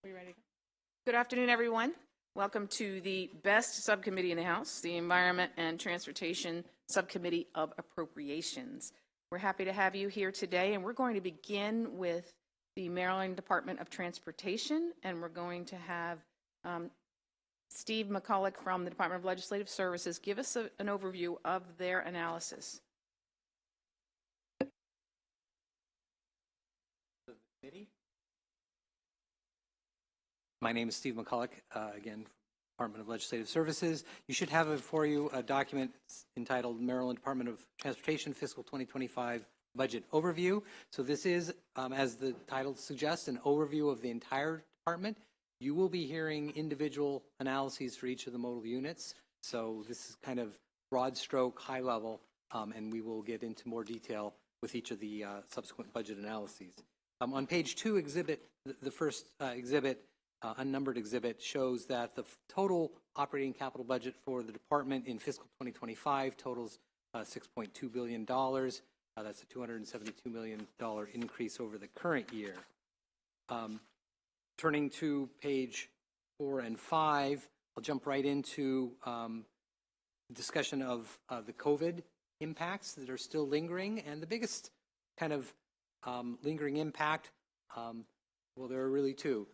We ready to go? Good afternoon, everyone. Welcome to the best subcommittee in the House, the Environment and Transportation Subcommittee of Appropriations. We're happy to have you here today, and we're going to begin with the Maryland Department of Transportation, and we're going to have Steve McCulloch from the Department of Legislative Services give us an overview of their analysis. My name is Steve McCulloch, again, Department of Legislative Services. You should have before you a document entitled Maryland Department of Transportation Fiscal 2025 Budget Overview. So this is, as the title suggests, an overview of the entire department. You will be hearing individual analyses for each of the modal units. So this is kind of broad stroke, high level, and we will get into more detail with each of the subsequent budget analyses. On page 2, the first exhibit, unnumbered exhibit, shows that the total operating capital budget for the department in fiscal 2025 totals $6.2 billion. That's a $272 million increase over the current year. Turning to page 4 and 5, I'll jump right into discussion of the COVID impacts that are still lingering. And the biggest kind of lingering impact, well, there are really two.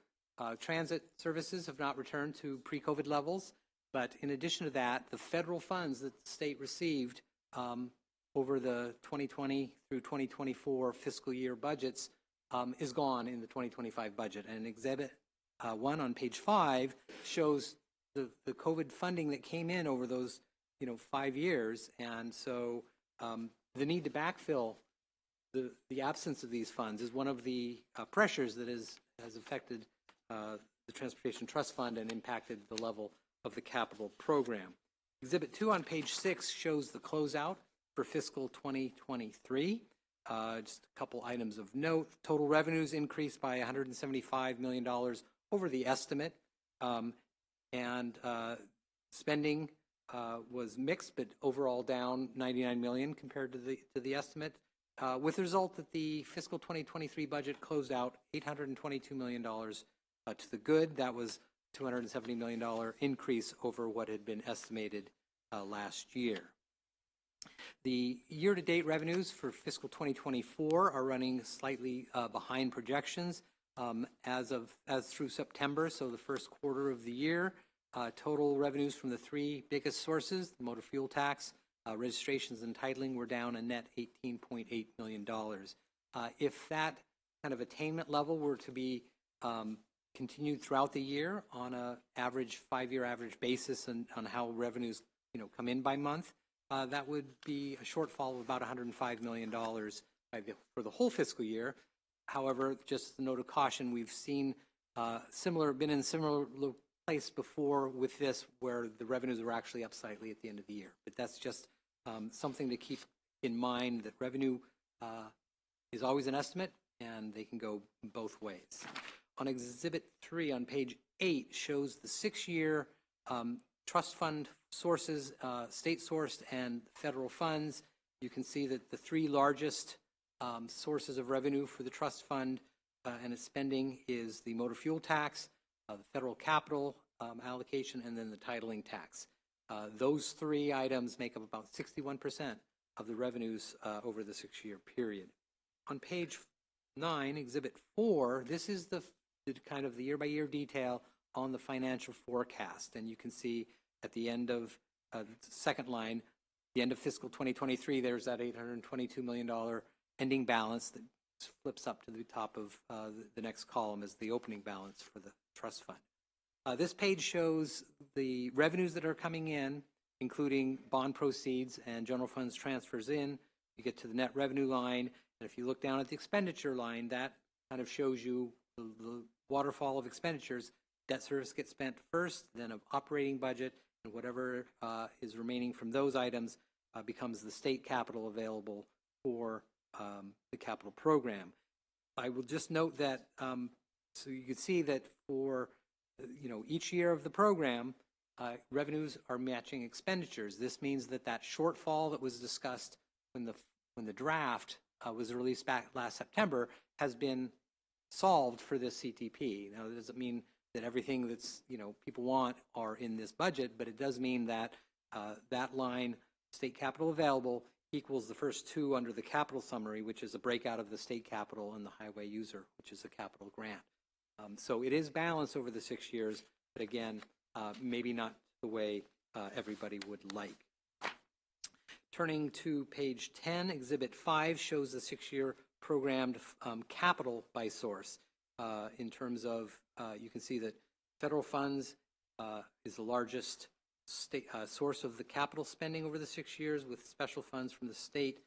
Transit services have not returned to pre-COVID levels, but in addition to that, the federal funds that the state received over the 2020 through 2024 fiscal year budgets is gone in the 2025 budget. And Exhibit 1 on page 5 shows the COVID funding that came in over those 5 years, and so the need to backfill the absence of these funds is one of the pressures that has affected the Transportation Trust Fund and impacted the level of the capital program. Exhibit 2 on page 6 shows the closeout for fiscal 2023. Just a couple items of note. Total revenues increased by $175 million over the estimate, and spending was mixed, but overall down $99 million compared to the estimate, with the result that the fiscal 2023 budget closed out $822 million to the good. That was $270 million increase over what had been estimated last year. The year-to-date revenues for fiscal 2024 are running slightly behind projections as through September, so the first quarter of the year. Total revenues from the three biggest sources, the motor fuel tax, registrations and titling, were down a net $18.8 million. If that kind of attainment level were to be continued throughout the year on a average 5-year average basis and on how revenues come in by month, that would be a shortfall of about $105 million for the whole fiscal year. However, just a note of caution, we've seen been in similar place before with this, where the revenues were actually up slightly at the end of the year. But that's just something to keep in mind, that revenue is always an estimate and they can go both ways. On Exhibit 3 on page 8 shows the 6-year trust fund sources, state-sourced and federal funds. You can see that the three largest sources of revenue for the trust fund and its spending is the motor fuel tax, the federal capital allocation, and then the titling tax. Those three items make up about 61% of the revenues over the 6-year period. On page 9, Exhibit 4, this is the kind of the year-by-year detail on the financial forecast. And you can see at the end of the second line, the end of fiscal 2023, there's that $822 million ending balance that flips up to the top of the next column as the opening balance for the trust fund. This page shows the revenues that are coming in, including bond proceeds and general funds transfers in. You get to the net revenue line, and if you look down at the expenditure line, that kind of shows you the waterfall of expenditures. Debt service gets spent first, then an operating budget, and whatever is remaining from those items becomes the state capital available for the capital program. I will just note that so you can see that for each year of the program, revenues are matching expenditures. This means that shortfall that was discussed when the draft was released back last September has been solved for this CTP. Now, that doesn't mean that everything that's, people want are in this budget, but it does mean that that line, state capital available, equals the first two under the capital summary, which is a breakout of the state capital and the highway user, which is a capital grant. So it is balanced over the 6 years, but again, maybe not the way everybody would like. Turning to page 10, Exhibit 5 shows the 6-year programmed capital by source. In terms of, you can see that federal funds is the largest state source of the capital spending over the 6 years, with special funds from the state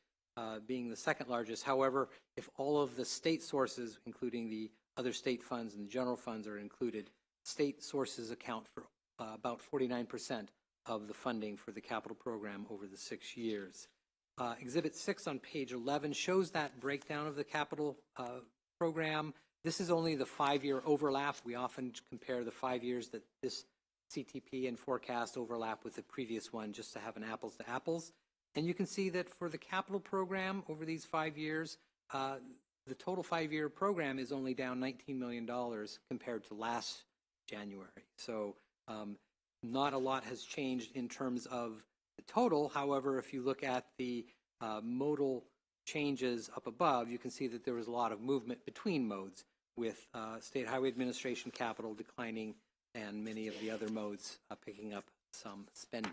being the second largest. However, if all of the state sources, including the other state funds and the general funds, are included, state sources account for about 49% of the funding for the capital program over the 6 years. Exhibit 6 on page 11 shows that breakdown of the capital program. This is only the 5-year overlap. We often compare the 5 years that this CTP and forecast overlap with the previous one, just to have an apples to apples. And you can see that for the capital program over these 5 years, the total 5-year program is only down $19 million compared to last January. So not a lot has changed in terms of the total. However, if you look at the modal changes up above, you can see that there was a lot of movement between modes, with State Highway Administration capital declining and many of the other modes picking up some spending.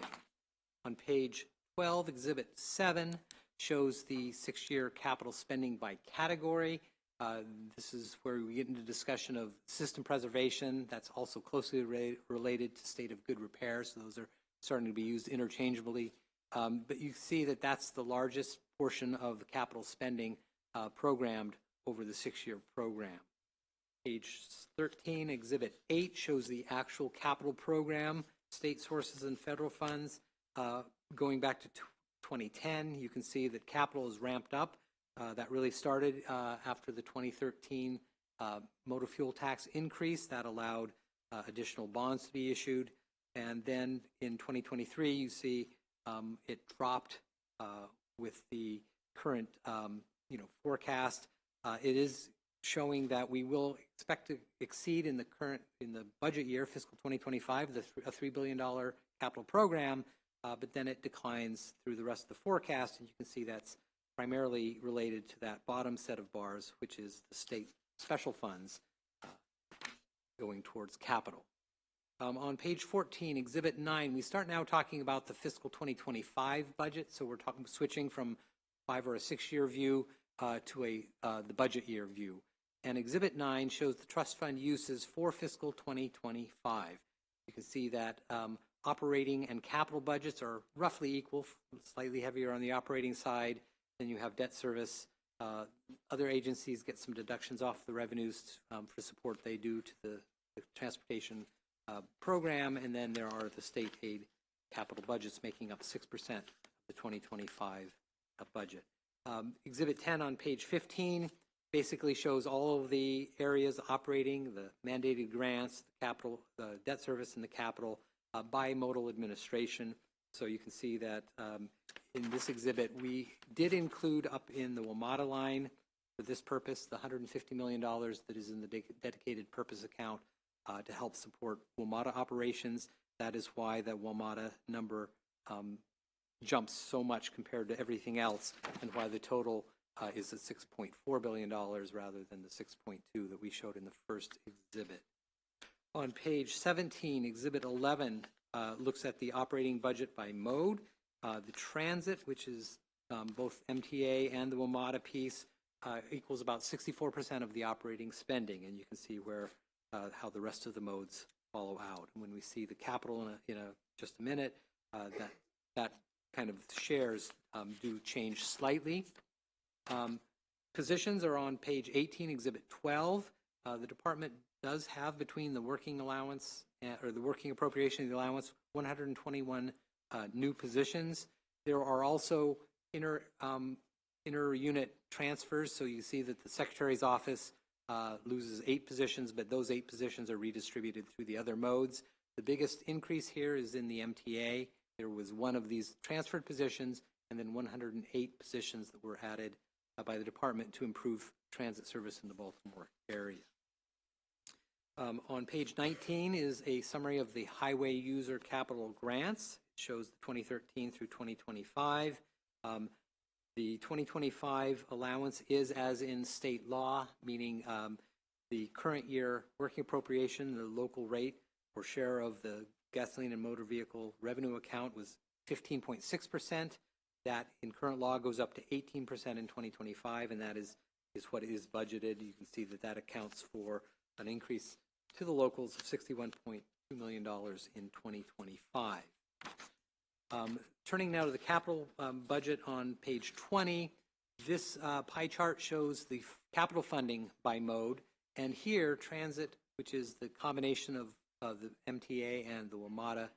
On page 12, Exhibit 7 shows the 6-year capital spending by category. This is where we get into discussion of system preservation. That's also closely related to state of good repair, so those are starting to be used interchangeably. But you see that that's the largest portion of the capital spending programmed over the 6-year program. Page 13, Exhibit 8 shows the actual capital program, state sources and federal funds. Going back to 2010, you can see that capital is ramped up. That really started after the 2013 motor fuel tax increase. That allowed additional bonds to be issued. And then in 2023, you see it dropped with the current forecast. It is showing that we will expect to exceed in the budget year, fiscal 2025, a $3 billion capital program, but then it declines through the rest of the forecast, and you can see that's primarily related to that bottom set of bars, which is the state special funds going towards capital. On page 14, Exhibit 9, we start now talking about the fiscal 2025 budget, so we're switching from 5 or a 6-year view to the budget year view. And Exhibit 9 shows the trust fund uses for fiscal 2025. You can see that operating and capital budgets are roughly equal, slightly heavier on the operating side. Then you have debt service. Other agencies get some deductions off the revenues for support they do to the transportation program. And then there are the state aid capital budgets making up 6% of the 2025 budget. Exhibit 10 on page 15 basically shows all of the areas operating, the mandated grants, the capital, the debt service, and the capital by modal administration. So you can see that in this exhibit, we did include up in the WMATA line for this purpose, the $150 million that is in the dedicated purpose account to help support WMATA operations. That is why the WMATA number jumps so much compared to everything else, and why the total is at $6.4 billion rather than the 6.2 that we showed in the first exhibit. On page 17, Exhibit 11 looks at the operating budget by mode. The transit, which is both MTA and the WMATA piece, equals about 64% of the operating spending, and you can see where how the rest of the modes follow out. And when we see the capital in just a minute, that kind of shares do change slightly. Positions are on page 18, Exhibit 12. The department does have, between the working allowance or the working appropriation of the allowance, 121 new positions. There are also inter-unit transfers, so you see that the Secretary's office loses 8 positions, but those 8 positions are redistributed through the other modes. The biggest increase here is in the MTA. There was one of these transferred positions, and then 108 positions that were added by the department to improve transit service in the Baltimore area. On page 19 is a summary of the highway user capital grants. It shows the 2013 through 2025. The 2025 allowance is as in state law, meaning the current year working appropriation, the local rate or share of the gasoline and motor vehicle revenue account was 15.6%. That in current law goes up to 18% in 2025, and that is what is budgeted. You can see that that accounts for an increase to the locals of $61.2 million in 2025. Turning now to the capital budget on page 20, this pie chart shows the capital funding by mode, and here transit, which is the combination of the MTA and the WMATA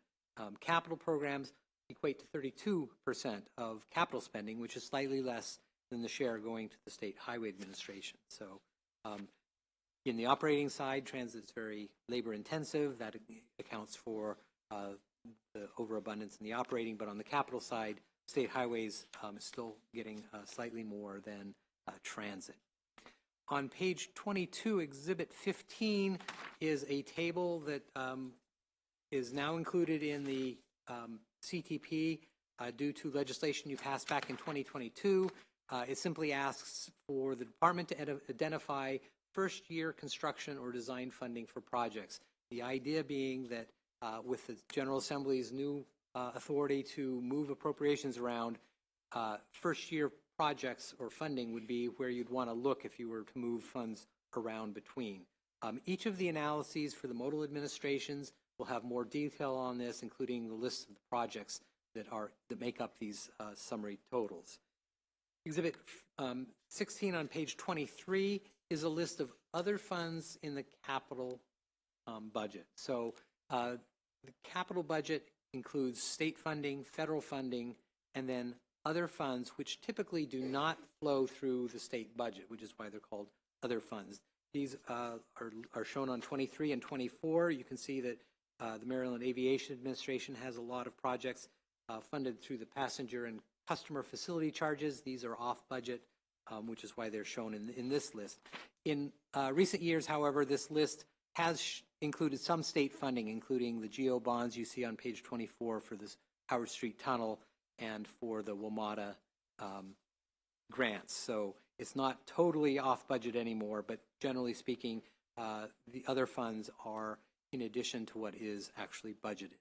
capital programs, equate to 32% of capital spending, which is slightly less than the share going to the State Highway Administration. So in the operating side, transit is very labor intensive. That accounts for the overabundance in the operating, but on the capital side, state highways is still getting slightly more than transit. On page 22, Exhibit 15 is a table that is now included in the CTP due to legislation you passed back in 2022. It simply asks for the department to identify first-year construction or design funding for projects. The idea being that with the General Assembly's new authority to move appropriations around, first-year projects or funding would be where you'd want to look if you were to move funds around between. Each of the analyses for the modal administrations will have more detail on this, including the list of the projects that make up these summary totals. Exhibit 16 on page 23 is a list of other funds in the capital budget. So the capital budget includes state funding, federal funding, and then other funds which typically do not flow through the state budget, which is why they're called other funds. These are shown on 23 and 24. You can see that the Maryland Aviation Administration has a lot of projects funded through the passenger and customer facility charges. These are off budget, which is why they're shown in this list. In recent years, however, this list has included some state funding, including the GO bonds you see on page 24 for this Howard Street Tunnel and for the WMATA grants. So it's not totally off budget anymore, but generally speaking, the other funds are in addition to what is actually budgeted.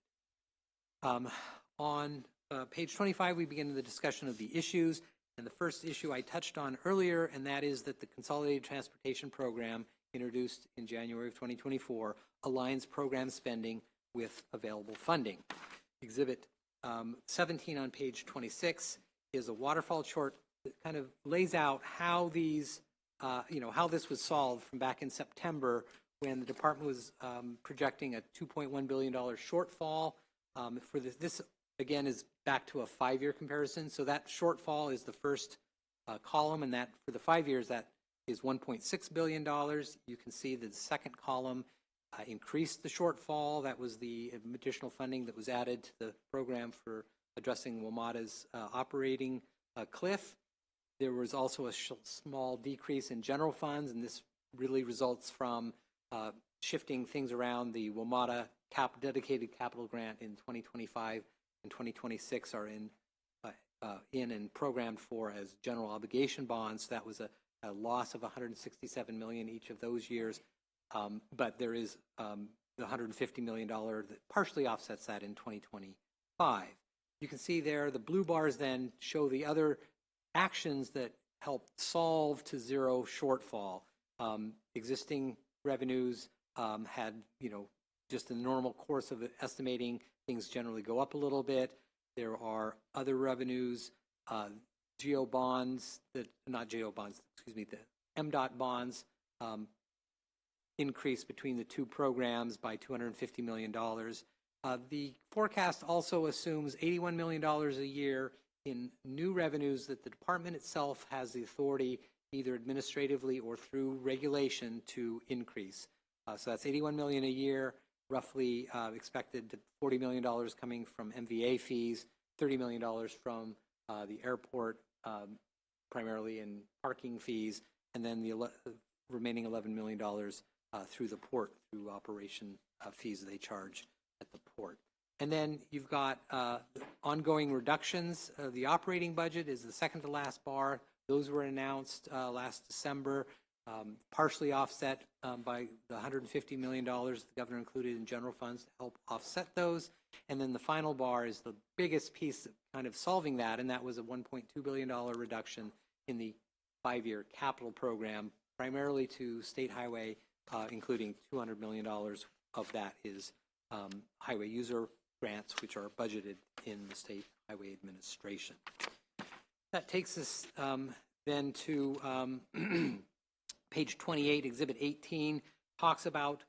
On page 25, we begin the discussion of the issues. And the first issue I touched on earlier, and that is that the Consolidated Transportation Program, introduced in January of 2024, aligns program spending with available funding. Exhibit 17 on page 26 is a waterfall chart that kind of lays out how these, how this was solved from back in September when the department was projecting a $2.1 billion shortfall. For this again is back to a 5-year comparison. So that shortfall is the first column, and that for the 5 years that is $1.6 billion. You can see that the second column increased the shortfall. That was the additional funding that was added to the program for addressing WMATA's operating cliff. There was also a small decrease in general funds, and this really results from shifting things around. The WMATA dedicated capital grant in 2025 and 2026 are in and programmed for as general obligation bonds. That was a loss of $167 million each of those years, but there is the $150 million that partially offsets that in 2025. You can see there the blue bars then show the other actions that help solve to zero shortfall. Existing revenues had, just in the normal course of estimating, things generally go up a little bit. There are other revenues, GO bonds, the MDOT bonds increase between the two programs by $250 million. The forecast also assumes $81 million a year in new revenues that the department itself has the authority, either administratively or through regulation, to increase. So that's $81 million a year, roughly expected to $40 million coming from MVA fees, $30 million from the airport, primarily in parking fees, and then the remaining $11 million through the port, through operation fees they charge at the port. And then you've got ongoing reductions. The operating budget is the second to last bar. Those were announced last December, partially offset by the $150 million the governor included in general funds to help offset those. And then the final bar is the biggest piece of kind of solving that, and that was a $1.2 billion reduction in the 5-year capital program, primarily to state highway, including $200 million of that is highway user grants, which are budgeted in the state highway administration. That takes us then to page 28, Exhibit 18, talks about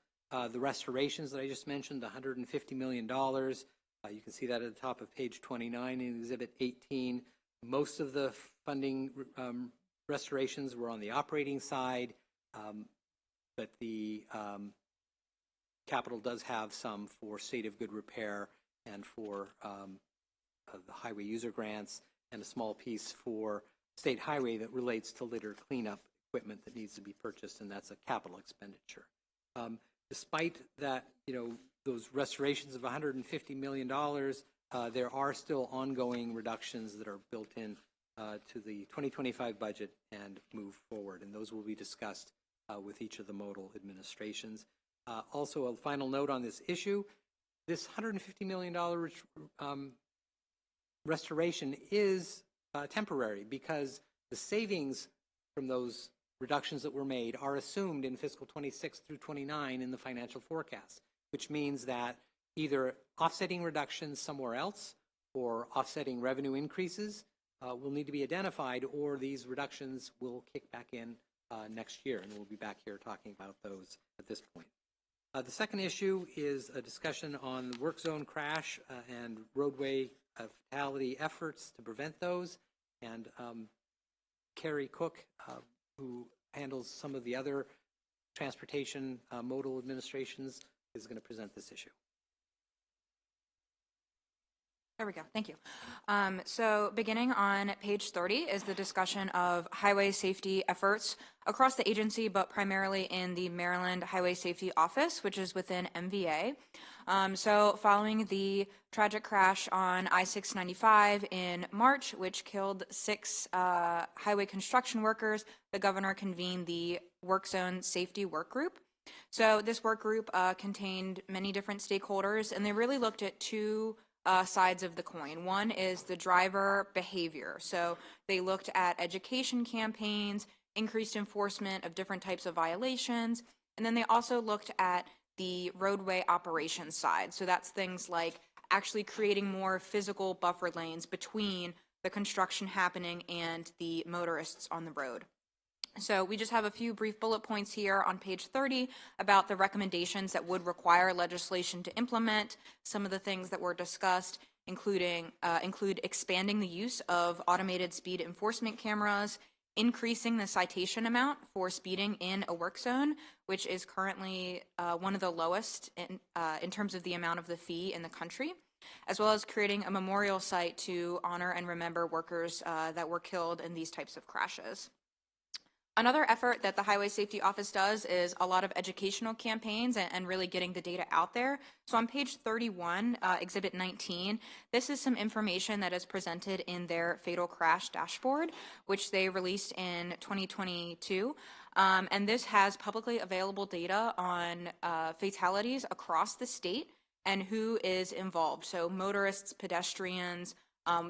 the restorations that I just mentioned, the $150 million. You can see that at the top of page 29 in Exhibit 18. Most of the funding restorations were on the operating side, but the capital does have some for state of good repair and for the highway user grants, and a small piece for state highway that relates to litter cleanup equipment that needs to be purchased, and that's a capital expenditure. Despite that, those restorations of $150 million, there are still ongoing reductions that are built in to the 2025 budget and move forward, and those will be discussed with each of the modal administrations. Also, a final note on this issue, this $150 million restoration is temporary because the savings from those reductions that were made are assumed in fiscal 26 through 29 in the financial forecast, which means that either offsetting reductions somewhere else or offsetting revenue increases will need to be identified, or these reductions will kick back in next year, and we'll be back here talking about those at this point. The second issue is a discussion on the work zone crash and roadway fatality efforts to prevent those, and Carrie Cook, who handles some of the other transportation modal administrations, is going to present this issue. There we go. Thank you. So beginning on page 30 is the discussion of highway safety efforts across the agency, but primarily in the Maryland Highway Safety Office, which is within MVA. So following the tragic crash on I-695 in March, which killed 6 highway construction workers, the governor convened the Work Zone Safety Work Group. So this work group contained many different stakeholders, and they really looked at two sides of the coin. One is the driver behavior. So they looked at education campaigns, increased enforcement of different types of violations, and then they also looked at the roadway operations side. So that's things like actually creating more physical buffer lanes between the construction happening and the motorists on the road. So we just have a few brief bullet points here on page 30 about the recommendations that would require legislation to implement. Some of the things that were discussed include expanding the use of automated speed enforcement cameras, increasing the citation amount for speeding in a work zone, which is currently one of the lowest in terms of the amount of the fee in the country, as well as creating a memorial site to honor and remember workers that were killed in these types of crashes. Another effort that the Highway Safety Office does is a lot of educational campaigns and really getting the data out there. So on page 31, Exhibit 19, this is some information that is presented in their fatal crash dashboard, which they released in 2022. And this has publicly available data on fatalities across the state and who is involved. So motorists, pedestrians,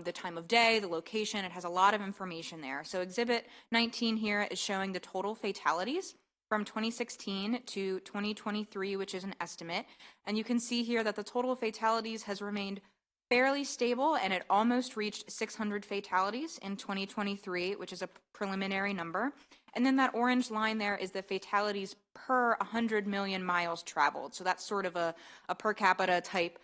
the time of day, the location. It has a lot of information there. So Exhibit 19 here is showing the total fatalities from 2016 to 2023, which is an estimate. And you can see here that the total fatalities has remained fairly stable, and it almost reached 600 fatalities in 2023, which is a preliminary number. And then that orange line there is the fatalities per 100 million miles traveled. So that's sort of a per capita type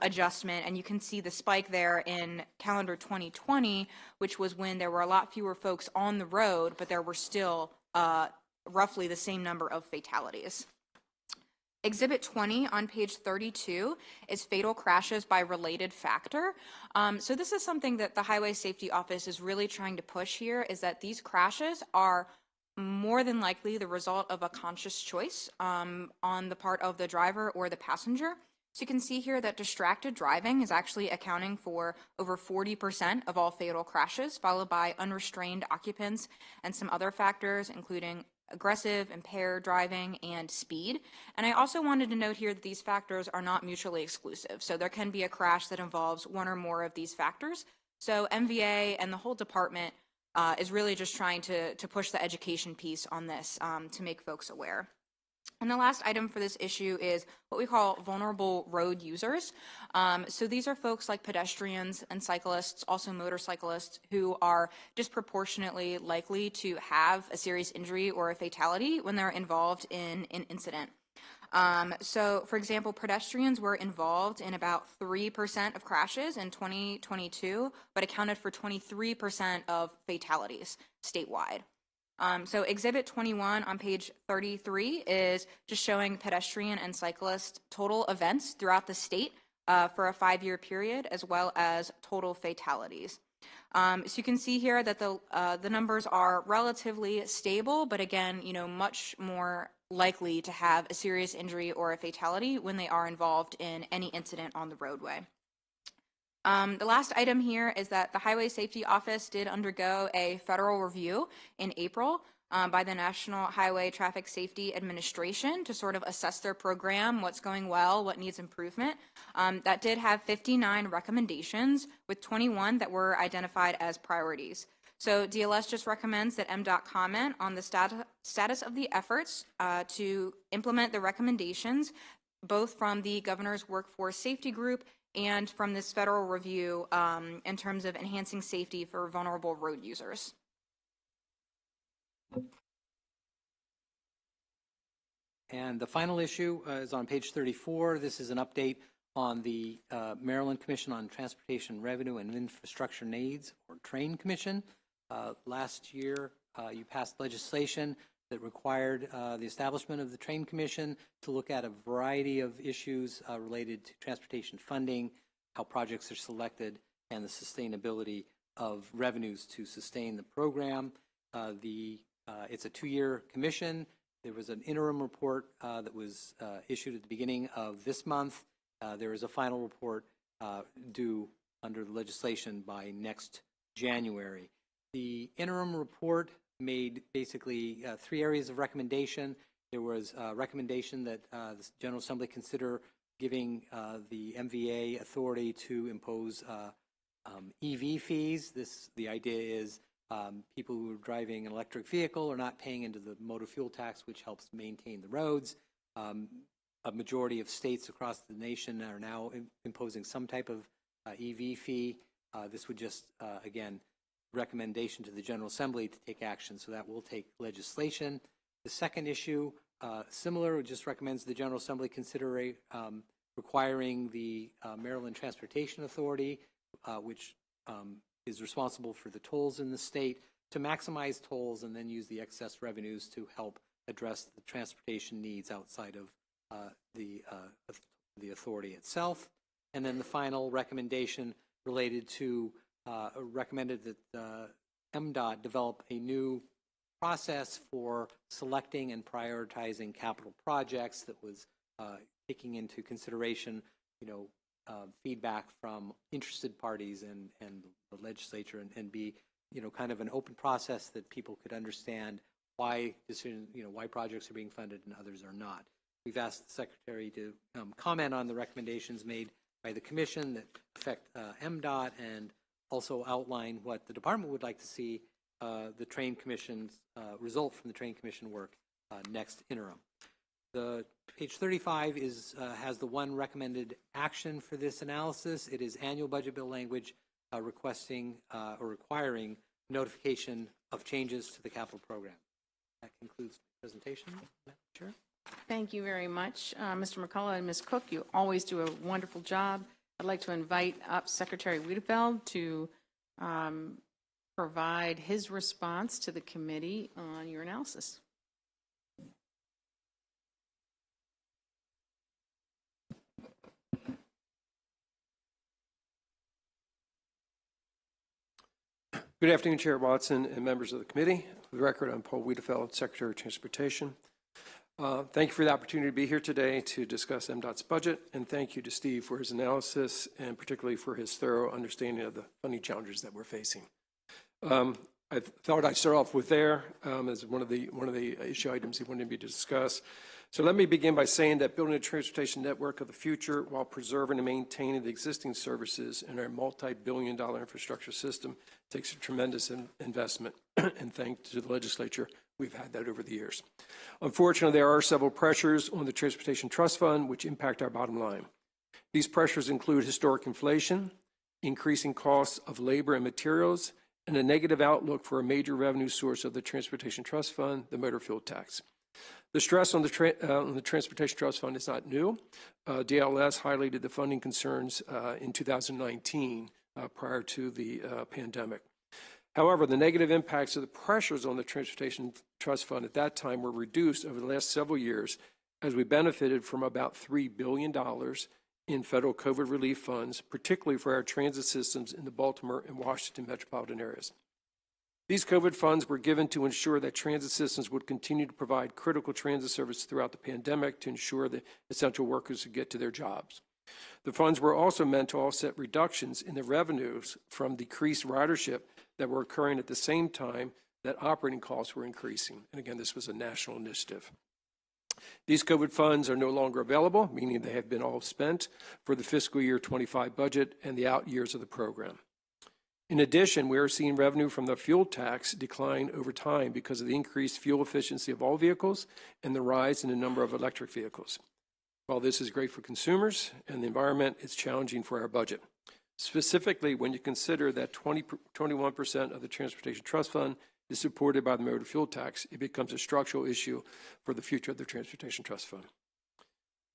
adjustment, and you can see the spike there in calendar 2020, which was when there were a lot fewer folks on the road, but there were still roughly the same number of fatalities. Exhibit 20 on page 32 is fatal crashes by related factor. So this is something that the Highway Safety Office is really trying to push here, is that these crashes are more than likely the result of a conscious choice on the part of the driver or the passenger. So you can see here that distracted driving is actually accounting for over 40% of all fatal crashes, followed by unrestrained occupants and some other factors, including aggressive, impaired driving, and speed. And I also wanted to note here that these factors are not mutually exclusive. So there can be a crash that involves one or more of these factors. So MVA and the whole department is really just trying to push the education piece on this to make folks aware. And the last item for this issue is what we call vulnerable road users. So these are folks like pedestrians and cyclists, also motorcyclists, who are disproportionately likely to have a serious injury or a fatality when they're involved in an incident. So, for example, pedestrians were involved in about 3% of crashes in 2022, but accounted for 23% of fatalities statewide. So Exhibit 21 on page 33 is just showing pedestrian and cyclist total events throughout the state for a 5-year period, as well as total fatalities. So you can see here that the numbers are relatively stable, but again, much more likely to have a serious injury or a fatality when they are involved in any incident on the roadway. The last item here is that the Highway Safety Office did undergo a federal review in April by the National Highway Traffic Safety Administration to sort of assess their program, what's going well, what needs improvement. That did have 59 recommendations, with 21 that were identified as priorities. So DLS just recommends that MDOT comment on the status of the efforts to implement the recommendations, both from the Governor's Workforce Safety Group and from this federal review in terms of enhancing safety for vulnerable road users. And the final issue is on page 34. This is an update on the Maryland Commission on Transportation Revenue and Infrastructure Needs, or TRAIN Commission. Last year, you passed legislation that required the establishment of the TRAIN Commission to look at a variety of issues related to transportation funding, how projects are selected, and the sustainability of revenues to sustain the program. It's a 2-year commission. There was an interim report that was issued at the beginning of this month. There is a final report due under the legislation by next January. The interim report made basically 3 areas of recommendation. There was a recommendation that the General Assembly consider giving the MVA authority to impose EV fees. The idea is people who are driving an electric vehicle are not paying into the motor fuel tax, which helps maintain the roads. A majority of states across the nation are now imposing some type of EV fee. This would just, again, recommendation to the General Assembly to take action, so that will take legislation. The second issue, similar, just recommends the General Assembly consider requiring the Maryland Transportation Authority, which is responsible for the tolls in the state, to maximize tolls and then use the excess revenues to help address the transportation needs outside of the authority itself. And then the final recommendation related to recommended that MDOT develop a new process for selecting and prioritizing capital projects that was taking into consideration, feedback from interested parties and the legislature, and be, kind of an open process that people could understand why decisions, why projects are being funded and others are not. We've asked the Secretary to comment on the recommendations made by the Commission that affect MDOT, and also outline what the Department would like to see the TRAIN Commission's result from the TRAIN Commission work next interim. The page 35 has the one recommended action for this analysis. It is annual budget bill language requesting or requiring notification of changes to the capital program. That concludes the presentation, Madam Chair. Thank you very much, Mr. McCullough and Ms. Cook. You always do a wonderful job. I'd like to invite up Secretary Wiedefeld to provide his response to the committee on your analysis. Good afternoon, Chair Watson and members of the committee. For the record, I'm Paul Wiedefeld, Secretary of Transportation. Thank you for the opportunity to be here today to discuss MDOT's budget, and thank you to Steve for his analysis and particularly for his thorough understanding of the funding challenges that we're facing. I thought I'd start off with there as one of the issue items he wanted me to discuss. So let me begin by saying that building a transportation network of the future while preserving and maintaining the existing services in our multi-billion-dollar infrastructure system takes a tremendous investment, and thanks to the legislature, we've had that over the years. Unfortunately, there are several pressures on the Transportation Trust Fund which impact our bottom line. These pressures include historic inflation, increasing costs of labor and materials, and a negative outlook for a major revenue source of the Transportation Trust Fund, the motor fuel tax. The stress on the Transportation Trust Fund is not new. DLS highlighted the funding concerns in 2019 prior to the pandemic. However, the negative impacts of the pressures on the Transportation Trust Fund at that time were reduced over the last several years as we benefited from about $3 billion in federal COVID relief funds, particularly for our transit systems in the Baltimore and Washington metropolitan areas. These COVID funds were given to ensure that transit systems would continue to provide critical transit service throughout the pandemic to ensure that essential workers could get to their jobs. The funds were also meant to offset reductions in the revenues from decreased ridership that were occurring at the same time that operating costs were increasing. And again, this was a national initiative. These COVID funds are no longer available, meaning they have been all spent for the fiscal year 25 budget and the out years of the program. In addition, we are seeing revenue from the fuel tax decline over time because of the increased fuel efficiency of all vehicles and the rise in the number of electric vehicles. While this is great for consumers and the environment, it's challenging for our budget. Specifically, when you consider that 21% of the Transportation Trust Fund is supported by the motor fuel tax, it becomes a structural issue for the future of the Transportation Trust Fund.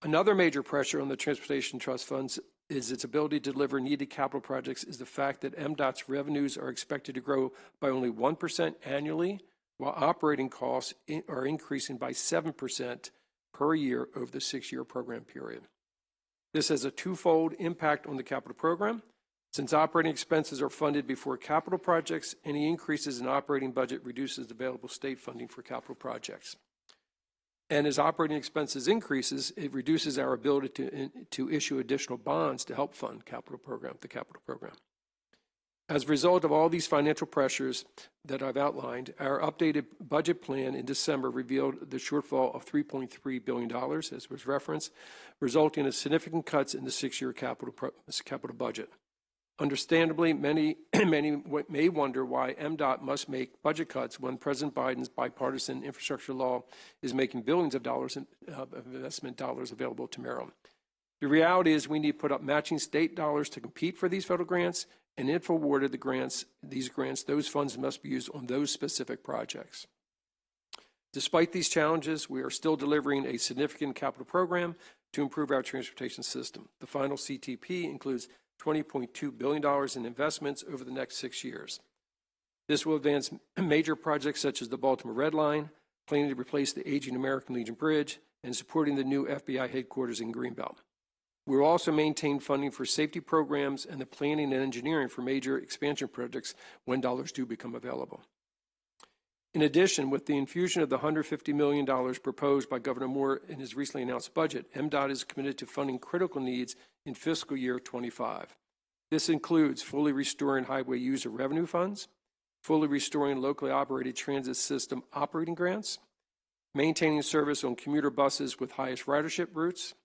Another major pressure on the Transportation Trust Funds is its ability to deliver needed capital projects is the fact that MDOT's revenues are expected to grow by only 1% annually, while operating costs are increasing by 7% per year over the 6-year program period. This has a twofold impact on the capital program. Since operating expenses are funded before capital projects, any increases in operating budget reduces available state funding for capital projects. And as operating expenses increases, it reduces our ability to issue additional bonds to help fund the capital program. As a result of all these financial pressures that I've outlined, our updated budget plan in December revealed the shortfall of $3.3 billion, as was referenced, resulting in significant cuts in the 6-year capital budget. Understandably, many may wonder why MDOT must make budget cuts when President Biden's bipartisan infrastructure law is making billions of dollars of investment dollars available to Maryland. The reality is we need to put up matching state dollars to compete for these federal grants, and if awarded these grants, those funds must be used on those specific projects. Despite these challenges, we are still delivering a significant capital program to improve our transportation system. The final CTP includes $20.2 billion in investments over the next 6 years. This will advance major projects such as the Baltimore Red Line, planning to replace the aging American Legion Bridge, and supporting the new FBI headquarters in Greenbelt. We will also maintain funding for safety programs and the planning and engineering for major expansion projects when dollars do become available. In addition, with the infusion of the $150 million proposed by Governor Moore in his recently announced budget, MDOT is committed to funding critical needs in fiscal year 25. This includes fully restoring highway user revenue funds, fully restoring locally operated transit system operating grants, maintaining service on commuter buses with highest ridership routes,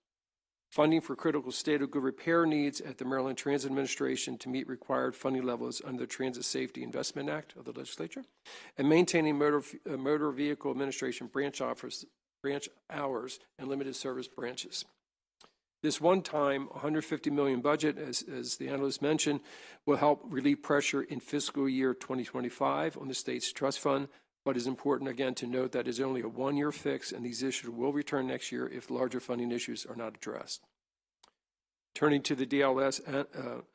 funding for critical state of good repair needs at the Maryland Transit Administration to meet required funding levels under the Transit Safety Investment Act of the legislature, and maintaining motor vehicle administration branch hours and limited service branches. This one-time $150 million budget, as the analyst mentioned, will help relieve pressure in fiscal year 2025 on the state's trust fund, but it's important, again, to note that it's only a one-year fix, and these issues will return next year if larger funding issues are not addressed. Turning to the DLS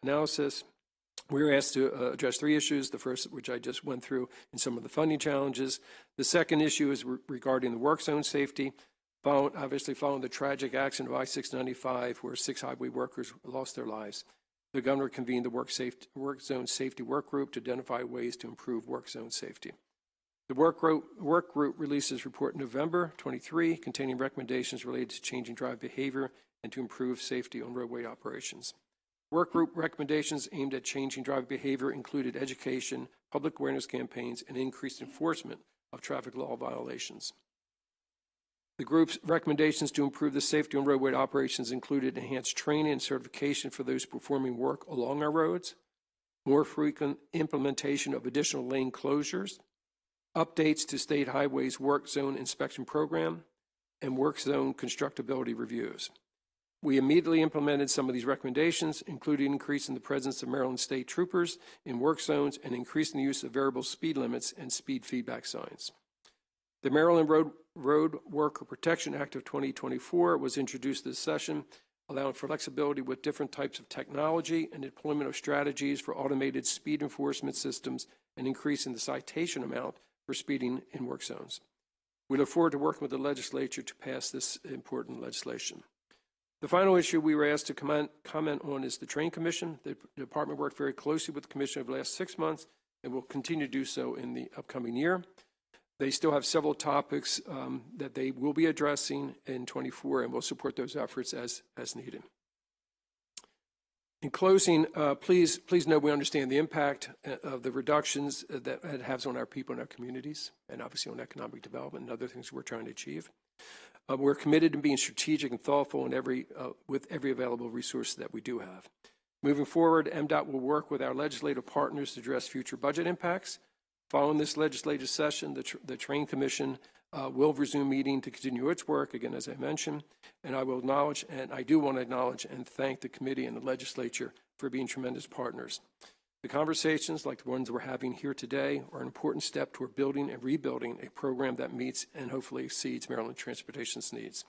analysis, we were asked to address 3 issues, the first which I just went through in some of the funding challenges. The second issue is regarding the work zone safety, following the tragic accident of I-695 where 6 highway workers lost their lives. the governor convened the work zone safety work group to identify ways to improve work zone safety. The work group released its report in November 23, containing recommendations related to changing driver behavior and to improve safety on roadway operations. Work group recommendations aimed at changing driver behavior included education, public awareness campaigns, and increased enforcement of traffic law violations. The group's recommendations to improve the safety on roadway operations included enhanced training and certification for those performing work along our roads, more frequent implementation of additional lane closures, updates to state highways work zone inspection program, and work zone constructability reviews. We immediately implemented some of these recommendations, including increasing the presence of Maryland state troopers in work zones and increasing the use of variable speed limits and speed feedback signs. The Maryland Road Worker Protection Act of 2024 was introduced this session, allowing flexibility with different types of technology and deployment of strategies for automated speed enforcement systems and increasing the citation amount for speeding in work zones. We look forward to working with the legislature to pass this important legislation. The final issue we were asked to comment on is the Train Commission. The department worked very closely with the commission over the last 6 months and will continue to do so in the upcoming year. They still have several topics that they will be addressing in 24, and we'll support those efforts as needed. In closing, please know we understand the impact of the reductions that it has on our people and our communities, and obviously on economic development and other things we're trying to achieve. We're committed to being strategic and thoughtful in with every available resource that we do have. Moving forward, MDOT will work with our legislative partners to address future budget impacts. Following this legislative session, the Train Commission will resume meeting to continue its work, again, as I mentioned, and I will acknowledge, and I do want to acknowledge and thank the committee and the legislature for being tremendous partners. The conversations, like the ones we're having here today, are an important step toward building and rebuilding a program that meets and hopefully exceeds Maryland transportation's needs.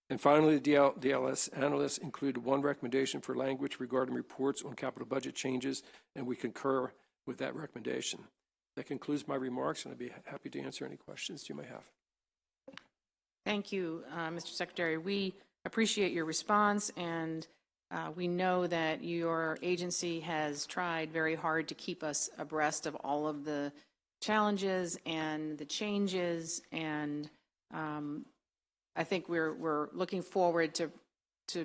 And finally, the DLS analysts included one recommendation for language regarding reports on capital budget changes, and we concur with that recommendation. That concludes my remarks, and I'd be happy to answer any questions you may have. Thank you, Mr. Secretary. We appreciate your response, and we know that your agency has tried very hard to keep us abreast of all of the challenges and the changes, and I think we're looking forward to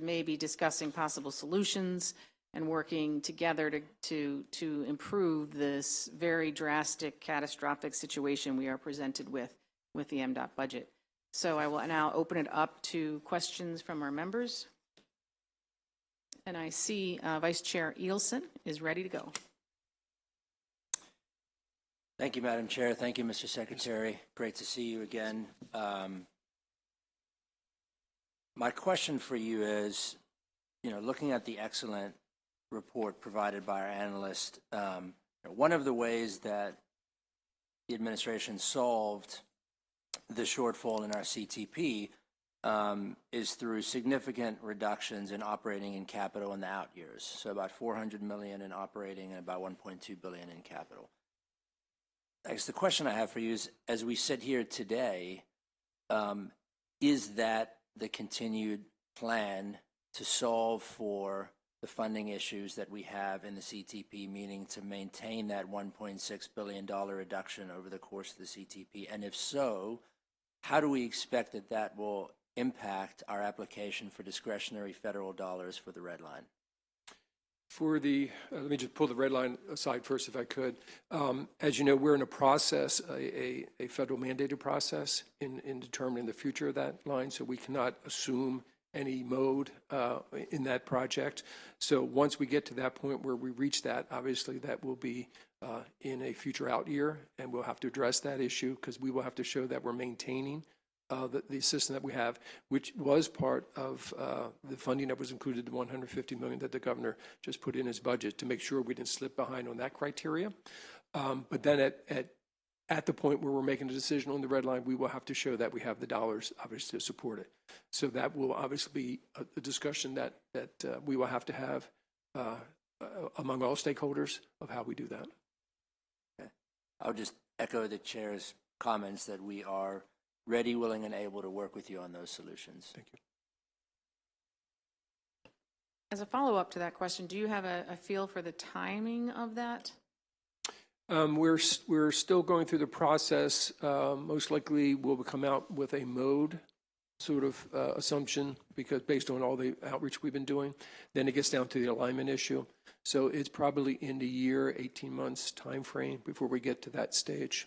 maybe discussing possible solutions and working together to improve this very drastic, catastrophic situation we are presented with the MDOT budget. So I will now open it up to questions from our members. And I see Vice Chair Eelson is ready to go. Thank you, Madam Chair. Thank you, Mr. Secretary. Great to see you again. My question for you is, looking at the excellent report provided by our analyst, one of the ways that the administration solved the shortfall in our CTP is through significant reductions in operating and capital in the out years. So about $400 million in operating and about $1.2 billion in capital. I guess the question I have for you is, as we sit here today, is that the continued plan to solve for the funding issues that we have in the CTP, meaning to maintain that $1.6 billion reduction over the course of the CTP? And if so, how do we expect that will impact our application for discretionary federal dollars for the red line? For the, let me just pull the red line aside first, if I could. As you know, we're in a process, a federal mandated process in determining the future of that line, so we cannot assume any mode in that project. So once we get to that point where we reach that, obviously that will be in a future out year, and we'll have to address that issue because we will have to show that we're maintaining the system that we have, which was part of the funding that was included, the $150 million that the governor just put in his budget to make sure we didn't slip behind on that criteria. But then at the point where we're making a decision on the red line, we will have to show that we have the dollars, obviously, to support it. So that will obviously be a discussion that we will have to have among all stakeholders of how we do that. Okay. I'll just echo the chair's comments that we are ready, willing, and able to work with you on those solutions. Thank you. As a follow-up to that question, do you have a feel for the timing of that? We're still going through the process. Most likely, we'll come out with a mode sort of assumption, because based on all the outreach we've been doing, then it gets down to the alignment issue. So it's probably in the year, 18 months time frame before we get to that stage.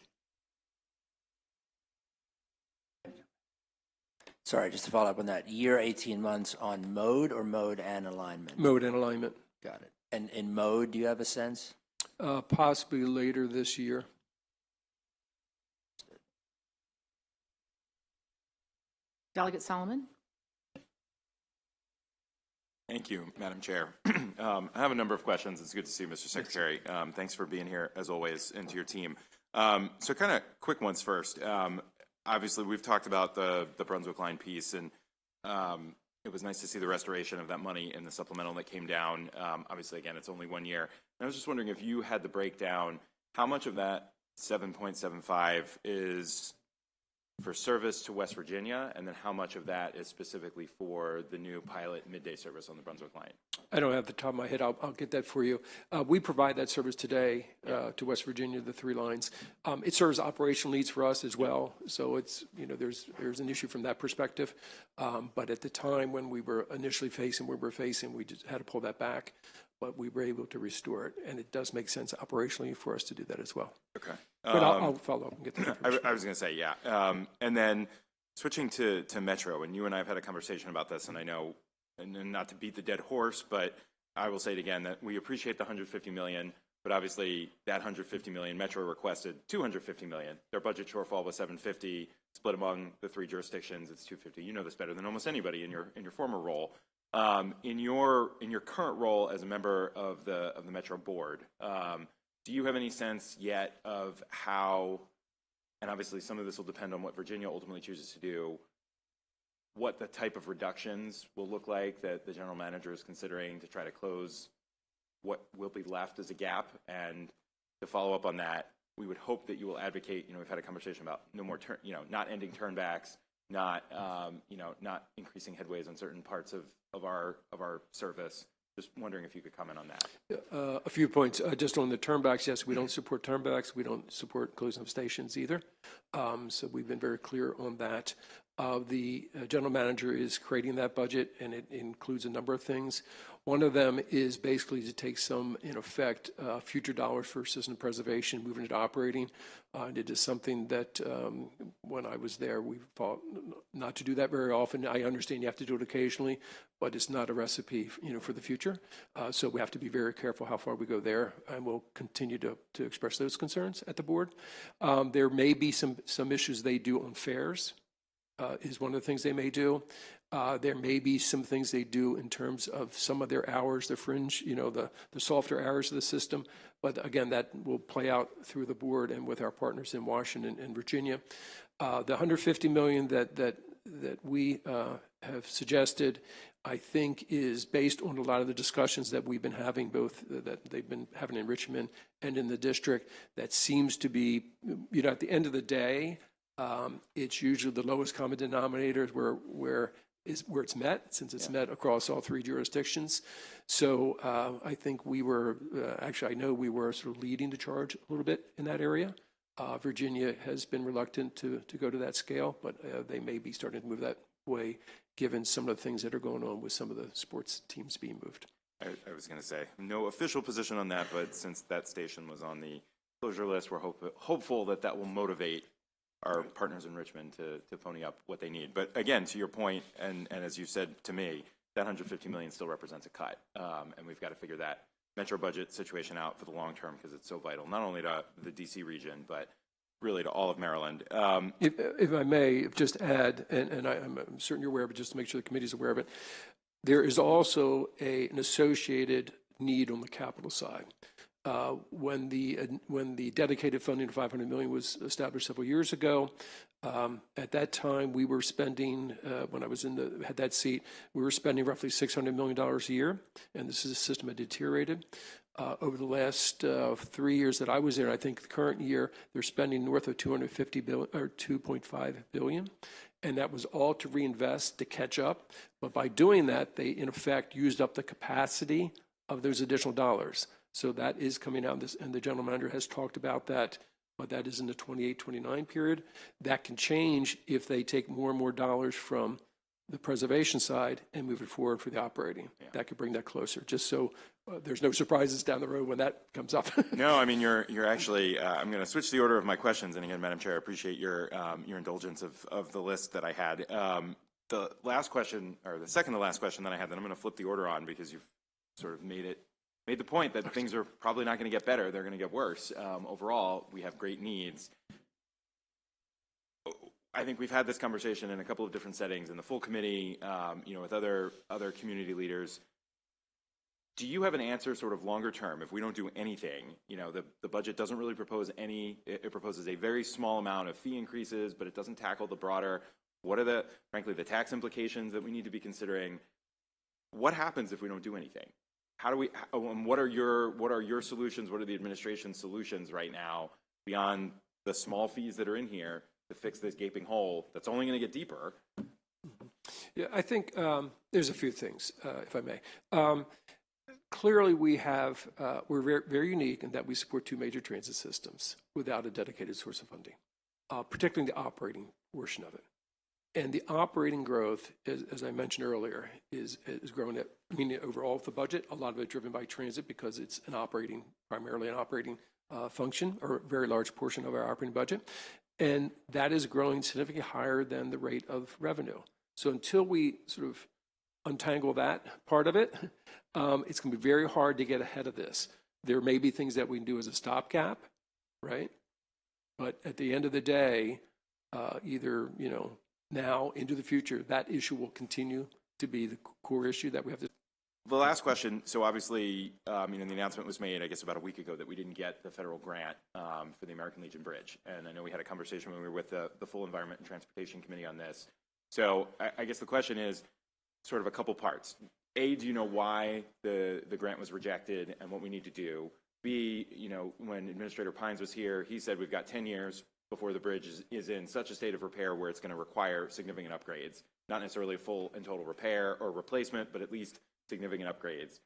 Sorry, just to follow up on that, year 18 months on mode or mode and alignment? Mode and alignment. Got it. And in mode, do you have a sense? Possibly later this year. Delegate Solomon? Thank you, Madam Chair. I have a number of questions. It's good to see you, Mr. Secretary. Thanks for being here, as always, and to your team. So kind of quick ones first. Obviously, we've talked about the Brunswick line piece, and it was nice to see the restoration of that money in the supplemental that came down. Obviously, again, it's only 1 year. And I was just wondering if you had the breakdown, how much of that 7.75 is for service to West Virginia, and then how much of that is specifically for the new pilot midday service on the Brunswick line? I don't have the top of my head. I'll get that for you. We provide that service today to West Virginia, the 3 lines. It serves operational needs for us as well. So it's, there's an issue from that perspective. But at the time when we were initially facing what we were facing, we just had to pull that back. But we were able to restore it. And it does make sense operationally for us to do that as well. Okay. But I'll follow up and get that information. I was going to say, yeah. And then switching to Metro, and you and I have had a conversation about this, and I know, and not to beat the dead horse, but I will say it again, that we appreciate the $150 million, but obviously that $150 million, Metro requested $250 million. Their budget shortfall was $750, split among the 3 jurisdictions, it's $250. You know this better than almost anybody in your former role. In your current role as a member of the Metro board, do you have any sense yet of how, and obviously some of this will depend on what Virginia ultimately chooses to do, what the type of reductions will look like that the general manager is considering to try to close what will be left as a gap? And to follow up on that, we would hope that you will advocate, we've had a conversation about no more not ending turnbacks, not increasing headways on certain parts of our service. Just wondering if you could comment on that. A few points. Just on the turnbacks, yes, we don't support turnbacks. We don't support closing of stations either. So we've been very clear on that. The general manager is creating that budget, and it includes a number of things. One of them is basically to take some, in effect, future dollars for system preservation, moving it to operating. It is something that when I was there, we fought not to do that very often. I understand you have to do it occasionally, but it's not a recipe, for the future. So we have to be very careful how far we go there, and we'll continue to express those concerns at the board. There may be some issues they do on fares. Is one of the things they may do. There may be some things they do in terms of some of their hours, the fringe, the softer hours of the system. But again, that will play out through the board and with our partners in Washington and Virginia. The $150 million that we have suggested, I think, is based on a lot of the discussions that we've been having, both that they've been having in Richmond and in the district. That seems to be, at the end of the day, it's usually the lowest common denominator where it's met, since it's met across all 3 jurisdictions. So I think we were, I know we were sort of leading the charge a little bit in that area. Virginia has been reluctant to go to that scale, but they may be starting to move that way, given some of the things that are going on with some of the sports teams being moved. I was going to say, no official position on that, but since that station was on the closure list, we're hopeful that will motivate our partners in Richmond to pony up what they need. But again, to your point, and as you said to me, that $150 million still represents a cut, and we've got to figure that Metro budget situation out for the long term, because it's so vital, not only to the D.C. region, but really to all of Maryland. If I may just add, and I'm certain you're aware of it, just to make sure the committee's aware of it, there is also an associated need on the capital side. When the dedicated funding of $500 million was established several years ago, at that time we were spending, when I was had that seat, we were spending roughly $600 million a year, and this is a system that deteriorated. Over the last 3 years that I was there, I think the current year they're spending north of $250 billion or $2.5 billion, and that was all to reinvest, to catch up. But by doing that, they, in effect, used up the capacity of those additional dollars. So that is coming out, and the general manager has talked about that, but that is in the 28-29 period. That can change if they take more and more dollars from the preservation side and move it forward for the operating. Yeah. That could bring that closer, just so there's no surprises down the road when that comes up. No, I mean, you're actually, I'm going to switch the order of my questions. And again, Madam Chair, I appreciate your indulgence of the list that I had. The last question, or the second to last question that I had, that I'm going to flip the order on because you've sort of made the point that things are probably not going to get better. They're going to get worse. Overall, we have great needs. I think we've had this conversation in a couple of different settings, in the full committee, with other community leaders. Do you have an answer sort of longer term if we don't do anything? The budget doesn't really propose any, it proposes a very small amount of fee increases, but it doesn't tackle the broader, what are frankly, the tax implications that we need to be considering? What happens if we don't do anything? What are your solutions? What are the administration's solutions right now beyond the small fees that are in here to fix this gaping hole that's only going to get deeper? Yeah, I think there's a few things, if I may. Clearly, we're very, very unique in that we support two major transit systems without a dedicated source of funding, particularly the operating portion of it. And the operating growth, as I mentioned earlier, is growing at, overall of the budget, a lot of it driven by transit because it's primarily an operating function, or a very large portion of our operating budget. And that is growing significantly higher than the rate of revenue. So until we sort of untangle that part of it, it's going to be very hard to get ahead of this. There may be things that we can do as a stopgap, right? But at the end of the day, either, now into the future, that issue will continue to be the core issue that we have to. The last question, so obviously, the announcement was made, I guess, about a week ago that we didn't get the federal grant for the American Legion Bridge. And I know we had a conversation when we were with the full Environment and Transportation Committee on this. So I guess the question is sort of a couple parts. A, do you know why the grant was rejected and what we need to do? B, when Administrator Pines was here, he said we've got 10 years before the bridge is in such a state of repair where it's going to require significant upgrades. Not necessarily a full and total repair or replacement, but at least significant upgrades.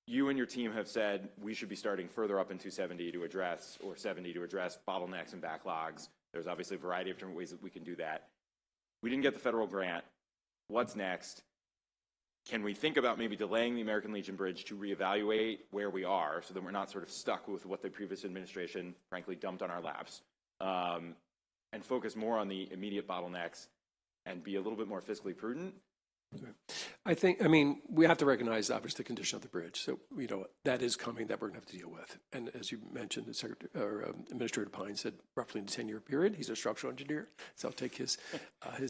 You and your team have said we should be starting further up in 270 to address, or 70 to address bottlenecks and backlogs. There's obviously a variety of different ways that we can do that. We didn't get the federal grant. What's next? Can we think about maybe delaying the American Legion Bridge to reevaluate where we are so that we're not sort of stuck with what the previous administration, frankly, dumped on our laps, and focus more on the immediate bottlenecks and be a little bit more fiscally prudent? We have to recognize, obviously, the condition of the bridge. So, that is coming that we're going to have to deal with. And as you mentioned, Administrator Pine said roughly in a 10-year period. He's a structural engineer, so I'll take his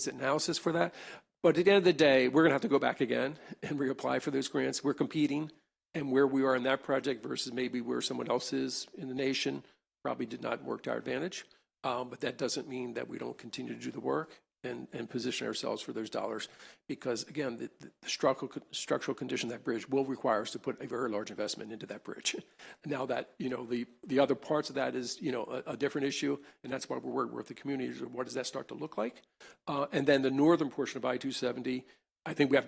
analysis for that. But at the end of the day, we're going to have to go back again and reapply for those grants. We're competing, and where we are in that project versus maybe where someone else is in the nation probably did not work to our advantage. But that doesn't mean that we don't continue to do the work and position ourselves for those dollars, because again, the structural condition of that bridge will require us to put a very large investment into that bridge. Now that, the other parts of that is, a different issue, and that's why we're working with the communities. What does that start to look like? And then the northern portion of I-270, I think we have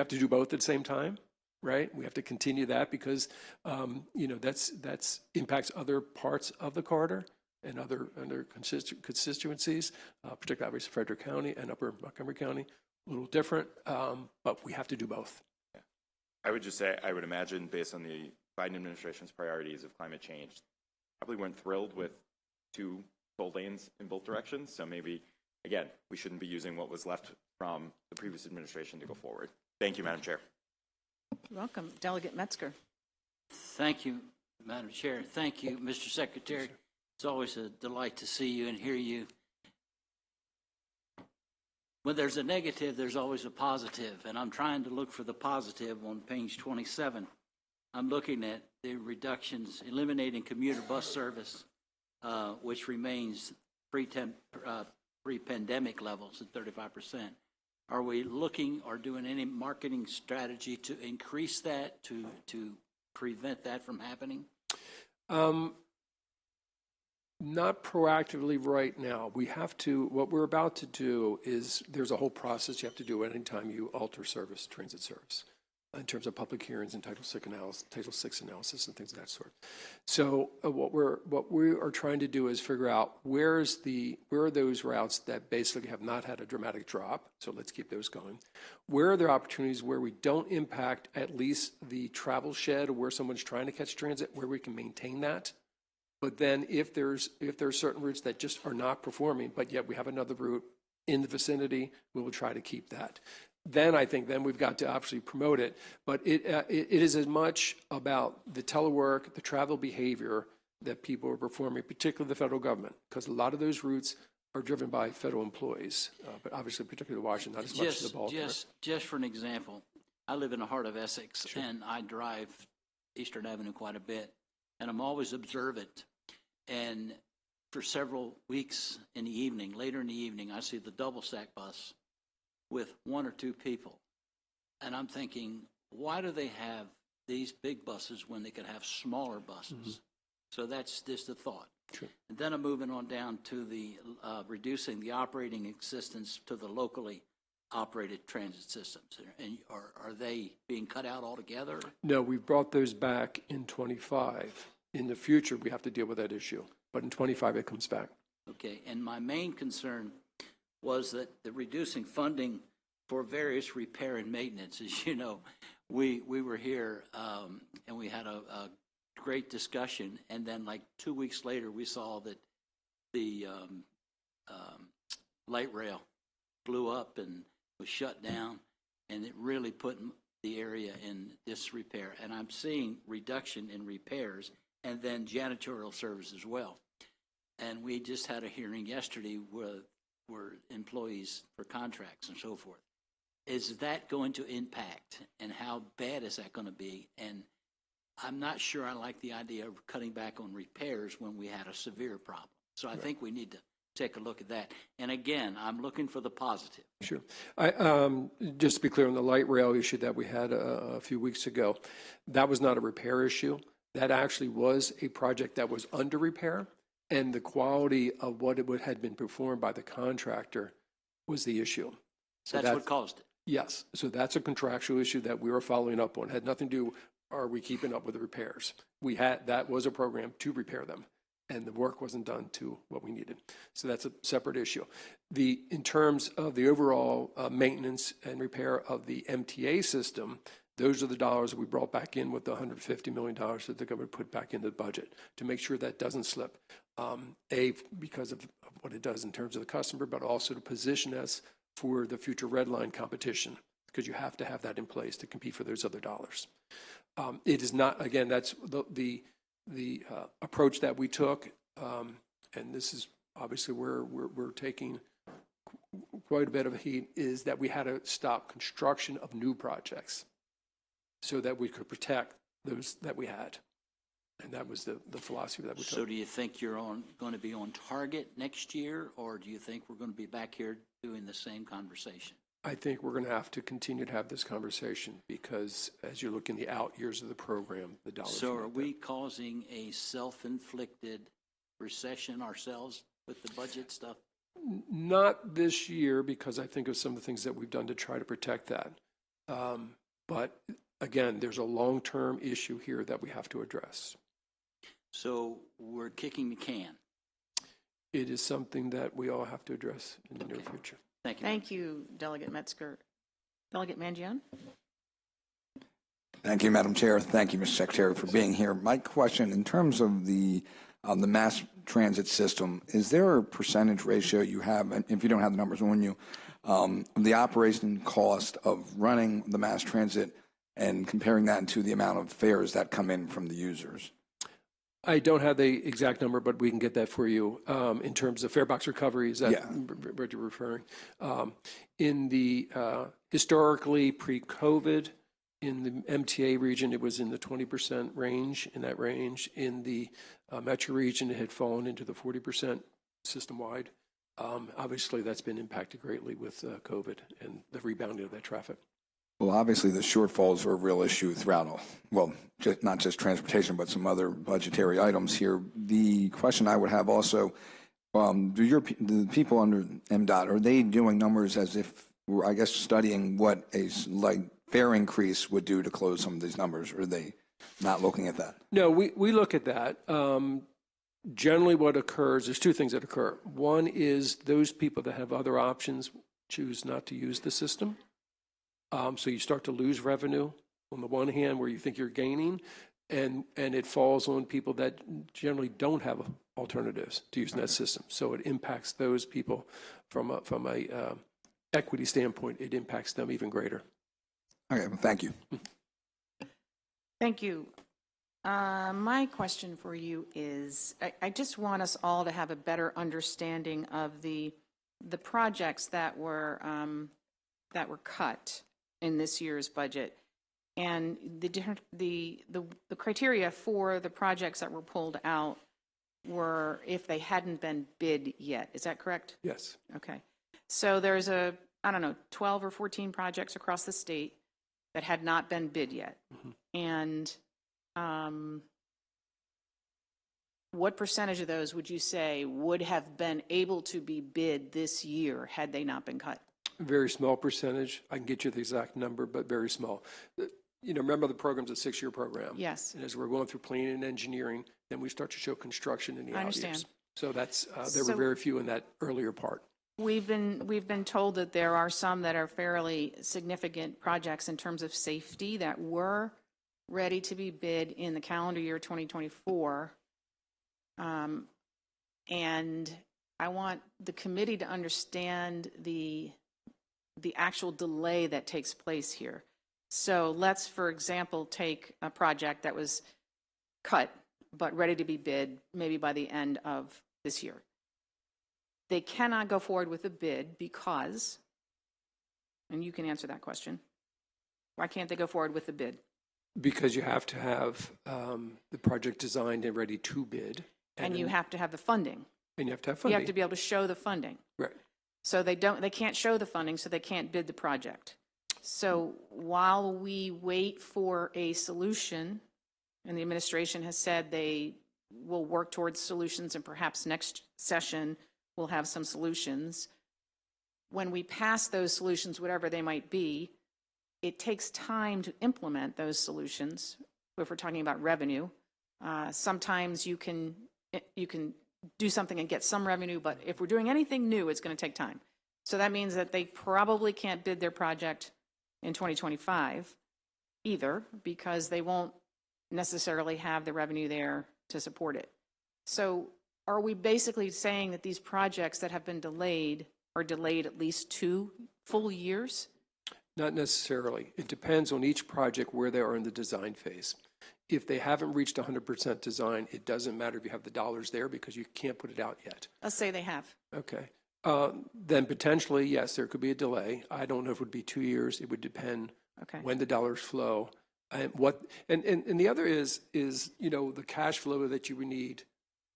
to do both at the same time, right? We have to continue that because, that's impacts other parts of the corridor and other constituencies, particularly obviously Frederick County and Upper Montgomery County, a little different, but we have to do both. Yeah. I would just say, I would imagine based on the Biden administration's priorities of climate change, probably weren't thrilled with 2 toll lanes in both directions. So maybe, again, we shouldn't be using what was left from the previous administration to go forward. Thank you, Madam Chair. You're welcome. Delegate Metzger. Thank you, Madam Chair. Thank you, Mr. Secretary. It's always a delight to see you and hear you. When there's a negative, there's always a positive, and I'm trying to look for the positive on page 27. I'm looking at the reductions, eliminating commuter bus service, which remains pre-pandemic levels at 35%. Are we looking or doing any marketing strategy to increase that, to prevent that from happening? Not proactively right now. We have to, what we're about to do is, there's a whole process you have to do anytime you alter service, transit service, in terms of public hearings and Title VI analysis and things of that sort. So what we are trying to do is figure out where are those routes that basically have not had a dramatic drop, so let's keep those going. Where are there opportunities where we don't impact at least the travel shed, or where someone's trying to catch transit, where we can maintain that? But then if there's certain routes that just are not performing, but yet we have another route in the vicinity, we will try to keep that. Then I think we've got to obviously promote it. But it is as much about the telework, the travel behavior that people are performing, particularly the federal government, because a lot of those routes are driven by federal employees, but obviously particularly Washington, not as much as the Baltimore. Just for an example, I live in the heart of Essex, and I drive Eastern Avenue quite a bit, and I'm always observant. And for several weeks in the evening, later in the evening, I see the double stack bus with one or two people. And I'm thinking, why do they have these big buses when they could have smaller buses? Mm-hmm. So that's just a thought. Sure. And then I'm moving on down to the reducing the operating assistance to the locally operated transit systems. And are they being cut out altogether? No, we've brought those back in 25. In the future, we have to deal with that issue. But in 25, it comes back. Okay, and my main concern was that the reducing funding for various repair and maintenance. As you know, we were here and we had a great discussion, and then like 2 weeks later, we saw that the light rail blew up and was shut down, and it really put the area in disrepair. And I'm seeing reduction in repairs and then janitorial service as well. And we just had a hearing yesterday where employees for contracts and so forth. Is that going to impact, and how bad is that going to be? And I'm not sure I like the idea of cutting back on repairs when we had a severe problem. So I think we need to take a look at that. And again, I'm looking for the positive. Sure. Just to be clear on the light rail issue that we had a few weeks ago, that was not a repair issue. That actually was a project that was under repair, and the quality of what had been performed by the contractor was the issue. So that's what caused it? Yes. So that's a contractual issue that we were following up on. It had nothing to do, are we keeping up with the repairs? That was a program to repair them, and the work wasn't done to what we needed. So that's a separate issue. In terms of the overall maintenance and repair of the MTA system, those are the dollars that we brought back in with the $150 million that the government put back into the budget to make sure that doesn't slip. Because of what it does in terms of the customer, but also to position us for the future red line competition, because you have to have that in place to compete for those other dollars. It is not, again, that's the approach that we took, and this is obviously where we're taking quite a bit of heat, is that we had to stop construction of new projects so that we could protect those that we had. And that was the philosophy that we took. So do you think you're going to be on target next year, or do you think we're going to be back here doing the same conversation? I think we're going to have to continue to have this conversation, because as you look in the out years of the program, the dollars. So are we causing a self-inflicted recession ourselves with the budget stuff? Not this year, because I think of some of the things that we've done to try to protect that. But again, there's a long-term issue here that we have to address. So we're kicking the can. It is something that we all have to address in the near future. Thank you. Thank you, Delegate Metzger. Delegate Mangione? Thank you, Madam Chair. Thank you, Mr. Secretary, for being here. My question, in terms of the mass transit system, is there a percentage ratio you have, and if you don't have the numbers on you, the operation cost of running the mass transit and comparing that to the amount of fares that come in from the users? I don't have the exact number, but we can get that for you. In terms of fare box recovery, is that what you're referring? In the historically pre-COVID, in the MTA region, it was in the 20% range. In that range, in the metro region, it had fallen into the 40% system-wide. Obviously, that's been impacted greatly with COVID and the rebounding of that traffic. Well, obviously, the shortfalls are a real issue throughout, not just transportation, but some other budgetary items here. The question I would have also, the people under MDOT, are they doing numbers as if we're, I guess, studying what a fare increase would do to close some of these numbers, or are they not looking at that? No, we look at that. Generally what occurs, there's two things that occur. One is those people that have other options choose not to use the system. So you start to lose revenue on the one hand where you think you're gaining, and it falls on people that generally don't have alternatives to using that system. So it impacts those people from a equity standpoint. It impacts them even greater. Okay, well, thank you. Thank you. My question for you is, I just want us all to have a better understanding of the projects that were cut in this year's budget, and the criteria for the projects that were pulled out were if they hadn't been bid yet. Is that correct? Yes. Okay. So there's I don't know, 12 or 14 projects across the state that had not been bid yet. And what percentage of those would you say would have been able to be bid this year had they not been cut? Very small percentage. I can get you the exact number, but very small. Remember the program's a 6-year program. Yes. And as we're going through planning and engineering, then we start to show construction in the out years. I understand. So that's there were very few in that earlier part. We've been told that there are some that are fairly significant projects in terms of safety that were ready to be bid in the calendar year 2024. And I want the committee to understand the actual delay that takes place here. So let's, for example, take a project that was cut but ready to be bid maybe by the end of this year. They cannot go forward with a bid because, and you can answer that question, why can't they go forward with a bid? Because you have to have the project designed and ready to bid. And you have to have the funding. And you have to have funding. You have to be able to show the funding. Right. So they can't show the funding, so they can't bid the project. So while we wait for a solution, and the administration has said they will work towards solutions, and perhaps next session we'll have some solutions. When we pass those solutions, whatever they might be, it takes time to implement those solutions. If we're talking about revenue, sometimes you can do something and get some revenue, but if we're doing anything new, it's going to take time. So that means that they probably can't bid their project in 2025 either, because they won't necessarily have the revenue there to support it. So are we basically saying that these projects that have been delayed are delayed at least 2 full years? Not necessarily. It depends on each project where they are in the design phase. If they haven't reached 100% design, it doesn't matter if you have the dollars there because you can't put it out yet. Let's say they have. Okay. Then potentially, yes, there could be a delay. I don't know if it would be 2 years. It would depend when the dollars flow. And the other is the cash flow that you would need.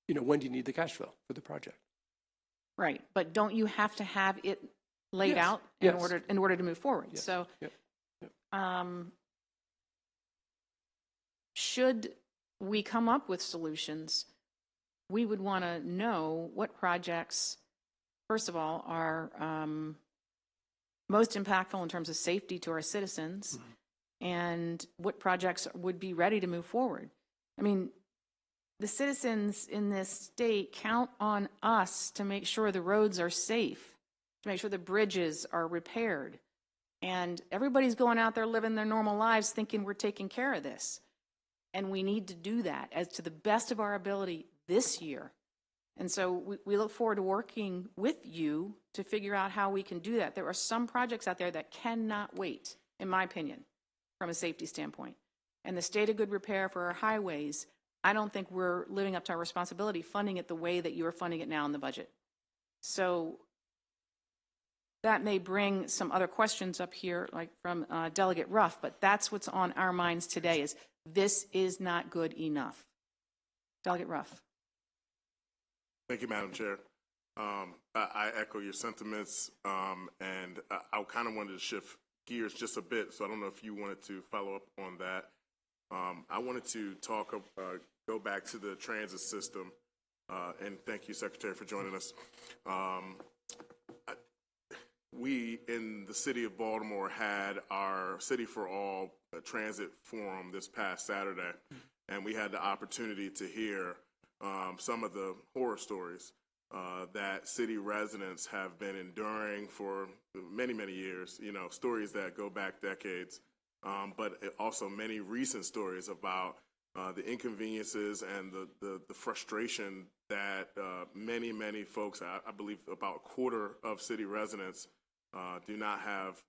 When do you need the cash flow for the project? Right, but don't you have to have it laid out in order to move forward? Yes. So, Yep. should we come up with solutions, we would want to know what projects, first of all, are most impactful in terms of safety to our citizens, and what projects would be ready to move forward. I mean, the citizens in this state count on us to make sure the roads are safe, to make sure the bridges are repaired. And everybody's going out there living their normal lives thinking we're taking care of this. And we need to do that as to the best of our ability this year. And so we look forward to working with you to figure out how we can do that. There are some projects out there that cannot wait, in my opinion, from a safety standpoint. And the state of good repair for our highways, I don't think we're living up to our responsibility funding it the way that you're funding it now in the budget. So that may bring some other questions up here, like from Delegate Ruff, but that's what's on our minds today is this is not good enough. Delegate Ruff. Thank you, Madam Chair. I echo your sentiments, and I kind of wanted to shift gears just a bit, so I don't know if you wanted to follow up on that. I wanted to go back to the transit system, and thank you, Secretary, for joining us. We in the city of Baltimore had our City for All transit forum this past Saturday, and we had the opportunity to hear some of the horror stories that city residents have been enduring for many, many years, you know, stories that go back decades, but also many recent stories about the inconveniences and the frustration that many, many folks, I believe about a quarter of city residents do not have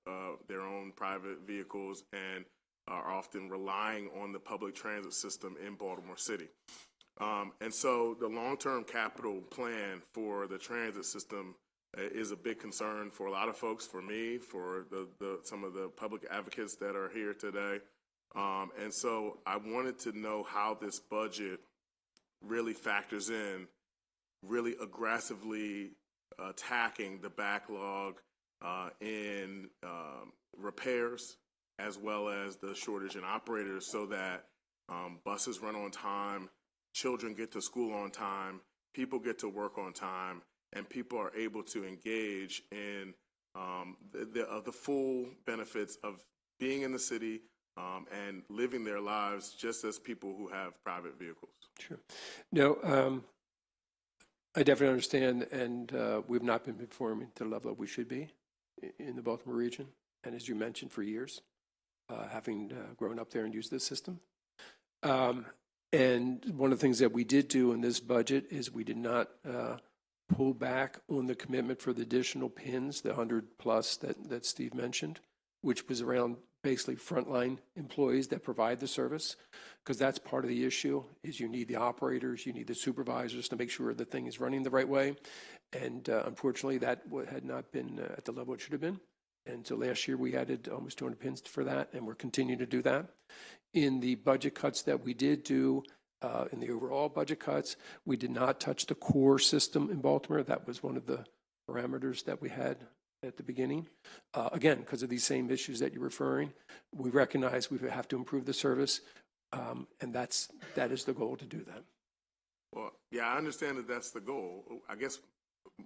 their own private vehicles and are often relying on the public transit system in Baltimore City. And so the long-term capital plan for the transit system is a big concern for a lot of folks, for me, for some of the public advocates that are here today. And so I wanted to know how this budget really factors in really aggressively attacking the backlog in repairs, as well as the shortage in operators, so that buses run on time, children get to school on time, people get to work on time, and people are able to engage in the full benefits of being in the city and living their lives just as people who have private vehicles. Sure. No, I definitely understand, and we've not been performing to the level that we should be in the Baltimore region, and as you mentioned, for years, having grown up there and used this system. And one of the things that we did do in this budget is we did not pull back on the commitment for the additional pins, the 100 plus that Steve mentioned, which was around basically frontline employees that provide the service, because that's part of the issue. Is you need the operators, you need the supervisors to make sure the thing is running the right way, and unfortunately that had not been at the level it should have been. And so last year we added almost 200 pins for that, and we're continuing to do that. In the budget cuts that we did do, in the overall budget cuts, we did not touch the core system in Baltimore. That was one of the parameters that we had at the beginning. Again, because of these same issues that you're referring, we recognize we have to improve the service, and that is the goal, to do that. Well, yeah, I understand that that's the goal. I guess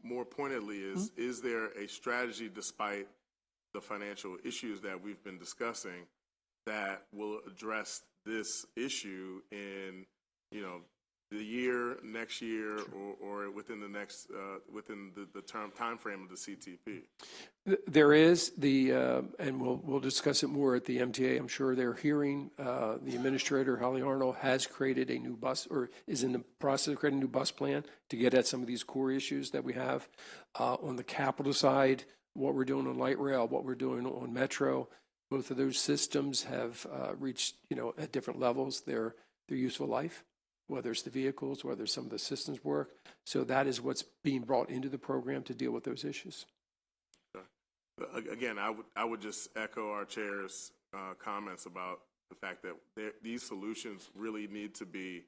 more pointedly is there a strategy, despite the financial issues that we've been discussing, that will address this issue in, you know, the year, next year, or within the next within the time frame of the CTP? There is and we'll discuss it more at the MTA. I'm sure they're hearing the administrator, Holly Arnold, has created a new bus, or is in the process of creating a new bus plan to get at some of these core issues that we have on the capital side. What we're doing on light rail, what we're doing on Metro, both of those systems have reached, you know, at different levels their useful life, whether it's the vehicles, whether some of the systems work. So that is what's being brought into the program to deal with those issues. Again, I would just echo our chair's comments about the fact that these solutions really need to be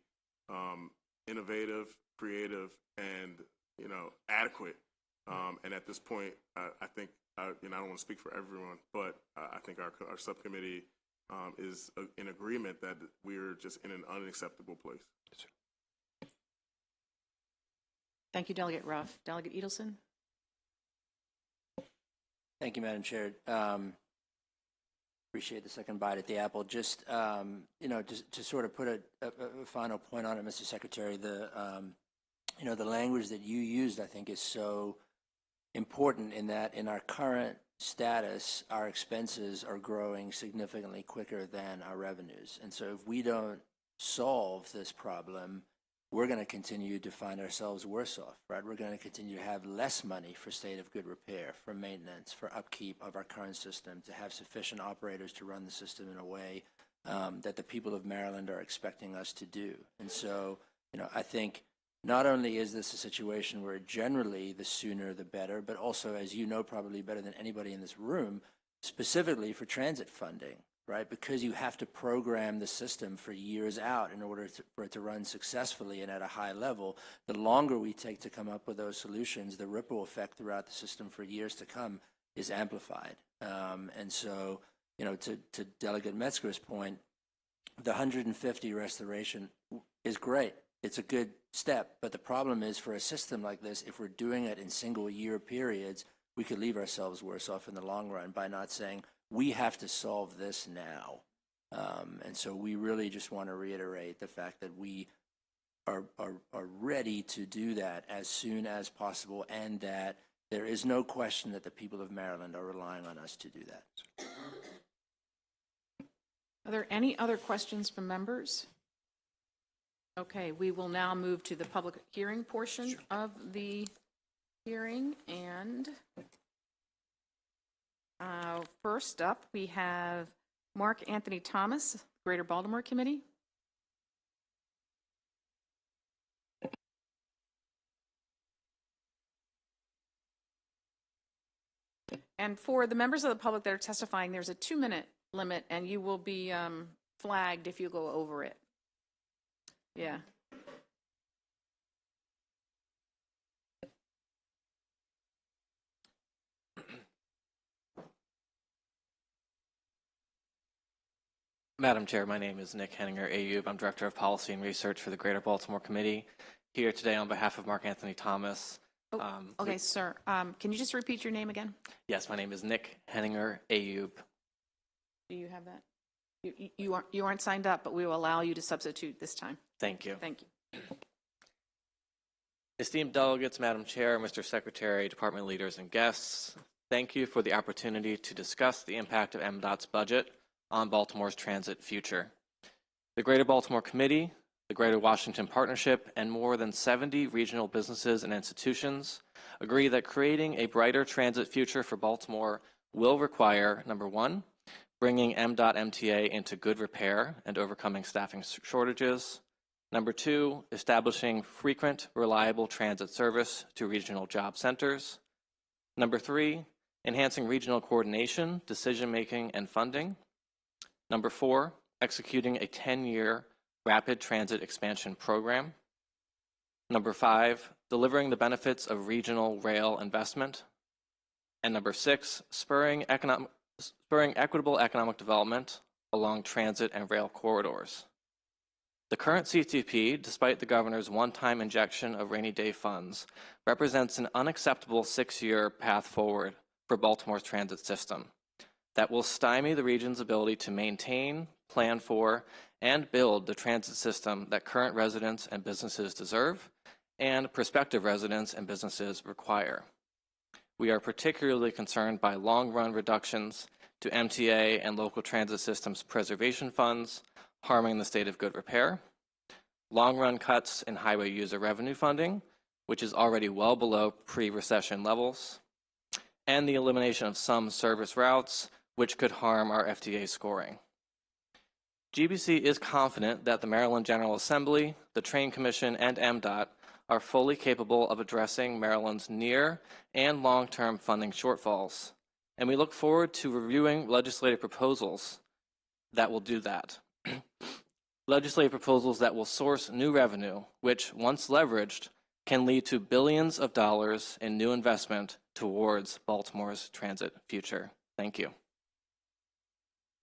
innovative, creative, and, you know, adequate. And at this point, I think, you know, I don't want to speak for everyone, but I think our subcommittee is in agreement that we're just in an unacceptable place. Thank you, Delegate Ruff. Delegate Edelson? Thank you, Madam Chair. Appreciate the second bite at the apple. Just, you know, just to sort of put a final point on it, Mr. Secretary, you know, the language that you used, I think, is so important in that in our current status, our expenses are growing significantly quicker than our revenues. And so if we don't solve this problem, we're going to continue to find ourselves worse off, right? We're going to continue to have less money for state of good repair, for maintenance, for upkeep of our current system, to have sufficient operators to run the system in a way that the people of Maryland are expecting us to do. And so, you know, I think not only is this a situation where generally the sooner the better, but also, as you know probably better than anybody in this room, specifically for transit funding, right? Because you have to program the system for years out in order for it to run successfully and at a high level. The longer we take to come up with those solutions, the ripple effect throughout the system for years to come is amplified. And so, to Delegate Metzger's point, the 150 restoration is great. It's a good step. But the problem is, for a system like this, if we're doing it in single-year periods, we could leave ourselves worse off in the long run by not saying, we have to solve this now. And so we really just want to reiterate the fact that we are ready to do that as soon as possible, and that there is no question that the people of Maryland are relying on us to do that. Are there any other questions from members? Okay, we will now move to the public hearing portion of the hearing. And first up, we have Mark Anthony Thomas, Greater Baltimore Committee. And for the members of the public that are testifying, there's a 2-minute limit, and you will be flagged if you go over it. Yeah. Madam Chair, my name is Nick Henninger Ayub. I'm Director of Policy and Research for the Greater Baltimore Committee. Here today on behalf of Mark Anthony Thomas. Okay, sir. Can you just repeat your name again? Yes, my name is Nick Henninger Ayub. Do you have that? You aren't signed up, but we will allow you to substitute this time. Thank you. Thank you. Esteemed delegates, Madam Chair, Mr. Secretary, department leaders, and guests, thank you for the opportunity to discuss the impact of MDOT's budget on Baltimore's transit future. The Greater Baltimore Committee, the Greater Washington Partnership, and more than 70 regional businesses and institutions agree that creating a brighter transit future for Baltimore will require, number one, bringing MDOT MTA into good repair and overcoming staffing shortages. Number two, establishing frequent, reliable transit service to regional job centers. Number three, enhancing regional coordination, decision-making, and funding. Number four, executing a 10-year rapid transit expansion program. Number five, delivering the benefits of regional rail investment. And number six, spurring equitable economic development along transit and rail corridors. The current CTP, despite the governor's one-time injection of rainy day funds, represents an unacceptable 6-year path forward for Baltimore's transit system that will stymie the region's ability to maintain, plan for, and build the transit system that current residents and businesses deserve and prospective residents and businesses require. We are particularly concerned by long-run reductions to MTA and local transit systems preservation funds, harming the state of good repair, long-run cuts in highway user revenue funding, which is already well below pre-recession levels, and the elimination of some service routes, which could harm our FTA scoring. GBC is confident that the Maryland General Assembly, the Train Commission, and MDOT are fully capable of addressing Maryland's near and long-term funding shortfalls, and we look forward to reviewing legislative proposals that will do that. Legislative proposals that will source new revenue, which, once leveraged, can lead to billions of dollars in new investment towards Baltimore's transit future. Thank you.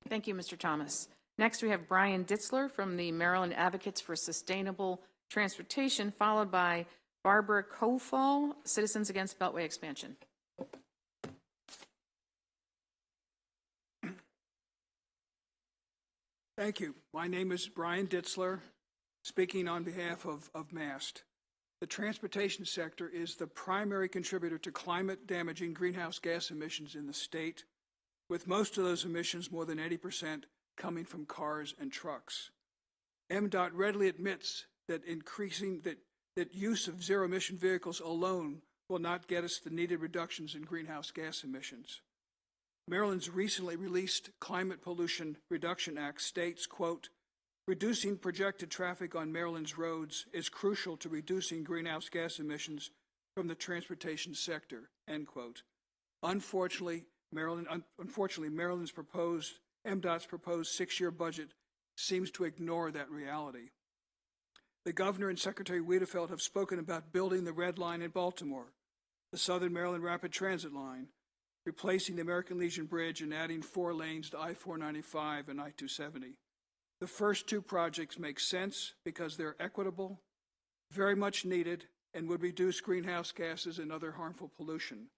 Thank you, Mr. Thomas. Next, we have Brian Ditzler from the Maryland Advocates for Sustainable Transportation, followed by Barbara Kofall, Citizens Against Beltway Expansion. Thank you. My name is Brian Ditzler, speaking on behalf of MAST. The transportation sector is the primary contributor to climate-damaging greenhouse gas emissions in the state, with most of those emissions, more than 80%, coming from cars and trucks. MDOT readily admits that that use of zero-emission vehicles alone will not get us the needed reductions in greenhouse gas emissions. Maryland's recently released Climate Pollution Reduction Act states, quote, reducing projected traffic on Maryland's roads is crucial to reducing greenhouse gas emissions from the transportation sector, end quote. Unfortunately, MDOT's proposed 6-year budget seems to ignore that reality. The governor and Secretary Wiedefeld have spoken about building the Red Line in Baltimore, the Southern Maryland Rapid Transit Line, replacing the American Legion Bridge and adding 4 lanes to I-495 and I-270. The first 2 projects make sense because they're equitable, very much needed, and would reduce greenhouse gases and other harmful pollution.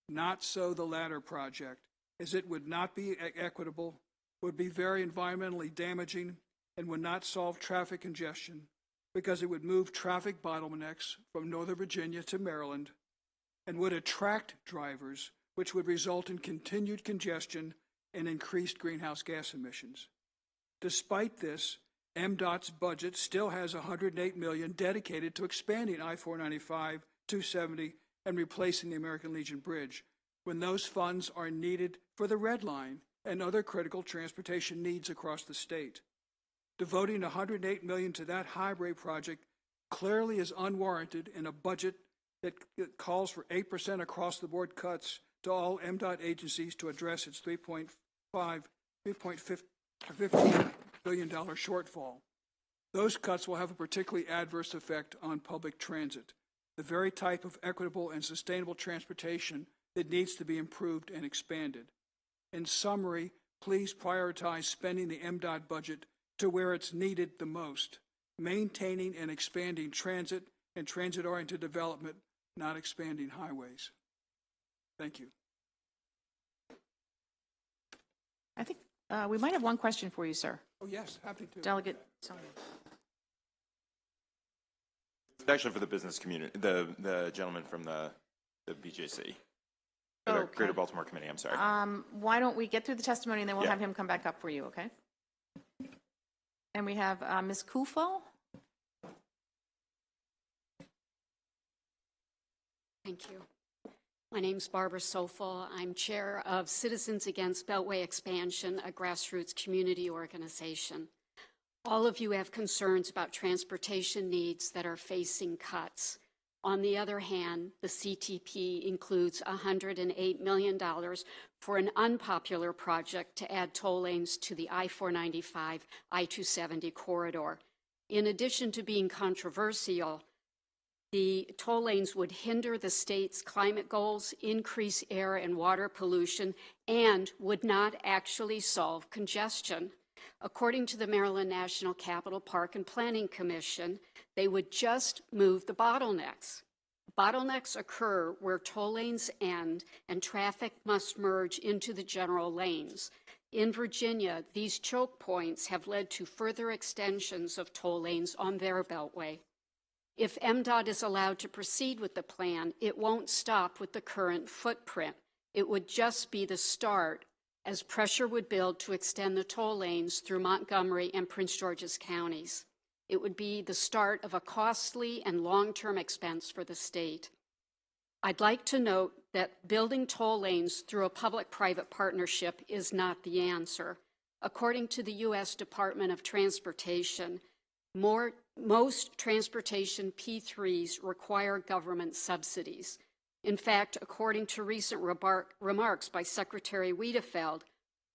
Not so the latter project, as it would not be equitable, would be very environmentally damaging, and would not solve traffic congestion because it would move traffic bottlenecks from Northern Virginia to Maryland and would attract drivers, which would result in continued congestion and increased greenhouse gas emissions. Despite this, MDOT's budget still has $108 million dedicated to expanding I-495, 270, and replacing the American Legion Bridge, when those funds are needed for the Red Line and other critical transportation needs across the state. Devoting $108 million to that highway project clearly is unwarranted in a budget that calls for 8% across-the-board cuts to all MDOT agencies to address its $3.15 billion shortfall. Those cuts will have a particularly adverse effect on public transit, the very type of equitable and sustainable transportation that needs to be improved and expanded. In summary, please prioritize spending the MDOT budget to where it's needed the most, maintaining and expanding transit and transit-oriented development, not expanding highways. Thank you. I think we might have one question for you, sir. Oh, yes, happy to. Delegate Sonia. It's actually for the business community, the gentleman from the BJC. Or the Okay. Greater Baltimore Committee, I'm sorry. Why don't we get through the testimony and then we'll Yeah. have him come back up for you, okay? And we have Ms. Kufo. Thank you. My name's Barbara Sofel. I'm chair of Citizens Against Beltway Expansion, a grassroots community organization. All of you have concerns about transportation needs that are facing cuts. On the other hand, the CTP includes $108 million for an unpopular project to add toll lanes to the I-495, I-270 corridor. In addition to being controversial, the toll lanes would hinder the state's climate goals, increase air and water pollution, and would not actually solve congestion. According to the Maryland National Capital Park and Planning Commission, they would just move the bottlenecks. Bottlenecks occur where toll lanes end and traffic must merge into the general lanes. In Virginia, these choke points have led to further extensions of toll lanes on their beltway. If MDOT is allowed to proceed with the plan, it won't stop with the current footprint. It would just be the start, as pressure would build to extend the toll lanes through Montgomery and Prince George's counties. It would be the start of a costly and long-term expense for the state. I'd like to note that building toll lanes through a public-private partnership is not the answer. According to the U.S. Department of Transportation, most transportation P3s require government subsidies. In fact, according to recent remarks by Secretary Wiedefeld,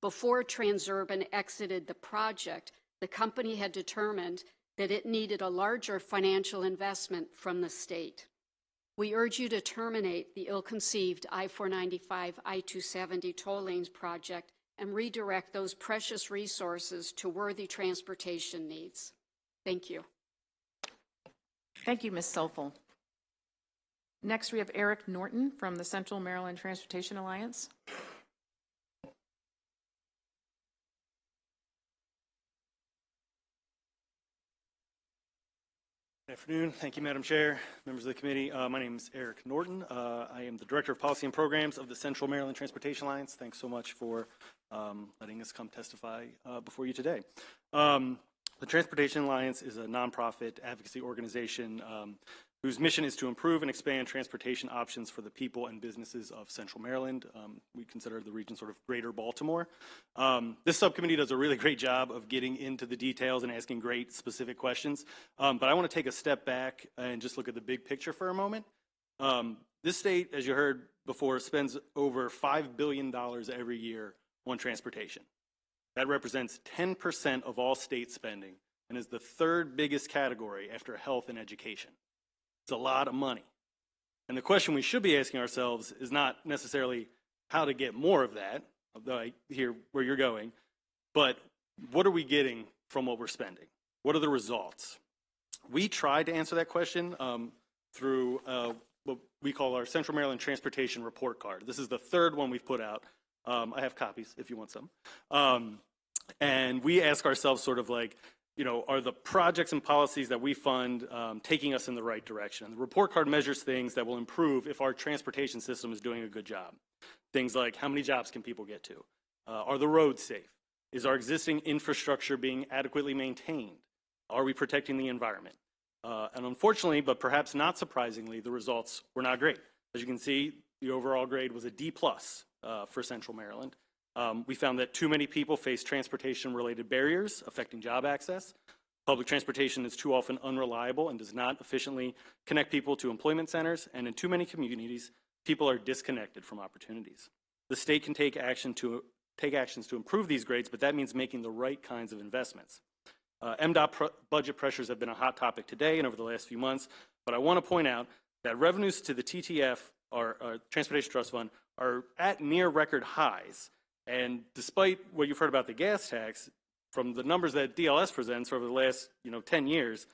before Transurban exited the project, the company had determined that it needed a larger financial investment from the state. We urge you to terminate the ill-conceived I-495, I-270 toll lanes project and redirect those precious resources to worthy transportation needs. Thank you. Thank you, Ms. Sofel. Next, we have Eric Norton from the Central Maryland Transportation Alliance. Good afternoon. Thank you, Madam Chair, members of the committee. My name is Eric Norton. I am the Director of Policy and Programs of the Central Maryland Transportation Alliance. Thanks so much for letting us come testify before you today. The Transportation Alliance is a nonprofit advocacy organization whose mission is to improve and expand transportation options for the people and businesses of Central Maryland. We consider the region sort of Greater Baltimore. This subcommittee does a really great job of getting into the details and asking great specific questions. But I want to take a step back and just look at the big picture for a moment. This state, as you heard before, spends over $5 billion every year on transportation. That represents 10% of all state spending and is the third biggest category after health and education. It's a lot of money. And the question we should be asking ourselves is not necessarily how to get more of that, although I hear where you're going, but what are we getting from what we're spending? What are the results? We tried to answer that question through what we call our Central Maryland Transportation Report Card. This is the third one we've put out. I have copies if you want some. And we ask ourselves sort of like, are the projects and policies that we fund taking us in the right direction? The report card measures things that will improve if our transportation system is doing a good job. Things like how many jobs can people get to? Are the roads safe? Is our existing infrastructure being adequately maintained? Are we protecting the environment? And unfortunately, but perhaps not surprisingly, the results were not great. As you can see, the overall grade was a D+ for Central Maryland. We found that too many people face transportation-related barriers affecting job access. Public transportation is too often unreliable and does not efficiently connect people to employment centers, and in too many communities, people are disconnected from opportunities. The state can take actions to improve these grades, but that means making the right kinds of investments. MDOT budget pressures have been a hot topic today and over the last few months, but I want to point out that revenues to the TTF, or Transportation Trust Fund, are at near record highs. And despite what you've heard about the gas tax, from the numbers that DLS presents over the last 10 years,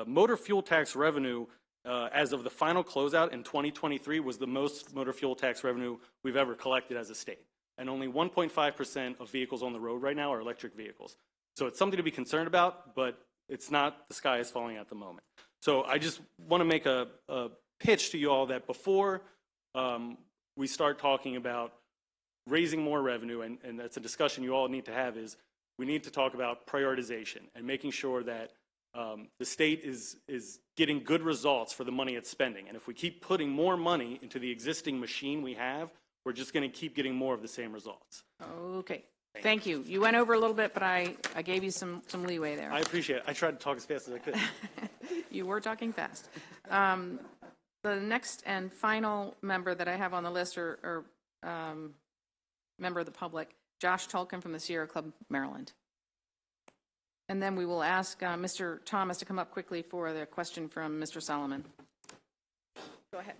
motor fuel tax revenue as of the final closeout in 2023 was the most motor fuel tax revenue we've ever collected as a state. And only 1.5% of vehicles on the road right now are electric vehicles. So it's something to be concerned about, but it's not the sky is falling at the moment. So I just want to make a pitch to you all that before we start talking about raising more revenue, and that's a discussion you all need to have, is we need to talk about prioritization and making sure that the state is getting good results for the money it's spending. And if we keep putting more money into the existing machine we have, we're just going to keep getting more of the same results. Okay. Thank you. You went over a little bit, but I gave you some leeway there. I appreciate it. I tried to talk as fast as I could. You were talking fast. The next and final member that I have on the list are member of the public, Josh Tolkien from the Sierra Club, Maryland. And then we will ask Mr. Thomas to come up quickly for the question from Mr. Solomon. Go ahead.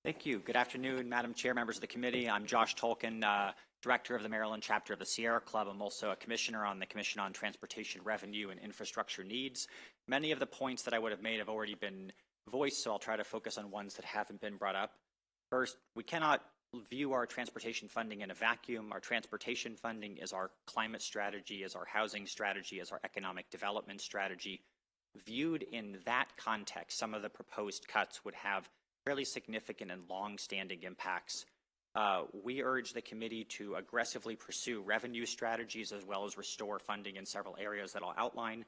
Thank you. Good afternoon, Madam Chair, members of the committee. I'm Josh Tolkien, Director of the Maryland chapter of the Sierra Club. I'm also a commissioner on the Commission on Transportation Revenue and Infrastructure Needs. Many of the points that I would have made have already been voiced, so I'll try to focus on ones that haven't been brought up. First, we cannot view our transportation funding in a vacuum. Our transportation funding is our climate strategy, is our housing strategy, is our economic development strategy. Viewed in that context, some of the proposed cuts would have fairly significant and long-standing impacts. We urge the committee to aggressively pursue revenue strategies as well as restore funding in several areas that I'll outline.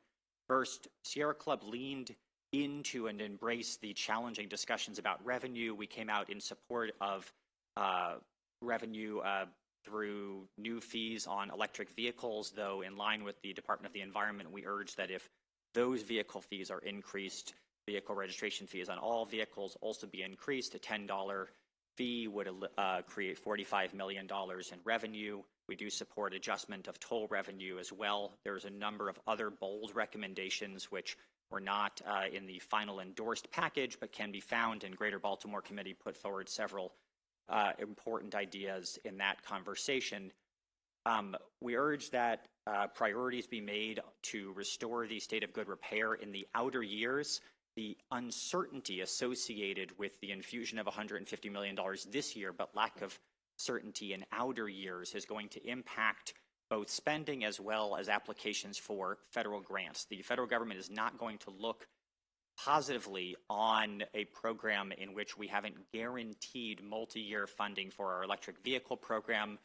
First, Sierra Club leaned into and embraced the challenging discussions about revenue. We came out in support of revenue through new fees on electric vehicles, though in line with the Department of the Environment, we urge that if those vehicle fees are increased, vehicle registration fees on all vehicles also be increased. A $10 fee would create $45 million in revenue. We do support adjustment of toll revenue as well. There's a number of other bold recommendations which were not in the final endorsed package, but can be found in Greater Baltimore Committee put forward several important ideas in that conversation. We urge that priorities be made to restore the state of good repair in the outer years. The uncertainty associated with the infusion of $150 million this year, but lack of certainty in outer years, is going to impact both spending as well as applications for federal grants. The federal government is not going to look positively on a program in which we haven't guaranteed multi-year funding for our electric vehicle program,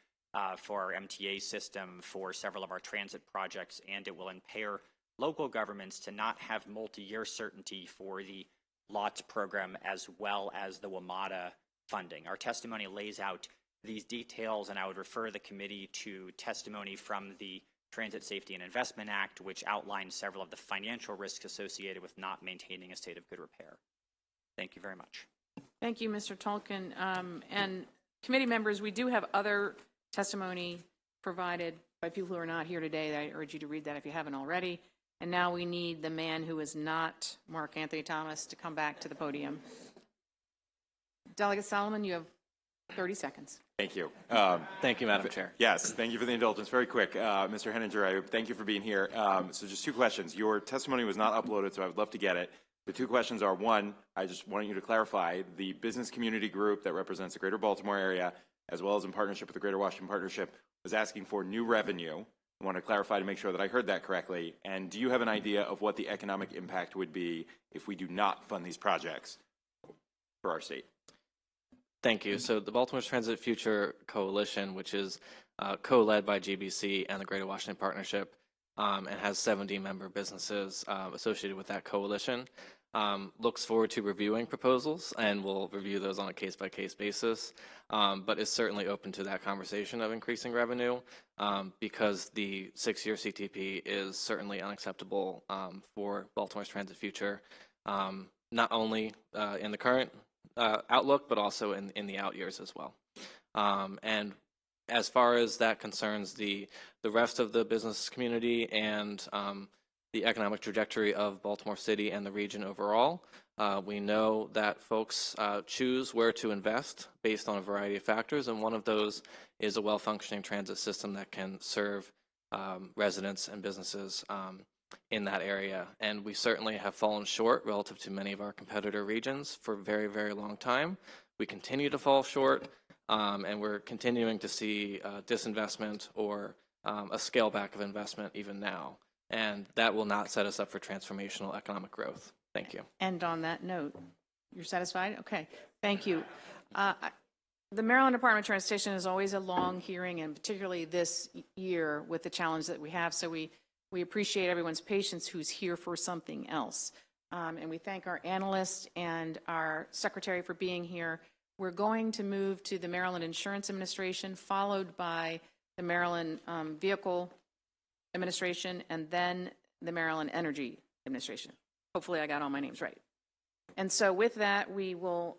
for our MTA system, for several of our transit projects, and it will impair local governments to not have multi-year certainty for the LOTS program as well as the WMATA funding. Our testimony lays out these details, and I would refer the committee to testimony from the Transit Safety and Investment Act, which outlines several of the financial risks associated with not maintaining a state of good repair. Thank you very much. Thank you, Mr. Tolkien. And committee members, we do have other testimony provided by people who are not here today. I urge you to read that if you haven't already. And now we need the man who is not Mark Anthony Thomas to come back to the podium. Delegate Solomon, you have 30 seconds. Thank you. Thank you, Madam Chair. Yes, thank you for the indulgence. Very quick, Mr. Henninger, I thank you for being here. So just two questions. Your testimony was not uploaded, so I would love to get it. The two questions are, one, I just want you to clarify, the business community group that represents the greater Baltimore area, as well as in partnership with the Greater Washington Partnership, was asking for new revenue. I want to clarify to make sure that I heard that correctly. And do you have an idea of what the economic impact would be if we do not fund these projects for our state? Thank you. So the Baltimore Transit Future Coalition, which is co-led by GBC and the Greater Washington Partnership, and has 70 member businesses associated with that coalition, looks forward to reviewing proposals, and we'll review those on a case-by-case basis, but is certainly open to that conversation of increasing revenue because the 6-year CTP is certainly unacceptable for Baltimore's transit future, not only in the current outlook, but also in the out years as well. And as far as that concerns the rest of the business community and the economic trajectory of Baltimore City and the region overall, we know that folks choose where to invest based on a variety of factors, and one of those is a well-functioning transit system that can serve residents and businesses in that area. And we certainly have fallen short relative to many of our competitor regions for a very, very long time. We continue to fall short, and we're continuing to see disinvestment or a scale back of investment even now. And that will not set us up for transformational economic growth. Thank you. And on that note, you're satisfied? Okay, thank you. The Maryland Department of Transportation is always a long hearing, and particularly this year with the challenge that we have. So we appreciate everyone's patience who's here for something else. And we thank our analysts and our secretary for being here. We're going to move to the Maryland Insurance Administration, followed by the Maryland Vehicle Administration, and then the Maryland Energy Administration. Hopefully I got all my names right. And so with that, we will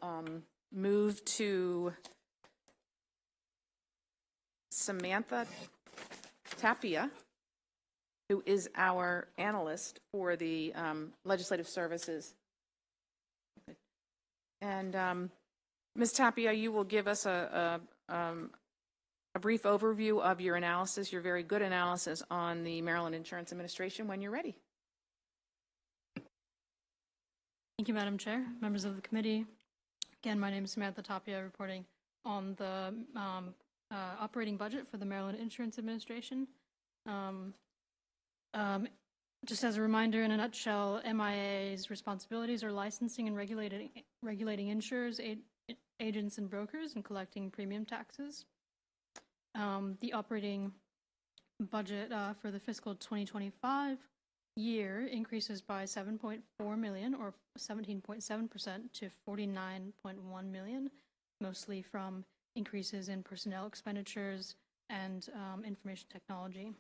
move to Samantha Tapia, who is our analyst for the Legislative Services. And Ms. Tapia, you will give us a brief overview of your analysis, your very good analysis on the Maryland Insurance Administration when you're ready. Thank you, Madam Chair, members of the committee. Again, my name is Samantha Tapia, reporting on the operating budget for the Maryland Insurance Administration. Just as a reminder, in a nutshell, MIA's responsibilities are licensing and regulating insurers, agents, and brokers, and collecting premium taxes. The operating budget for the fiscal 2025 year increases by $7.4 million, or 17.7%, to $49.1 million, mostly from increases in personnel expenditures and information technology.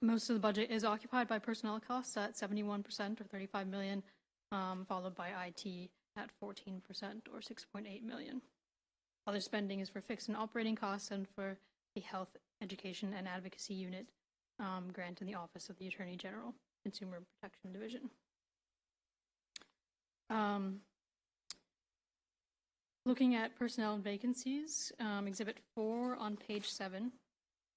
Most of the budget is occupied by personnel costs at 71%, or $35 million, followed by IT at 14%, or $6.8 million. Other spending is for fixed and operating costs and for the Health, Education, and Advocacy Unit grant in the Office of the Attorney General, Consumer Protection Division. Looking at personnel vacancies, Exhibit 4 on page 7,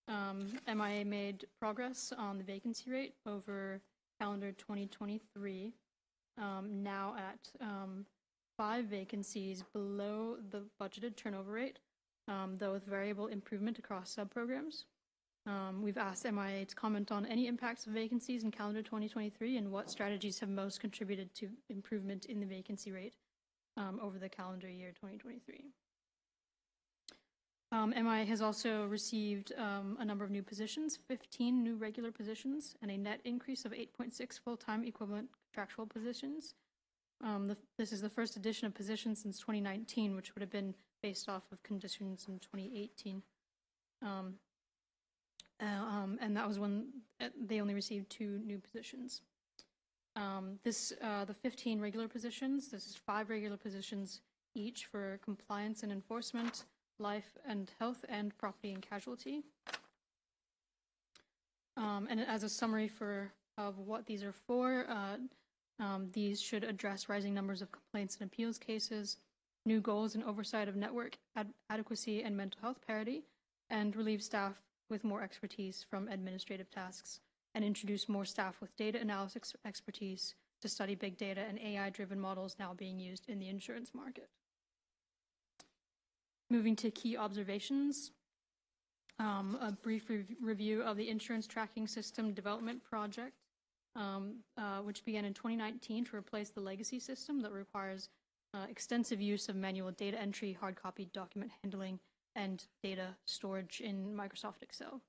MIA made progress on the vacancy rate over calendar 2023, now at 5 vacancies below the budgeted turnover rate, though with variable improvement across sub-programs. We've asked MIA to comment on any impacts of vacancies in calendar 2023 and what strategies have most contributed to improvement in the vacancy rate over the calendar year 2023. MIA has also received a number of new positions, 15 new regular positions, and a net increase of 8.6 full-time equivalent contractual positions. This is the first addition of positions since 2019, which would have been based off of conditions in 2018. And that was when they only received 2 new positions. The 15 regular positions, this is 5 regular positions each for compliance and enforcement, life and health, and property and casualty. And as a summary of what these are for, these should address rising numbers of complaints and appeals cases, new goals and oversight of network adequacy and mental health parity, and relieve staff with more expertise from administrative tasks, and introduce more staff with data analysis expertise to study big data and AI-driven models now being used in the insurance market. Moving to key observations, a brief review of the insurance tracking system development project, which began in 2019 to replace the legacy system that requires extensive use of manual data entry, hard copy document handling, and data storage in Microsoft Excel.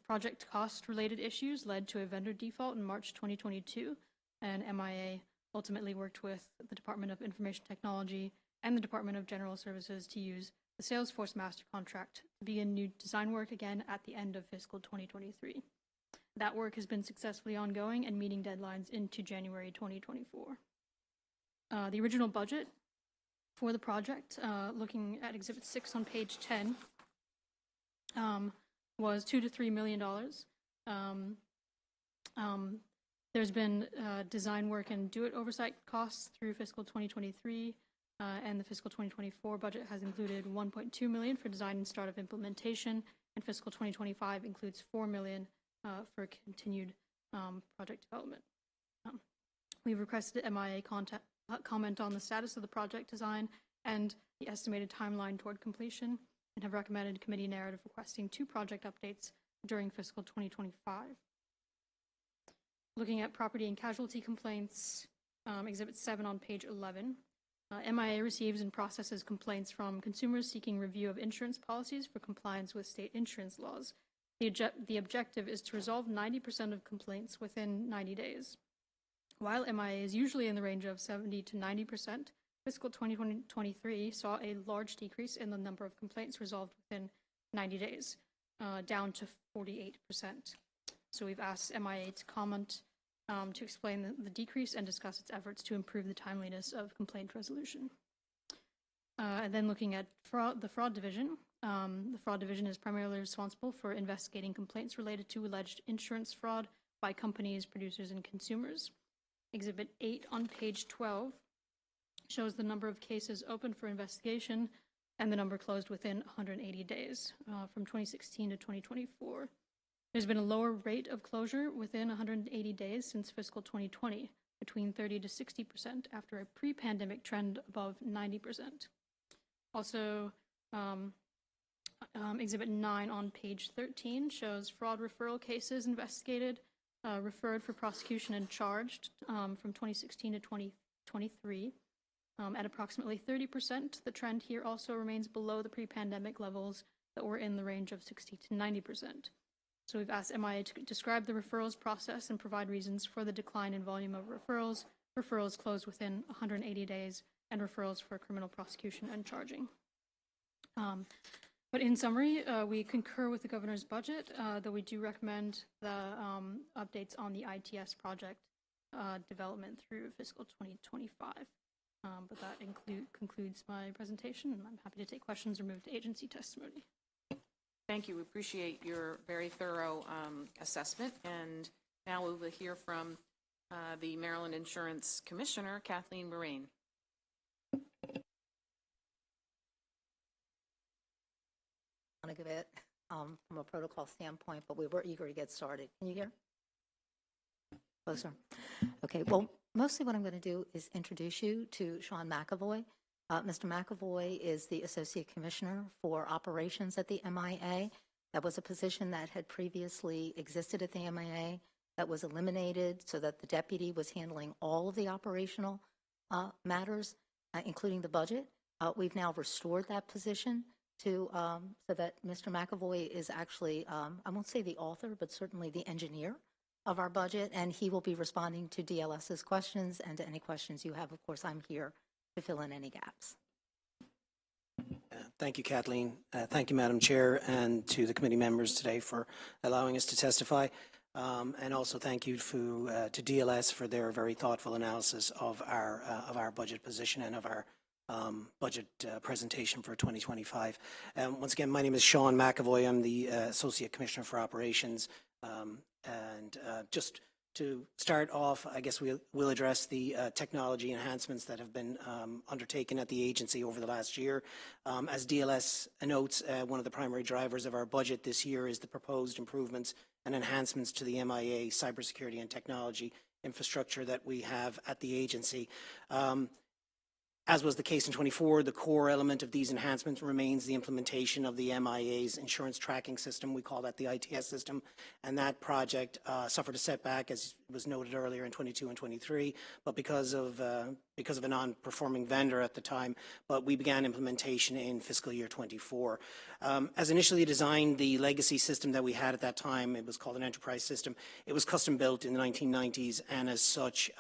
Project cost-related issues led to a vendor default in March 2022, and MIA ultimately worked with the Department of Information Technology and the Department of General Services to use the Salesforce master contract to begin new design work again at the end of fiscal 2023. That work has been successfully ongoing and meeting deadlines into January 2024. The original budget for the project, looking at Exhibit 6 on page 10, was $2 to $3 million. There's been design work and do-it oversight costs through fiscal 2023, and the fiscal 2024 budget has included $1.2 million for design and startup implementation, and fiscal 2025 includes $4 million for continued project development. We've requested MIA comment on the status of the project design and the estimated timeline toward completion, and have recommended committee narrative requesting 2 project updates during fiscal 2025. Looking at property and casualty complaints, Exhibit 7 on page 11, MIA receives and processes complaints from consumers seeking review of insurance policies for compliance with state insurance laws. The objective is to resolve 90% of complaints within 90 days. While MIA is usually in the range of 70 to 90%, fiscal 2023 saw a large decrease in the number of complaints resolved within 90 days, down to 48%. So we've asked MIA to comment to explain the decrease and discuss its efforts to improve the timeliness of complaint resolution. And then looking at the fraud division is primarily responsible for investigating complaints related to alleged insurance fraud by companies, producers, and consumers. Exhibit 8 on page 12 shows the number of cases open for investigation and the number closed within 180 days from 2016 to 2024. There's been a lower rate of closure within 180 days since fiscal 2020, between 30 to 60% after a pre-pandemic trend above 90%. Also, Exhibit 9 on page 13 shows fraud referral cases investigated, referred for prosecution and charged from 2016 to 2023. At approximately 30%, the trend here also remains below the pre-pandemic levels that were in the range of 60 to 90%. So we've asked MIA to describe the referrals process and provide reasons for the decline in volume of referrals, referrals closed within 180 days, and referrals for criminal prosecution and charging. But in summary, we concur with the governor's budget, though we do recommend the updates on the ITS project development through fiscal 2025. But that concludes my presentation, and I'm happy to take questions or move to agency testimony. Thank you. We appreciate your very thorough assessment. And now we will hear from the Maryland Insurance Commissioner, Kathleen Moraine. I want to give it from a protocol standpoint, but we were eager to get started. Can you hear? Closer. Okay, well, mostly what I'm going to do is introduce you to Sean McAvoy. Mr. McAvoy is the Associate Commissioner for Operations at the MIA. That was a position that had previously existed at the MIA that was eliminated so that the deputy was handling all of the operational matters, including the budget. We've now restored that position to so that Mr. McAvoy is actually, I won't say the author, but certainly the engineer of our budget, and he will be responding to DLS's questions and to any questions you have. Of course, I'm here to fill in any gaps. Thank you, Kathleen. Thank you, Madam Chair, and to the committee members today for allowing us to testify. And also thank you to DLS for their very thoughtful analysis of our budget position and of our budget presentation for 2025. Once again, my name is Sean McAvoy. I'm the Associate Commissioner for Operations. And just To start off, I guess we'll address the technology enhancements that have been undertaken at the agency over the last year. As DLS notes, one of the primary drivers of our budget this year is the proposed improvements and enhancements to the MIA cybersecurity and technology infrastructure that we have at the agency. As was the case in 24, the core element of these enhancements remains the implementation of the MIA's insurance tracking system. We call that the ITS system. And that project suffered a setback, as was noted earlier, in 22 and 23, but because of a non-performing vendor at the time. But we began implementation in fiscal year 24. As initially designed, the legacy system that we had at that time, it was called an enterprise system. It was custom built in the 1990s, and as such,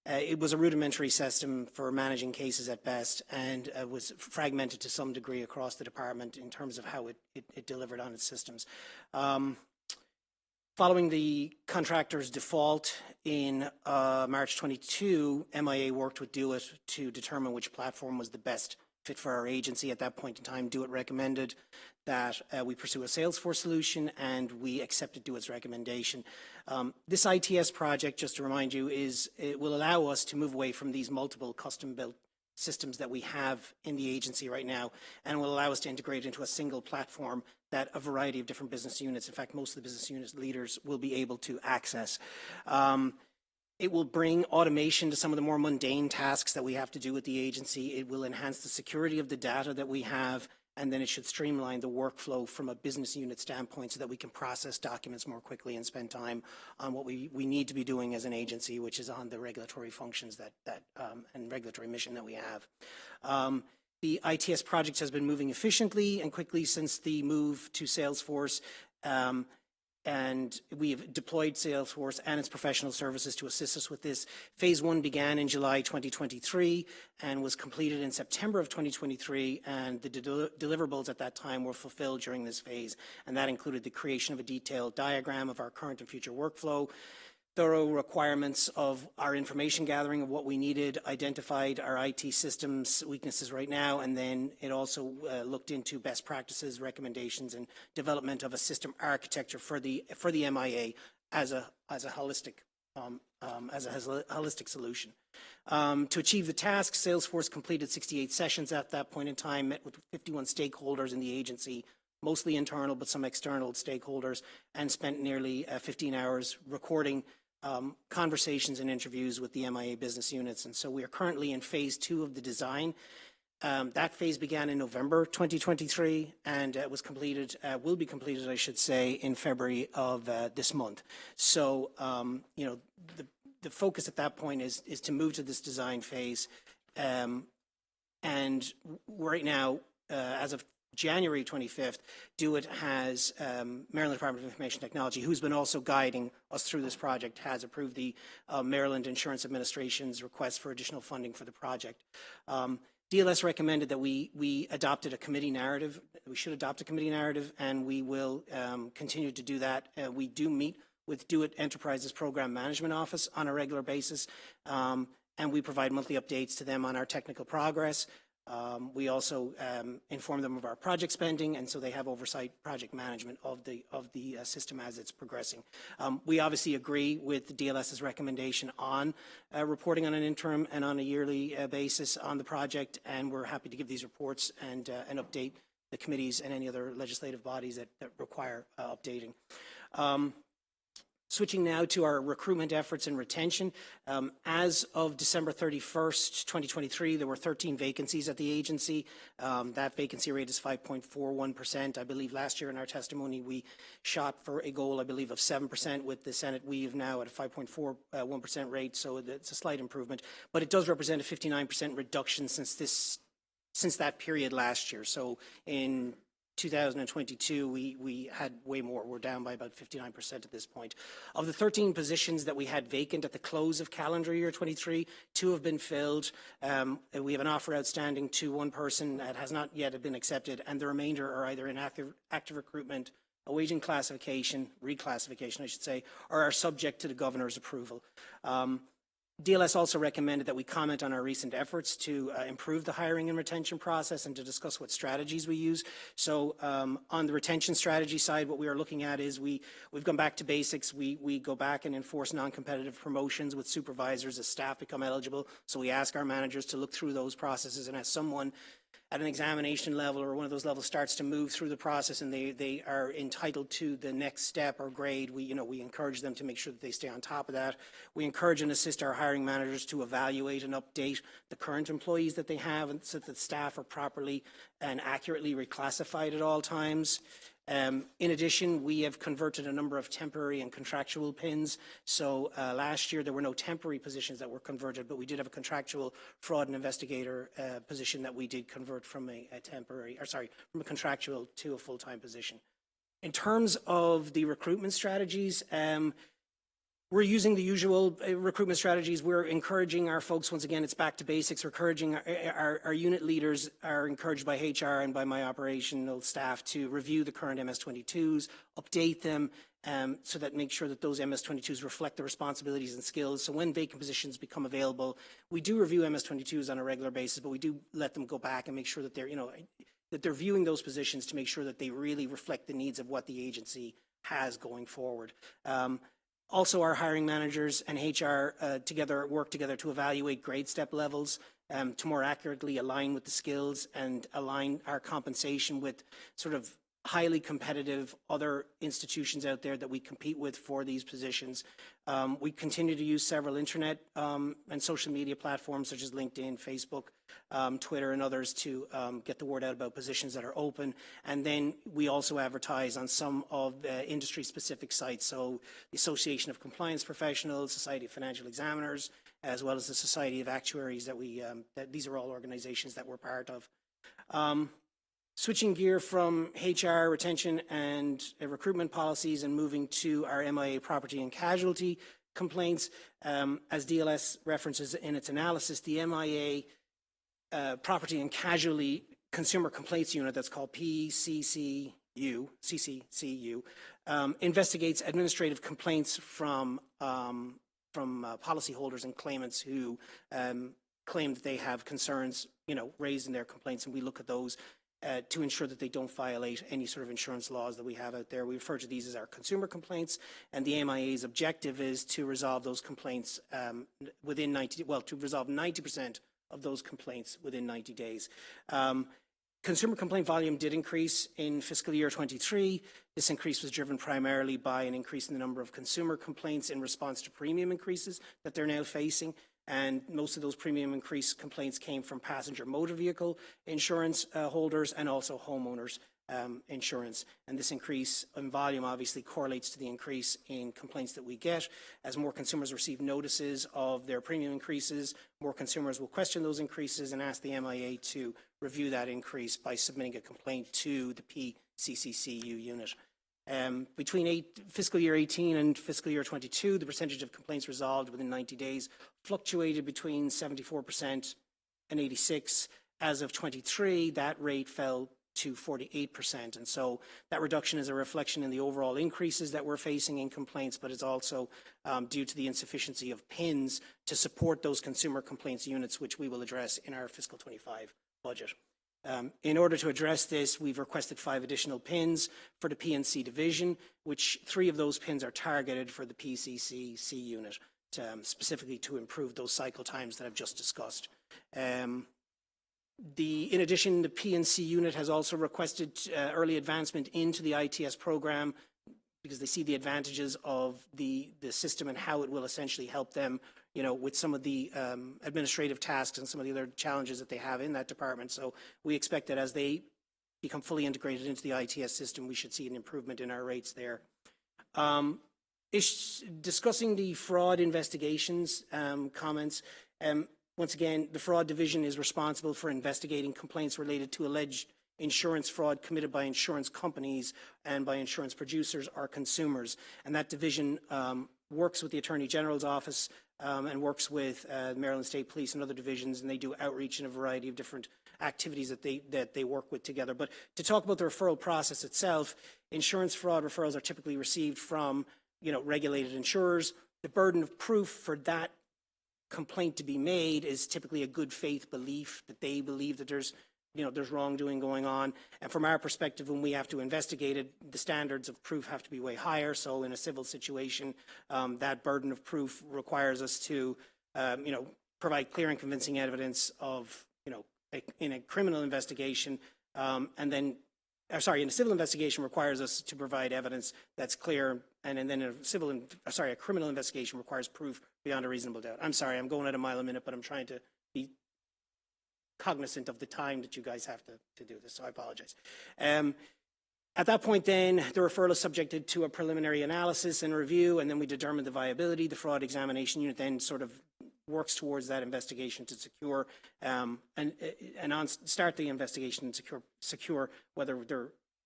it was a rudimentary system for managing cases at best, and was fragmented to some degree across the department in terms of how it delivered on its systems. Following the contractor's default in March 22, MIA worked with DeWitt to determine which platform was the best fit for our agency. At that point in time, DeWitt recommended that we pursue a Salesforce solution, and we accepted DeWitt's recommendation. This ITS project, just to remind you, it will allow us to move away from these multiple custom-built systems that we have in the agency right now, and will allow us to integrate into a single platform that a variety of different business units, in fact, most of the business unit leaders, will be able to access. It will bring automation to some of the more mundane tasks that we have to do with the agency. It will enhance the security of the data that we have, and then it should streamline the workflow from a business unit standpoint so that we can process documents more quickly and spend time on what we need to be doing as an agency, which is on the regulatory functions and regulatory mission that we have. The ITS project has been moving efficiently and quickly since the move to Salesforce. And we've deployed Salesforce and its professional services to assist us with this. Phase 1 began in July 2023 and was completed in September of 2023, and the deliverables at that time were fulfilled during this phase, and that included the creation of a detailed diagram of our current and future workflow, thorough requirements of our information gathering of what we needed, identified our IT systems weaknesses right now, and then it also looked into best practices, recommendations, and development of a system architecture for the MIA as a holistic solution. To achieve the task, Salesforce completed 68 sessions at that point in time, met with 51 stakeholders in the agency, mostly internal but some external stakeholders, and spent nearly 15 hours recording conversations and interviews with the MIA business units. And so we are currently in phase 2 of the design. That phase began in November 2023 and will be completed, I should say, in February of this month. So, the focus at that point is to move to this design phase. And right now, as of January 25th, DeWitt has, Maryland Department of Information Technology, who's been also guiding us through this project, has approved the Maryland Insurance Administration's request for additional funding for the project. DLS recommended that we adopted a committee narrative. We should adopt a committee narrative, and we will continue to do that. We do meet with DeWitt Enterprises Program Management Office on a regular basis, and we provide monthly updates to them on our technical progress. We also inform them of our project spending, and so they have oversight project management of the system as it's progressing. We obviously agree with the DLS's recommendation on reporting on an interim and on a yearly basis on the project, and we're happy to give these reports and update the committees and any other legislative bodies that require updating. Switching now to our recruitment efforts and retention. As of December 31st, 2023, there were 13 vacancies at the agency. That vacancy rate is 5.41%. I believe last year in our testimony, we shot for a goal, I believe, of 7% with the Senate. We have now at a 5.41% rate, so it's a slight improvement. But it does represent a 59% reduction since that period last year. So in 2022, we had way more. We're down by about 59% at this point. Of the 13 positions that we had vacant at the close of calendar year 23, 2 have been filled. We have an offer outstanding to one person that has not yet been accepted, and the remainder are either in active recruitment, awaiting reclassification, I should say, or are subject to the governor's approval. DLS also recommended that we comment on our recent efforts to improve the hiring and retention process and to discuss what strategies we use. So on the retention strategy side, what we are looking at is we've gone back to basics. We go back and enforce non-competitive promotions with supervisors as staff become eligible. So we ask our managers to look through those processes, and as someone at an examination level or one of those levels starts to move through the process and they are entitled to the next step or grade, we encourage them to make sure that they stay on top of that. We encourage and assist our hiring managers to evaluate and update the current employees that they have, and so that staff are properly and accurately reclassified at all times. In addition, we have converted a number of temporary and contractual PINs. So last year there were no temporary positions that were converted, but we did have a contractual fraud and investigator position that we did convert from from a contractual to a full-time position. In terms of the recruitment strategies, we're using the usual recruitment strategies. We're encouraging our folks, once again, it's back to basics. We're encouraging our unit leaders are encouraged by HR and by my operational staff to review the current MS-22s, update them, so that make sure that those MS-22s reflect the responsibilities and skills. So when vacant positions become available, we do review MS-22s on a regular basis, but we do let them go back and make sure that they're viewing those positions to make sure that they really reflect the needs of what the agency has going forward. Also, our hiring managers and HR work together to evaluate grade step levels to more accurately align with the skills and align our compensation with sort of highly competitive other institutions out there that we compete with for these positions. We continue to use several internet and social media platforms such as LinkedIn, Facebook, Twitter, and others to get the word out about positions that are open. And then we also advertise on some of the industry-specific sites, so the Association of Compliance Professionals, Society of Financial Examiners, as well as the Society of Actuaries that these are all organizations that we're part of. Switching gear from HR, retention, and recruitment policies and moving to our MIA property and casualty complaints, as DLS references in its analysis, the MIA property and casualty consumer complaints unit, that's called CCCU, investigates administrative complaints from policyholders and claimants who claim that they have concerns, raised in their complaints, and we look at those to ensure that they don't violate any sort of insurance laws that we have out there. We refer to these as our consumer complaints, and the MIA's objective is to resolve those complaints to resolve 90% of those complaints within 90 days. Consumer complaint volume did increase in fiscal year 23. This increase was driven primarily by an increase in the number of consumer complaints in response to premium increases that they're now facing. And most of those premium increase complaints came from passenger motor vehicle insurance holders and also homeowners insurance. And this increase in volume obviously correlates to the increase in complaints that we get. As more consumers receive notices of their premium increases, more consumers will question those increases and ask the MIA to review that increase by submitting a complaint to the PCCCU unit. Between fiscal year 18 and fiscal year 22, the percentage of complaints resolved within 90 days fluctuated between 74% and 86%. As of 23, that rate fell to 48%. And so that reduction is a reflection in the overall increases that we're facing in complaints, but it's also due to the insufficiency of PINs to support those consumer complaints units, which we will address in our fiscal 25 budget. In order to address this, we've requested 5 additional PINs for the P&C division, which 3 of those PINs are targeted for the PCCC unit, specifically to improve those cycle times that I've just discussed. In addition, the P&C unit has also requested early advancement into the ITS program because they see the advantages of the system and how it will essentially help them with some of the administrative tasks and some of the other challenges that they have in that department. So we expect that as they become fully integrated into the ITS system, we should see an improvement in our rates there. Discussing the fraud investigations comments, once again, the fraud division is responsible for investigating complaints related to alleged insurance fraud committed by insurance companies and by insurance producers or consumers. And that division works with the Attorney General's office and works with Maryland State Police and other divisions, and they do outreach in a variety of different activities that they work with together. But to talk about the referral process itself, insurance fraud referrals are typically received from regulated insurers. The burden of proof for that complaint to be made is typically a good faith belief that they believe that there's wrongdoing going on. And from our perspective, when we have to investigate it, the standards of proof have to be way higher. So in a civil situation, that burden of proof requires us to, provide clear and convincing evidence of, in a criminal investigation, in a civil investigation requires us to provide evidence that's clear, and then a criminal investigation requires proof beyond a reasonable doubt. I'm sorry, I'm going at a mile a minute, but I'm trying to be cognizant of the time that you guys have to do this, so I apologize. At that point then, the referral is subjected to a preliminary analysis and review, and then we determine the viability. The fraud examination unit then sort of works towards that investigation to secure start the investigation and secure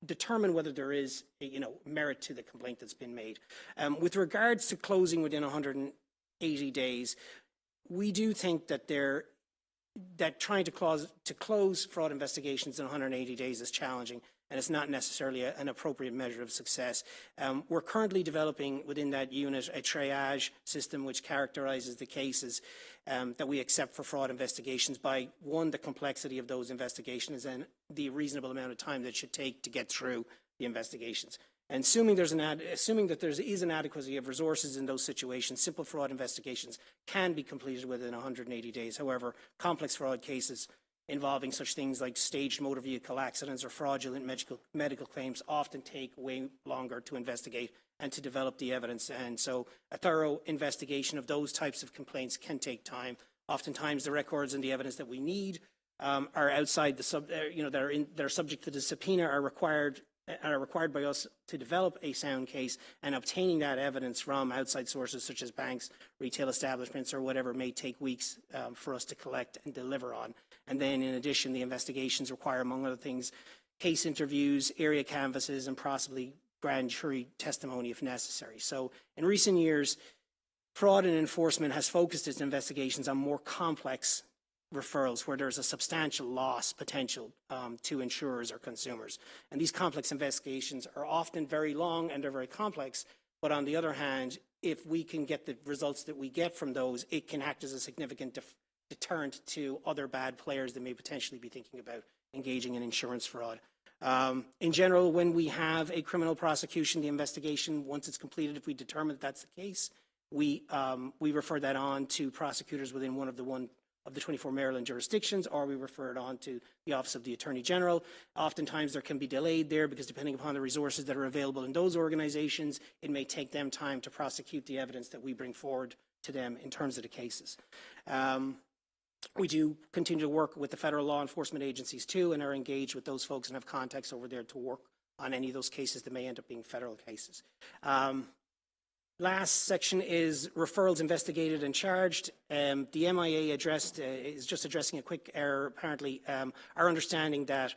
determine whether there is merit to the complaint that's been made. With regards to closing within 180 days, we do think that trying to close fraud investigations in 180 days is challenging, and it's not necessarily an appropriate measure of success. We're currently developing within that unit a triage system which characterizes the cases that we accept for fraud investigations by, one, the complexity of those investigations and the reasonable amount of time that it should take to get through the investigations. And assuming that there is an adequacy of resources in those situations, simple fraud investigations can be completed within 180 days. However, complex fraud cases involving such things like staged motor vehicle accidents or fraudulent medical claims often take way longer to investigate and to develop the evidence. And so a thorough investigation of those types of complaints can take time. Oftentimes the records and the evidence that we need are outside that are subject to the subpoena are required by us to develop a sound case, and obtaining that evidence from outside sources such as banks, retail establishments, or whatever may take weeks for us to collect and deliver on. And then in addition, the investigations require, among other things, case interviews, area canvasses, and possibly grand jury testimony if necessary. So in recent years, fraud and enforcement has focused its investigations on more complex referrals where there's a substantial loss potential to insurers or consumers. And these complex investigations are often very long and they're very complex, but on the other hand, if we can get the results that we get from those, it can act as a significant deterrent to other bad players that may potentially be thinking about engaging in insurance fraud. In general, when we have a criminal prosecution, the investigation, once it's completed, if we determine that that's the case, we refer that on to prosecutors within one of the 24 Maryland jurisdictions, or we refer it on to the Office of the Attorney General. Oftentimes there can be delayed there because depending upon the resources that are available in those organizations, it may take them time to prosecute the evidence that we bring forward to them in terms of the cases. We do continue to work with the federal law enforcement agencies too, and are engaged with those folks and have contacts over there to work on any of those cases that may end up being federal cases. Last section is referrals investigated and charged. The MIA is just addressing a quick error. Apparently, our understanding that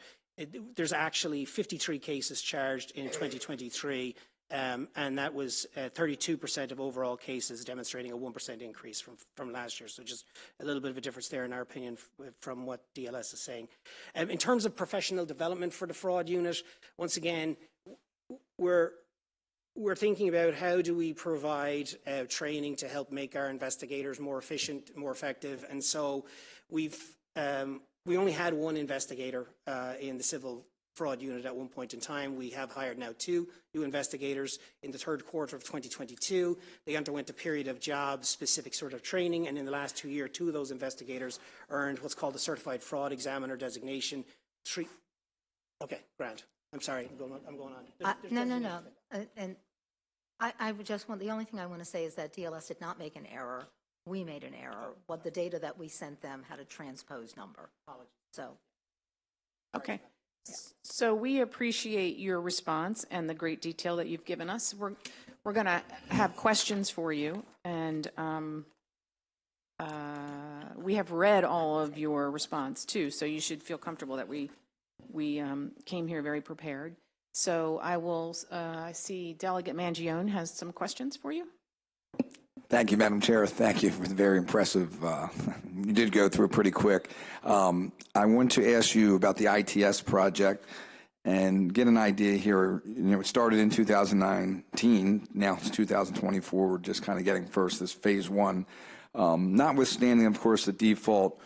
there's actually 53 cases charged in 2023, and that was 32% of overall cases, demonstrating a 1% increase from last year. So just a little bit of a difference there in our opinion from what DLS is saying. In terms of professional development for the fraud unit, once again, we're thinking about how do we provide training to help make our investigators more efficient, more effective. And so we only had one investigator in the civil fraud unit at one point in time. We have hired now 2 new investigators in the third quarter of 2022. They underwent a period of job-specific sort of training, and in the last 2 years, 2 of those investigators earned what's called the Certified Fraud Examiner designation. Okay, Grant. I'm sorry, I'm going on. No. And I would just want, the only thing I want to say is that DLS did not make an error. We made an error. What the data that we sent them had a transposed number. So. Okay. Yeah. So we appreciate your response and the great detail that you've given us. We're going to have questions for you, and we have read all of your response too, so you should feel comfortable that we came here very prepared. So I see Delegate Mangione has some questions for you. Thank you, Madam Chair. Thank you for the very impressive, you did go through it pretty quick. I want to ask you about the ITS project and get an idea here. It started in 2019, now it's 2024. We're just kind of getting first this phase 1. Notwithstanding, of course, the default,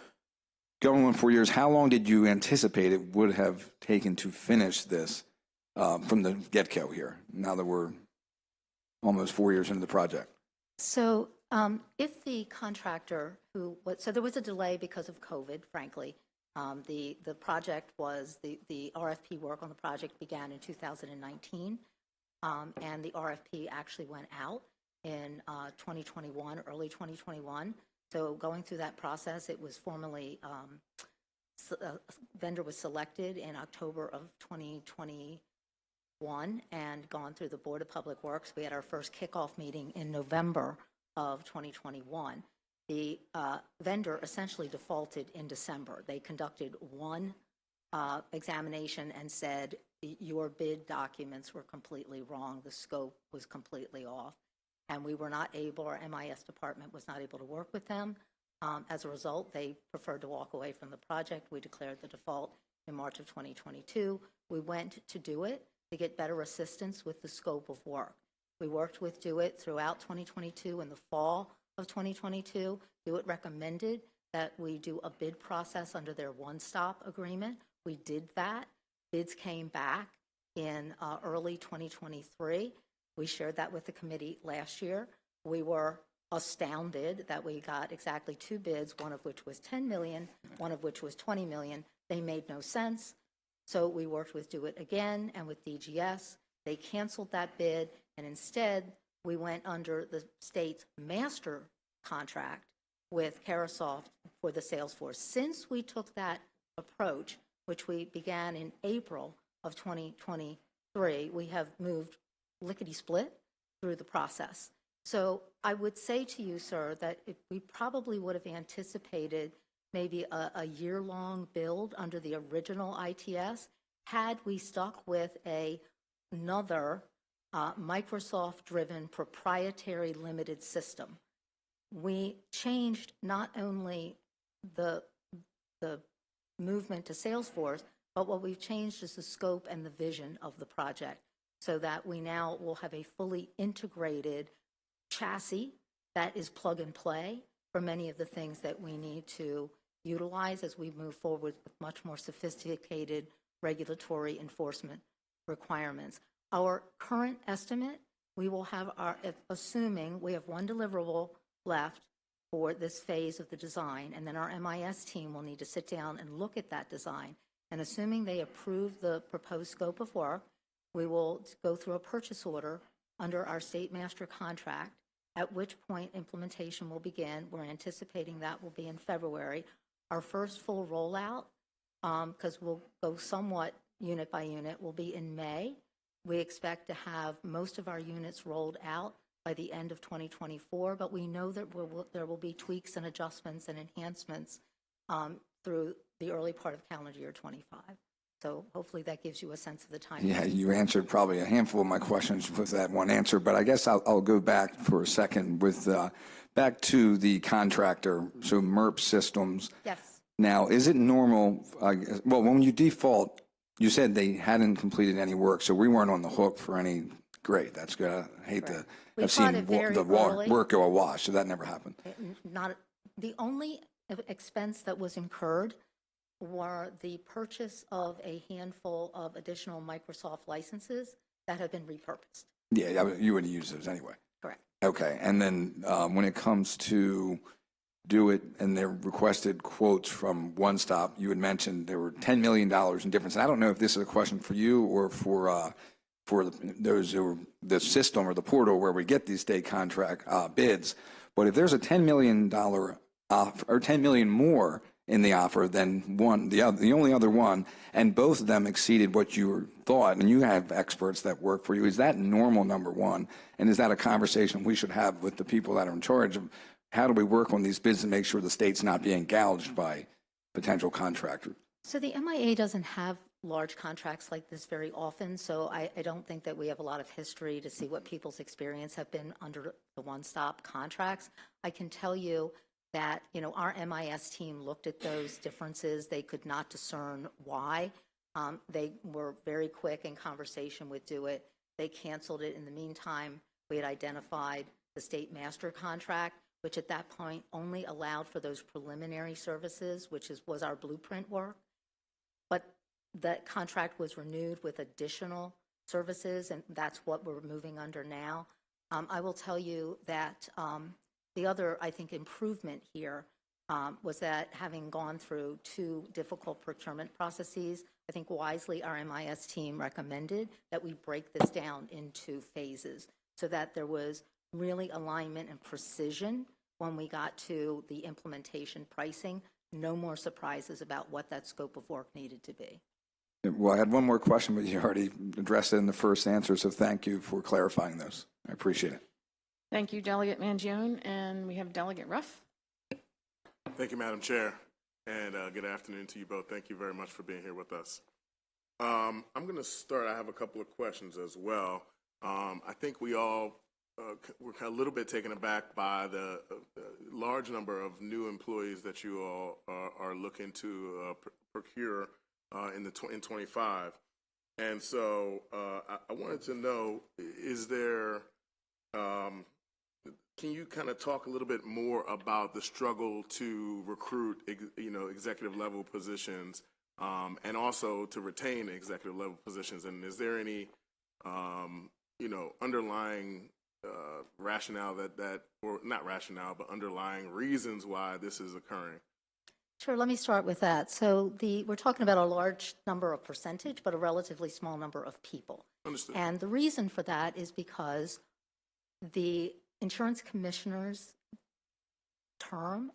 going on 4 years, how long did you anticipate it would have taken to finish this from the get-go here, now that we're almost 4 years into the project? So if the contractor so there was a delay because of COVID, frankly. The project was, the RFP work on the project began in 2019, and the RFP actually went out in 2021, early 2021. So going through that process, it was formally, vendor was selected in October of 2021 and gone through the Board of Public Works. We had our first kickoff meeting in November of 2021. The vendor essentially defaulted in December. They conducted one examination and said, your bid documents were completely wrong, the scope was completely off, and we were not able, our MIS department was not able to work with them. As a result, they preferred to walk away from the project. We declared the default in March of 2022. We went to DO-IT to get better assistance with the scope of work. We worked with DO-IT throughout 2022. In the fall of 2022, DO-IT recommended that we do a bid process under their one-stop agreement. We did that. Bids came back in early 2023. We shared that with the committee last year. We were astounded that we got exactly 2 bids, one of which was $10 million, one of which was $20 million. They made no sense. So we worked with DO-IT again and with DGS. They canceled that bid, and instead we went under the state's master contract with Carasoft for the Salesforce. Since we took that approach, which we began in April of 2023, we have moved lickety-split through the process. So I would say to you, sir, that we probably would have anticipated maybe a year-long build under the original ITS had we stuck with another Microsoft-driven proprietary limited system. We changed not only the movement to Salesforce, but what we've changed is the scope and the vision of the project, so that we now will have a fully integrated chassis that is plug and play for many of the things that we need to utilize as we move forward with much more sophisticated regulatory enforcement requirements. Our current estimate, we will have assuming we have one deliverable left for this phase of the design, and then our MIS team will need to sit down and look at that design. And assuming they approve the proposed scope of work, we will go through a purchase order under our state master contract, at which point implementation will begin. We're anticipating that will be in February. Our first full rollout, because we'll go somewhat unit by unit, will be in May. We expect to have most of our units rolled out by the end of 2024, but we know that there will be tweaks and adjustments and enhancements through the early part of calendar year 25. So hopefully that gives you a sense of the time. Yeah, you answered probably a handful of my questions with that one answer, but I guess I'll go back for a second with back to the contractor, so MERP Systems. Yes. Now, is it normal, well, when you default, you said they hadn't completed any work, so we weren't on the hook for any, great, that's good. I hate to have seen the work go awash, so that never happened. Not the only expense that was incurred were the purchase of a handful of additional Microsoft licenses that have been repurposed. Yeah, you would use those anyway. Correct. Okay, and then when it comes to DO-IT and their requested quotes from One Stop, you had mentioned there were $10 million in difference. And I don't know if this is a question for you or for those who are the system or the portal where we get these state contract bids, but if there's a $10 million offer, or $10 million more in the offer than the only other one, and both of them exceeded what you thought, and you have experts that work for you, is that normal, number one? And is that a conversation we should have with the people that are in charge of how do we work on these bids and make sure the state's not being gouged by potential contractors? So the MIA doesn't have large contracts like this very often, so I don't think that we have a lot of history to see what people's experience have been under the one-stop contracts. I can tell you that, you know, our MIS team looked at those differences. They could not discern why. They were very quick in conversation with DO-IT. They canceled it. In the meantime, we had identified the state master contract. which at that point only allowed for those preliminary services, which was our blueprint work. But that contract was renewed with additional services, and that's what we're moving under now. I will tell you that the other, I think, improvement here was that having gone through 2 difficult procurement processes, I think wisely our MIS team recommended that we break this down into phases so that there was really alignment and precision when we got to the implementation pricing. No more surprises about what that scope of work needed to be. Well, I had one more question, but you already addressed it in the first answer, so thank you for clarifying those. I appreciate it. Thank you, Delegate Mangione, and we have Delegate Ruff. Thank you, Madam Chair, and good afternoon to you both. Thank you very much for being here with us. I'm going to start. I have a couple of questions as well. I think we all were a little bit taken aback by the large number of new employees that you all are looking to procure in 25. And so I wanted to know, is there, can you kind of talk a little bit more about the struggle to recruit, executive level positions and also to retain executive level positions? And is there any, underlying rationale or not rationale, but underlying reasons why this is occurring? Sure, let me start with that. So we're talking about a large number of percentage, but a relatively small number of people. Understood. And the reason for that is because the insurance commissioner's term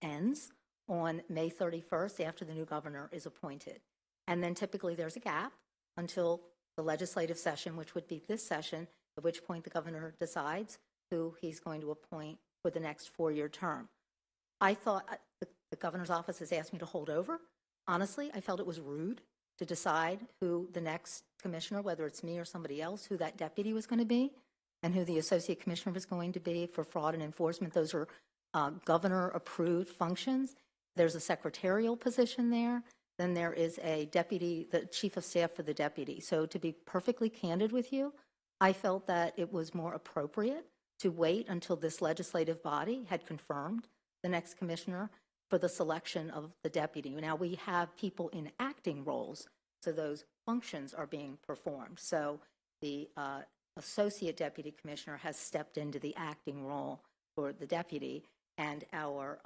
ends on May 31st after the new governor is appointed. And then typically there's a gap until the legislative session, which would be this session, at which point the governor decides who he's going to appoint for the next 4-year term. I thought the governor's office has asked me to hold over. Honestly, I felt it was rude to decide who the next commissioner, whether it's me or somebody else, who that deputy was going to be and who the associate commissioner was going to be for fraud and enforcement. Those are governor-approved functions. There's a secretarial position there. Then there is a deputy, the chief of staff for the deputy. So to be perfectly candid with you, I felt that it was more appropriate to wait until this legislative body had confirmed the next commissioner for the selection of the deputy. Now we have people in acting roles, so those functions are being performed. So the associate deputy commissioner has stepped into the acting role for the deputy, and our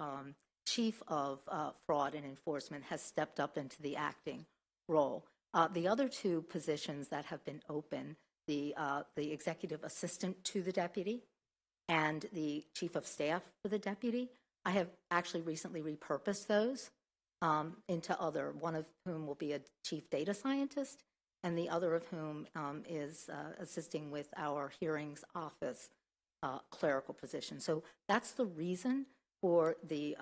chief of fraud and enforcement has stepped up into the acting role. The other 2 positions that have been open, the executive assistant to the deputy and the chief of staff for the deputy, I have actually recently repurposed those into other, one of whom will be a chief data scientist, and the other of whom is assisting with our hearings office clerical position. So that's the reason for the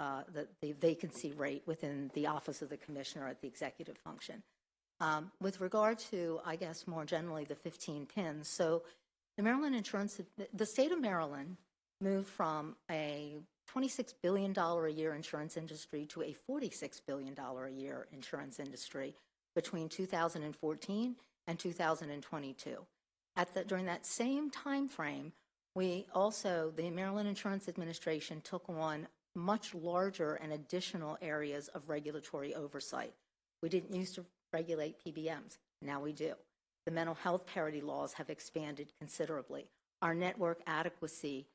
vacancy rate within the office of the commissioner at the executive function. With regard to, I guess, more generally, the 15 pins, so the Maryland insurance, the state of Maryland moved from a $26 billion a year insurance industry to a $46 billion a year insurance industry between 2014 and 2022. During that same time frame, the Maryland Insurance Administration took on much larger and additional areas of regulatory oversight. We didn't used to regulate PBMs. Now we do. The mental health parity laws have expanded considerably. Our network adequacy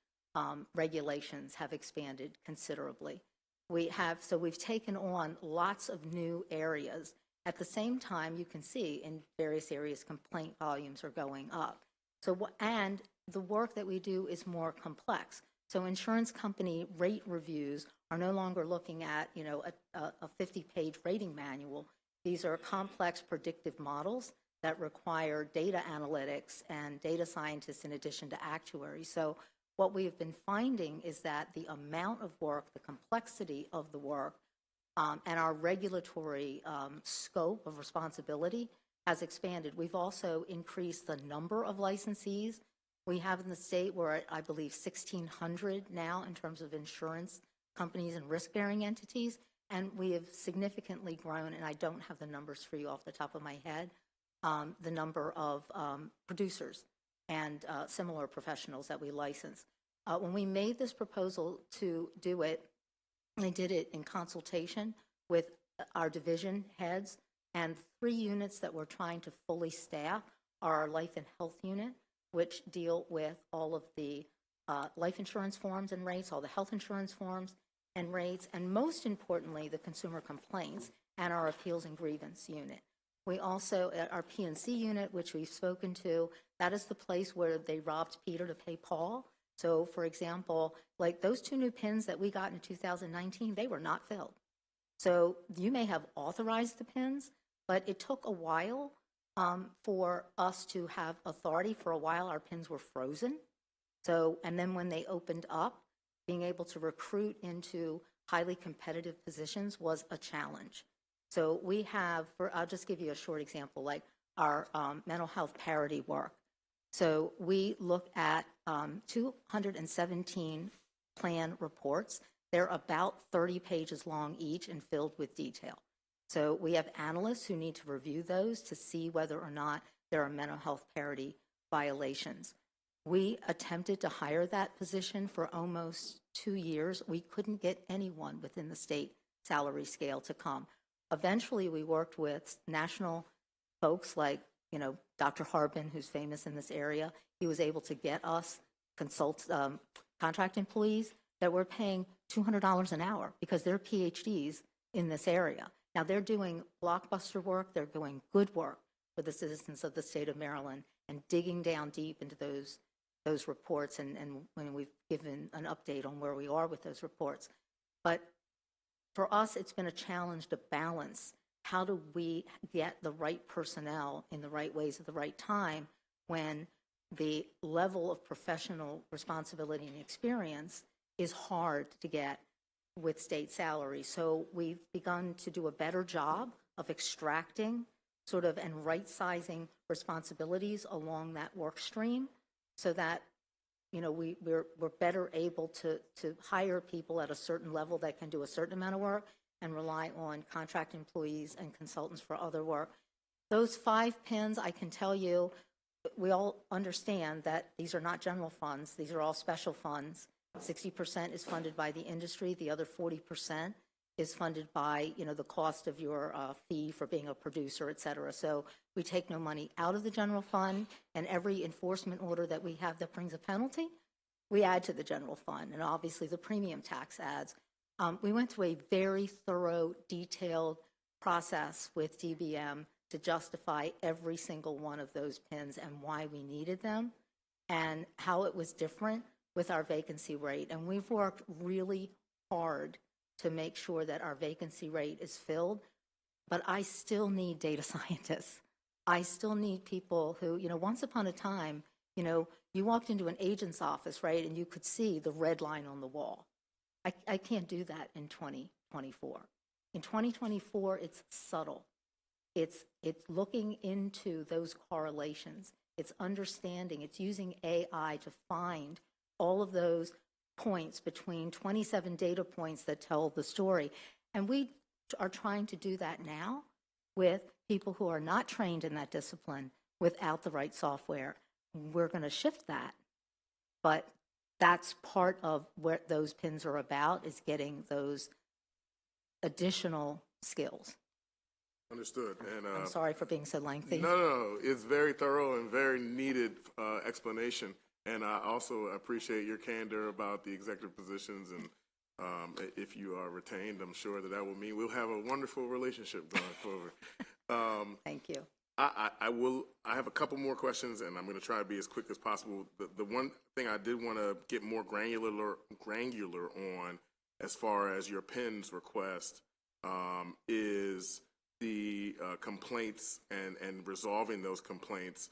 regulations have expanded considerably. We've taken on lots of new areas. At the same time, you can see in various areas complaint volumes are going up. And the work that we do is more complex. So insurance company rate reviews are no longer looking at a 50-page rating manual. These are complex predictive models that require data analytics and data scientists in addition to actuaries. So what we have been finding is that the amount of work, the complexity of the work, and our regulatory scope of responsibility has expanded. We've also increased the number of licensees. We have in the state, we're at, I believe, 1,600 now in terms of insurance companies and risk-bearing entities, and we have significantly grown, and I don't have the numbers for you off the top of my head, the number of producers and similar professionals that we license. When we made this proposal to do it, we did it in consultation with our division heads, and 3 units that we're trying to fully staff are our life and health unit, which deal with all of the life insurance forms and rates, all the health insurance forms and rates, and most importantly, the consumer complaints and our appeals and grievance unit. We also, our P&C unit, which we've spoken to, that is the place where they robbed Peter to pay Paul. So, for example, like those 2 new pins that we got in 2019, they were not filled. So you may have authorized the pins, but it took a while for us to have authority. For a while, our pins were frozen. So, and then when they opened up, being able to recruit into highly competitive positions was a challenge. So we have, I'll just give you a short example, like our mental health parity work. So we look at 217 plan reports. They're about 30 pages long each and filled with detail. So we have analysts who need to review those to see whether or not there are mental health parity violations. We attempted to hire that position for almost 2 years. We couldn't get anyone within the state salary scale to come. Eventually, we worked with national folks like, Dr. Harbin, who's famous in this area. He was able to get us contract employees that were paying $200 an hour because they're PhDs in this area. Now, they're doing blockbuster work. They're doing good work for the citizens of the state of Maryland and digging down deep into those reports, and when we've given an update on where we are with those reports. But for us, it's been a challenge to balance how do we get the right personnel in the right ways at the right time when the level of professional responsibility and experience is hard to get with state salary. So we've begun to do a better job of extracting and right-sizing responsibilities along that work stream so that we're better able to hire people at a certain level that can do a certain amount of work and rely on contract employees and consultants for other work. Those 5 pins, I can tell you, we all understand that these are not general funds. These are all special funds. 60% is funded by the industry. The other 40% is funded by, the cost of your fee for being a producer, et cetera. So we take no money out of the general fund, and every enforcement order that we have that brings a penalty, we add to the general fund, and obviously the premium tax adds. We went through a very thorough, detailed process with DBM to justify every single one of those pins and why we needed them and how it was different with our vacancy rate. And we've worked really hard to make sure that our vacancy rate is filled, but I still need data scientists. I still need people who, once upon a time, you walked into an agent's office, right, and you could see the red line on the wall. I can't do that in 2024. In 2024, it's subtle. It's looking into those correlations. It's understanding. It's using AI to find all of those points between 27 data points that tell the story. And we are trying to do that now with people who are not trained in that discipline without the right software. We're going to shift that. But that's part of what those pins are about, is getting those additional skills. Understood. And I'm sorry for being so lengthy. No, it's very thorough and very needed explanation. And I also appreciate your candor about the executive positions. And if you are retained, I'm sure that will mean we'll have a wonderful relationship going forward. Thank you. I have a couple more questions, and I'm going to try to be as quick as possible. The one thing I did want to get more granular on, as far as your PINs request, is the complaints and resolving those complaints.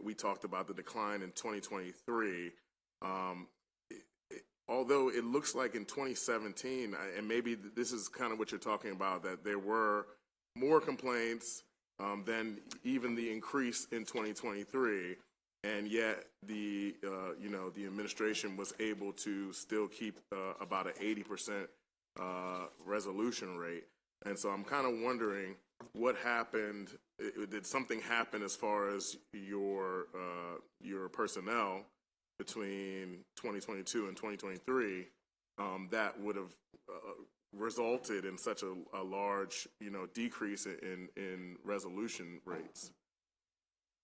We talked about the decline in 2023. Although it looks like in 2017, and maybe this is kind of what you're talking about, that there were more complaints than even the increase in 2023, and yet the administration was able to still keep about an 80% resolution rate. And so I'm kind of wondering what happened. Did something happen as far as your personnel between 2022 and 2023 that would have resulted in such a large, decrease in resolution rates?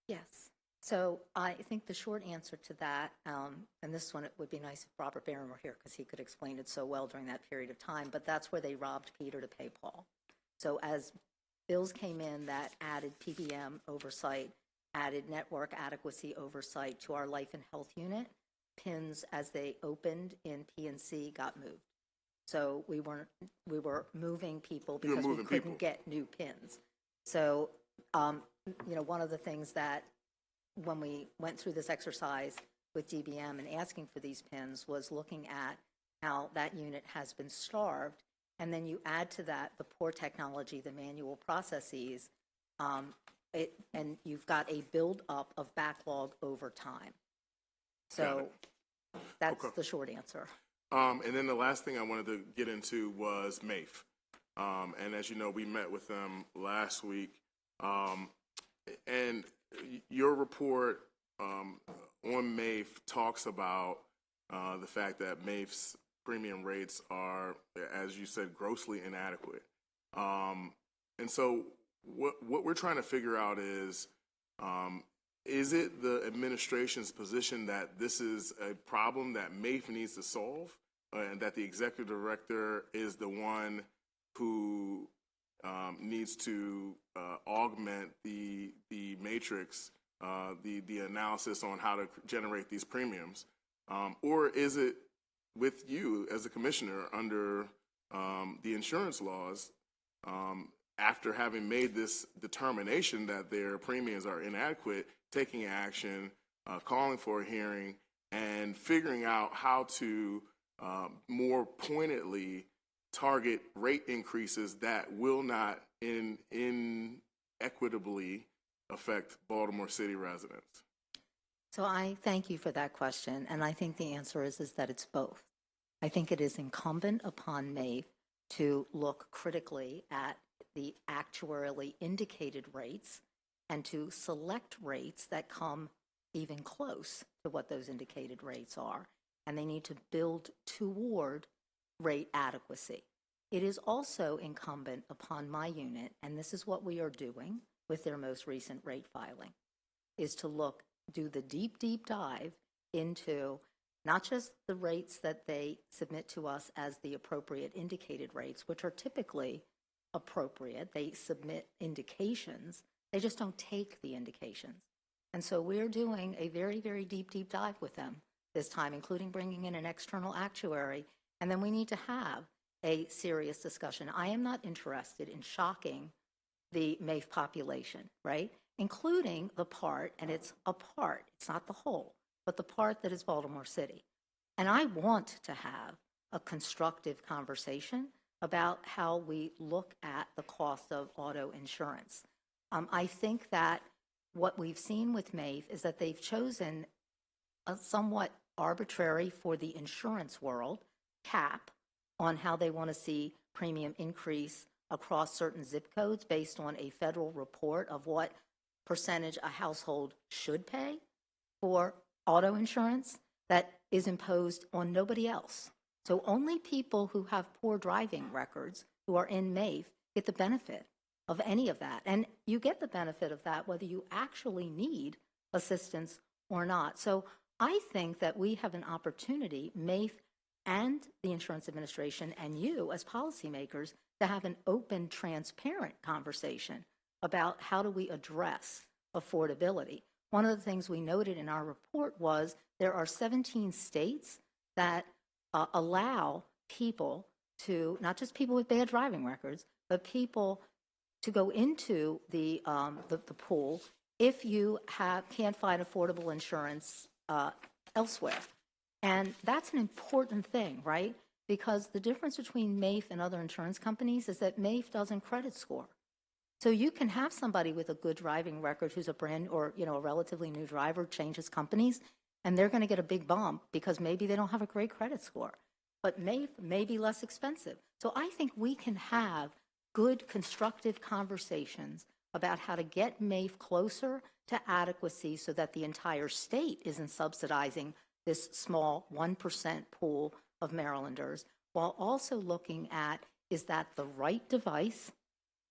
Yes. So I think the short answer to that, and this one, it would be nice if Robert Barron were here because he could explain it so well during that period of time, but that's where they robbed Peter to pay Paul. So as bills came in that added PBM oversight, added network adequacy oversight to our life and health unit, PINs as they opened in P&C got moved. So we were moving people because we couldn't get new PINs. So, one of the things that when we went through this exercise with DBM and asking for these PINs was looking at how that unit has been starved, and then you add to that the poor technology, the manual processes, and you've got a build-up of backlog over time. So that's the short answer. And then the last thing I wanted to get into was MAIF. And as you know, we met with them last week. And your report on MAIF talks about the fact that MAIF's premium rates are, as you said, grossly inadequate. And so what we're trying to figure out is it the administration's position that this is a problem that MAIF needs to solve, and that the executive director is the one who needs to augment the matrix, the analysis on how to generate these premiums? Or is it with you as a commissioner under the insurance laws, after having made this determination that their premiums are inadequate, taking action, calling for a hearing, and figuring out how to more pointedly target rate increases that will not inequitably affect Baltimore City residents? So I thank you for that question, and I think the answer is that it's both. I think it is incumbent upon MAIF to look critically at the actuarially indicated rates and to select rates that come even close to what those indicated rates are, and they need to build toward rate adequacy. It is also incumbent upon my unit, and this is what we are doing with their most recent rate filing, is to do the deep dive into not just the rates that they submit to us as the appropriate indicated rates, which are typically appropriate. They submit indications. They just don't take the indications. And so we're doing a very, very deep dive with them this time, including bringing in an external actuary. And then we need to have a serious discussion. I am not interested in shocking the MAIF population, right? Including the part, and it's a part, it's not the whole, but the part that is Baltimore City. And I want to have a constructive conversation about how we look at the cost of auto insurance. I think that what we've seen with MAIF is that they've chosen a somewhat arbitrary, for the insurance world, cap on how they want to see premium increase across certain zip codes based on a federal report of what percentage a household should pay for auto insurance that is imposed on nobody else. So only people who have poor driving records who are in MAIF get the benefit of any of that. And you get the benefit of that whether you actually need assistance or not. So I think that we have an opportunity, MAIF and the Insurance Administration and you as policymakers, to have an open, transparent conversation about how do we address affordability. One of the things we noted in our report was there are 17 states that allow people to, not just people with bad driving records, but people to go into the pool if you can't find affordable insurance elsewhere. And that's an important thing, right? Because the difference between MAIF and other insurance companies is that MAIF doesn't credit score. So you can have somebody with a good driving record who's a relatively new driver, changes companies, and they're going to get a big bump because maybe they don't have a great credit score. But MAIF may be less expensive. So I think we can have good, constructive conversations about how to get MAIF closer to adequacy so that the entire state isn't subsidizing this small 1% pool of Marylanders, while also looking at, is that the right device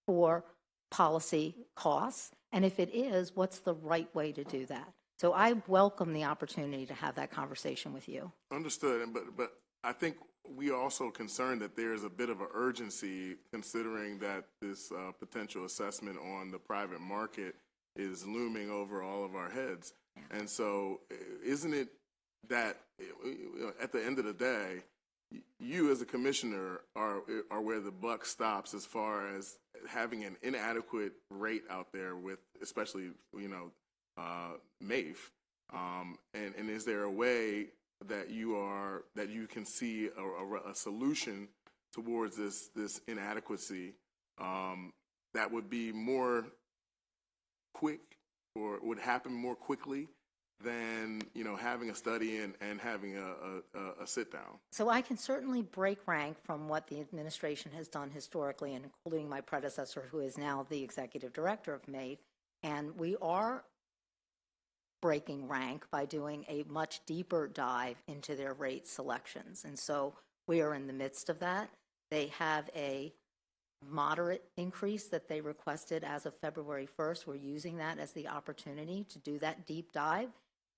for policy costs? And if it is, what's the right way to do that? So I welcome the opportunity to have that conversation with you. Understood, but I think we are also concerned that there's a bit of an urgency considering that this potential assessment on the private market is looming over all of our heads. Yeah. And so isn't it that at the end of the day, you as a commissioner are where the buck stops as far as having an inadequate rate out there with, especially, MAIF. And is there a way that you can see a solution towards this inadequacy that would be more quick or would happen more quickly than having a study and having a sit down? So I can certainly break rank from what the administration has done historically, including my predecessor, who is now the executive director of MAIF, and we are breaking rank by doing a much deeper dive into their rate selections. And so we are in the midst of that. They have a moderate increase that they requested as of February 1st. We're using that as the opportunity to do that deep dive.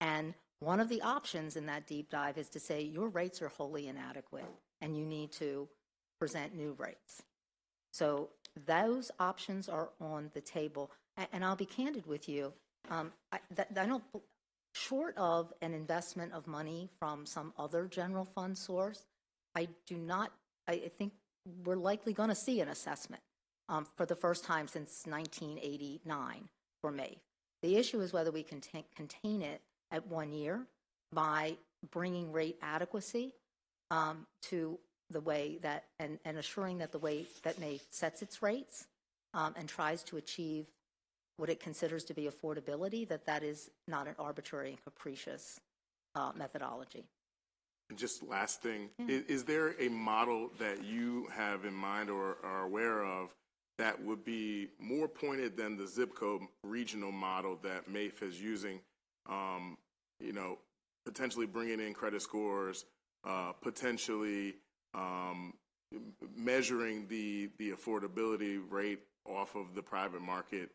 And one of the options in that deep dive is to say your rates are wholly inadequate and you need to present new rates. So those options are on the table. And I'll be candid with you. I don't, short of an investment of money from some other general fund source, I think we're likely going to see an assessment for the first time since 1989 for MAIF. The issue is whether we can contain it at 1 year by bringing rate adequacy to the way that, and assuring that the way that MAIF sets its rates and tries to achieve what it considers to be affordability, that is not an arbitrary and capricious methodology. And just last thing, is there a model that you have in mind or are aware of that would be more pointed than the zip code regional model that MAIF is using, potentially bringing in credit scores, potentially measuring the affordability rate off of the private market?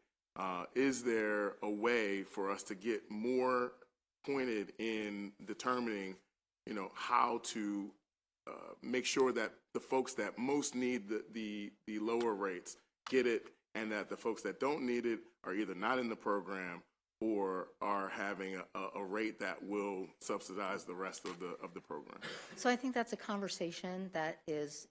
Is there a way for us to get more pointed in determining, how to make sure that the folks that most need the lower rates get it, and that the folks that don't need it are either not in the program or are having a rate that will subsidize the rest of the program? So I think that's a conversation that is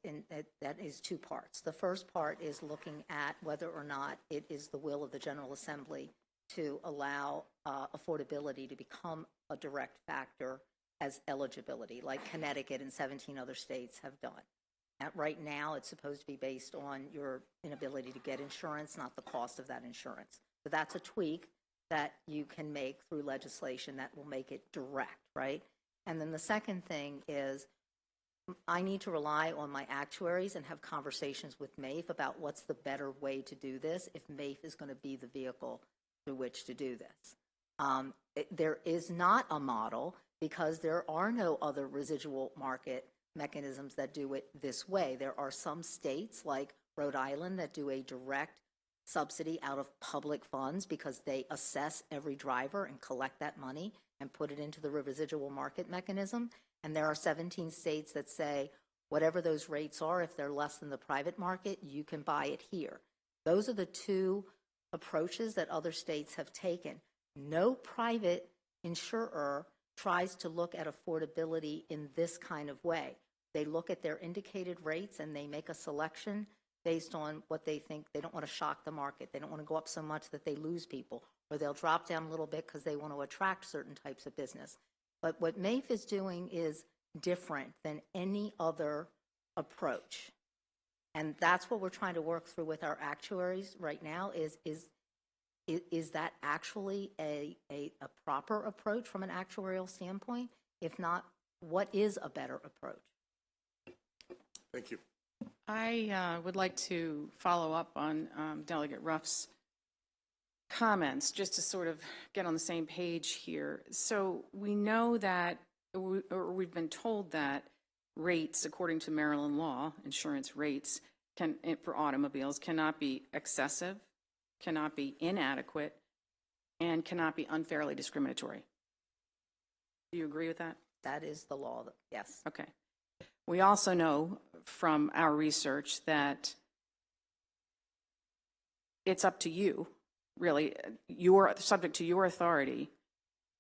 two parts. The first part is looking at whether or not it is the will of the General Assembly to allow affordability to become a direct factor as eligibility, like Connecticut and 17 other states have done. Right now, it's supposed to be based on your inability to get insurance, not the cost of that insurance. So that's a tweak that you can make through legislation that will make it direct, right? And then the second thing is I need to rely on my actuaries and have conversations with MAIF about what's the better way to do this if MAIF is going to be the vehicle through which to do this. There is not a model because there are no other residual market mechanisms that do it this way. There are some states like Rhode Island that do a direct subsidy out of public funds because they assess every driver and collect that money and put it into the residual market mechanism. And there are 17 states that say whatever those rates are, if they're less than the private market, you can buy it here. Those are the two approaches that other states have taken. No private insurer tries to look at affordability in this kind of way. They look at their indicated rates and they make a selection based on what they think. They don't want to shock the market. They don't want to go up so much that they lose people, or they'll drop down a little bit because they want to attract certain types of business. But what MAIF is doing is different than any other approach. And that's what we're trying to work through with our actuaries right now is that actually a proper approach from an actuarial standpoint? If not, what is a better approach? Thank you. I would like to follow up on Delegate Ruff's comments just to sort of get on the same page here. So we know that or we've been told that rates, according to Maryland law, insurance rates for automobiles cannot be excessive, cannot be inadequate, and cannot be unfairly discriminatory. Do you agree with that? That is the law, yes. Okay. We also know from our research that it's up to you, really, you're subject to your authority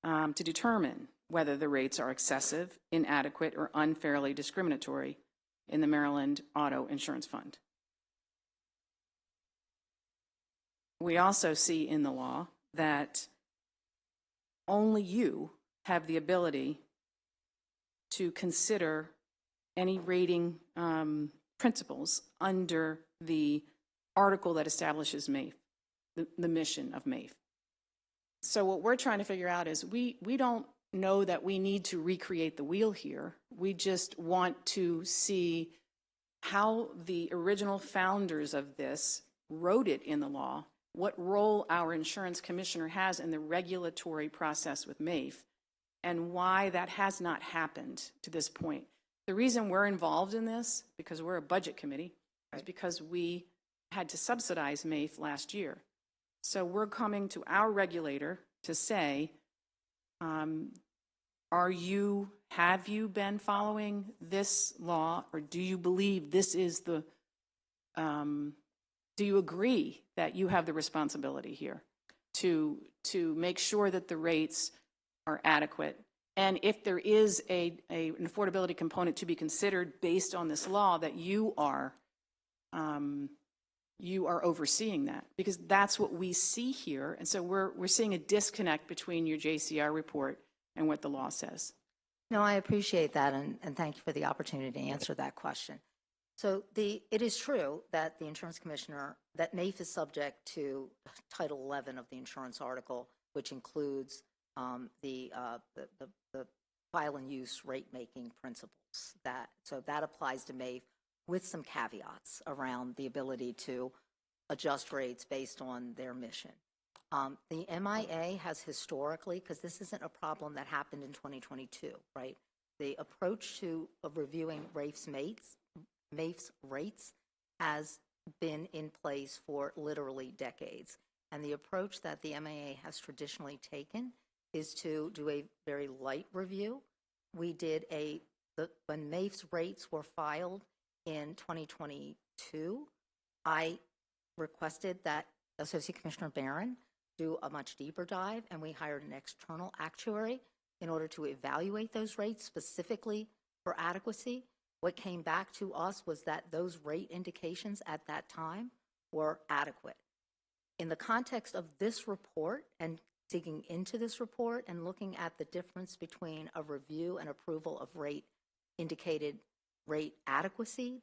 to determine whether the rates are excessive, inadequate, or unfairly discriminatory in the Maryland Auto Insurance Fund. We also see in the law that only you have the ability to consider any rating principles under the article that establishes MAIF, the mission of MAIF. So what we're trying to figure out is we don't know that we need to recreate the wheel here. We just want to see how the original founders of this wrote it in the law, what role our insurance commissioner has in the regulatory process with MAIF, and why that has not happened to this point. The reason we're involved in this, because we're a budget committee, is because we had to subsidize MAIF last year. So we're coming to our regulator to say, have you been following this law, or do you believe this is the, do you agree that you have the responsibility here to make sure that the rates are adequate? And if there is an affordability component to be considered based on this law, that you are overseeing that, because that's what we see here. And so we're seeing a disconnect between your JCR report and what the law says. No, I appreciate that, and thank you for the opportunity to answer that question. So it is true that the insurance commissioner, that MAIF is subject to Title 11 of the insurance article, which includes the file and use rate making principles. So that applies to MAIF with some caveats around the ability to adjust rates based on their mission. The MIA has historically, because this isn't a problem that happened in 2022, right? The approach to reviewing MAIF's rates has been in place for literally decades. And the approach that the MIA has traditionally taken is to do a very light review. We did when MAIF's rates were filed in 2022, I requested that Associate Commissioner Barron do a much deeper dive, and we hired an external actuary in order to evaluate those rates specifically for adequacy. What came back to us was that those rate indications at that time were adequate. In the context of this report and digging into this report and looking at the difference between a review and approval of indicated rate adequacy,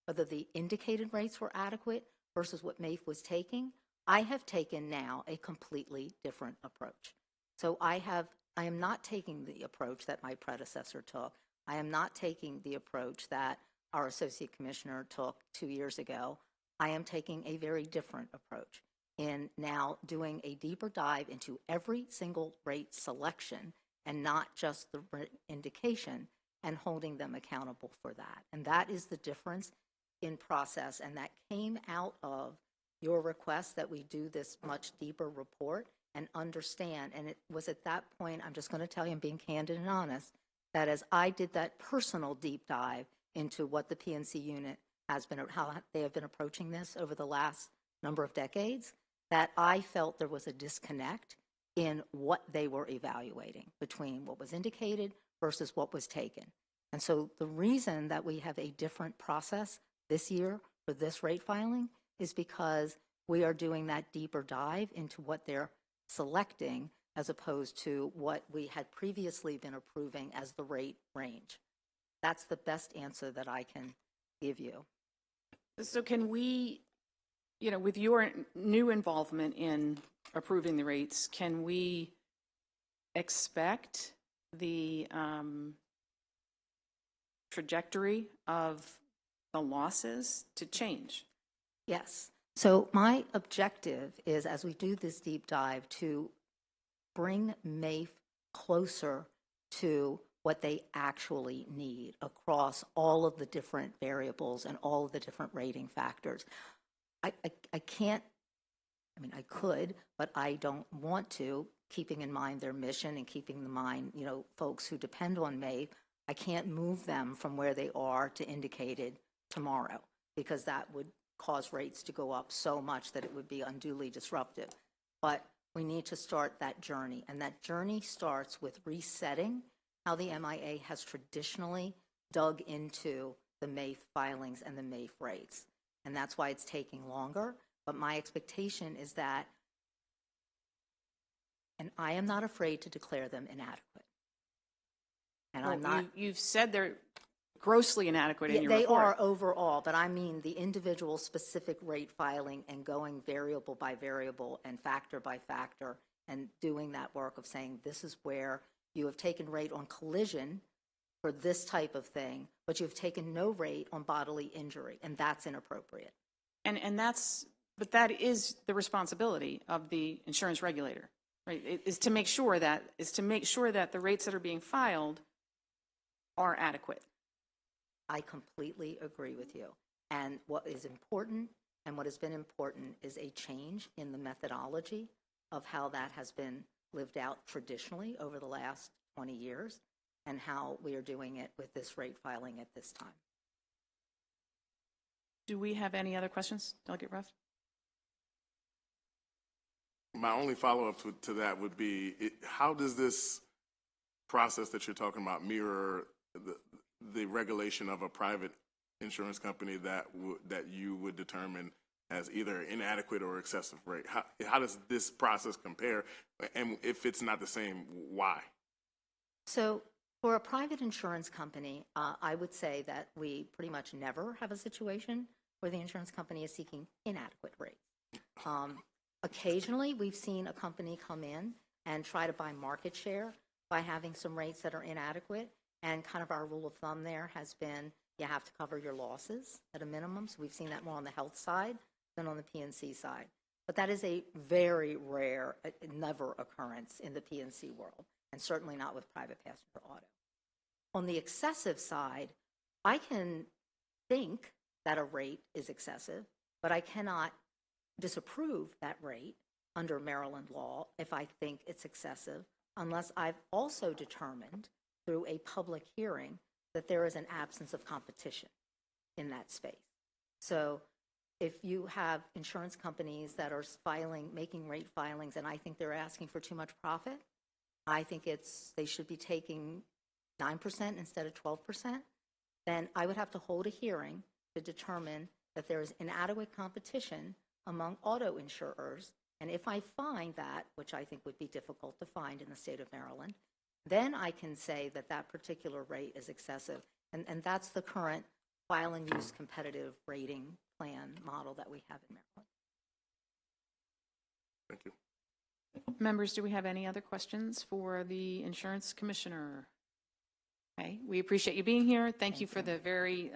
whether the indicated rates were adequate versus what MAIF was taking, I have taken now a completely different approach. So I am not taking the approach that my predecessor took. I am not taking the approach that our Associate Commissioner took 2 years ago. I am taking a very different approach in now doing a deeper dive into every single rate selection and not just the indication, and holding them accountable for that. And that is the difference in process, and that came out of your request that we do this much deeper report and understand. And it was at that point, I'm just going to tell you, I'm being candid and honest, that as I did that personal deep dive into what the PNC unit has been, how they have been approaching this over the last number of decades, that I felt there was a disconnect in what they were evaluating between what was indicated versus what was taken. And so the reason that we have a different process this year for this rate filing is because we are doing that deeper dive into what they're selecting as opposed to what we had previously been approving as the rate range. That's the best answer that I can give you. So can we, with your new involvement in approving the rates, can we expect the trajectory of the losses to change? Yes. So my objective is, as we do this deep dive, to bring MAIF closer to what they actually need across all of the different variables and all of the different rating factors. I can't, I mean, I could, but I don't want to, keeping in mind their mission and keeping in mind, you know, folks who depend on MAPE. I can't move them from where they are to indicated tomorrow, because that would cause rates to go up so much that it would be unduly disruptive. But we need to start that journey, and that journey starts with resetting how the MIA has traditionally dug into the MAPE filings and the MAPE rates. And that's why it's taking longer. But my expectation is that, and I am not afraid to declare them inadequate. And Well, I'm not. You've said they're grossly inadequate in your They report. are overall, but I mean the individual specific rate filing and going variable by variable and factor by factor and doing that work of saying this is where you have taken rate on collision for this type of thing, but you've taken no rate on bodily injury, and that's inappropriate. And that's, but that is the responsibility of the insurance regulator, right? Is to make sure that the rates that are being filed are adequate. I completely agree with you. And what is important and what has been important is a change in the methodology of how that has been lived out traditionally over the last 20 years and how we are doing it with this rate filing at this time. Do we have any other questions, Delegate Ruff? My only follow-up to that would be, how does this process that you're talking about mirror the regulation of a private insurance company that you would determine as either inadequate or excessive rate? How does this process compare? And if it's not the same, why? So for a private insurance company, I would say that we pretty much never have a situation where the insurance company is seeking inadequate rates. Occasionally, we've seen a company come in and try to buy market share by having some rates that are inadequate. And kind of our rule of thumb there has been you have to cover your losses at a minimum. So we've seen that more on the health side than on the P&C side. But that is a very rare, never occurrence in the P&C world, and certainly not with private passenger auto. On the excessive side, I can think that a rate is excessive, but I cannot disapprove that rate under Maryland law if I think it's excessive, unless I've also determined through a public hearing that there is an absence of competition in that space. So if you have insurance companies that are making rate filings, and I think they're asking for too much profit, I think they should be taking 9% instead of 12%, then I would have to hold a hearing to determine that there is inadequate competition among auto insurers. And if I find that, which I think would be difficult to find in the state of Maryland, then I can say that that particular rate is excessive. And that's the current file and use competitive rating plan model that we have in Maryland. Thank you. Members, do we have any other questions for the insurance commissioner? Okay, we appreciate you being here. Thank you for the very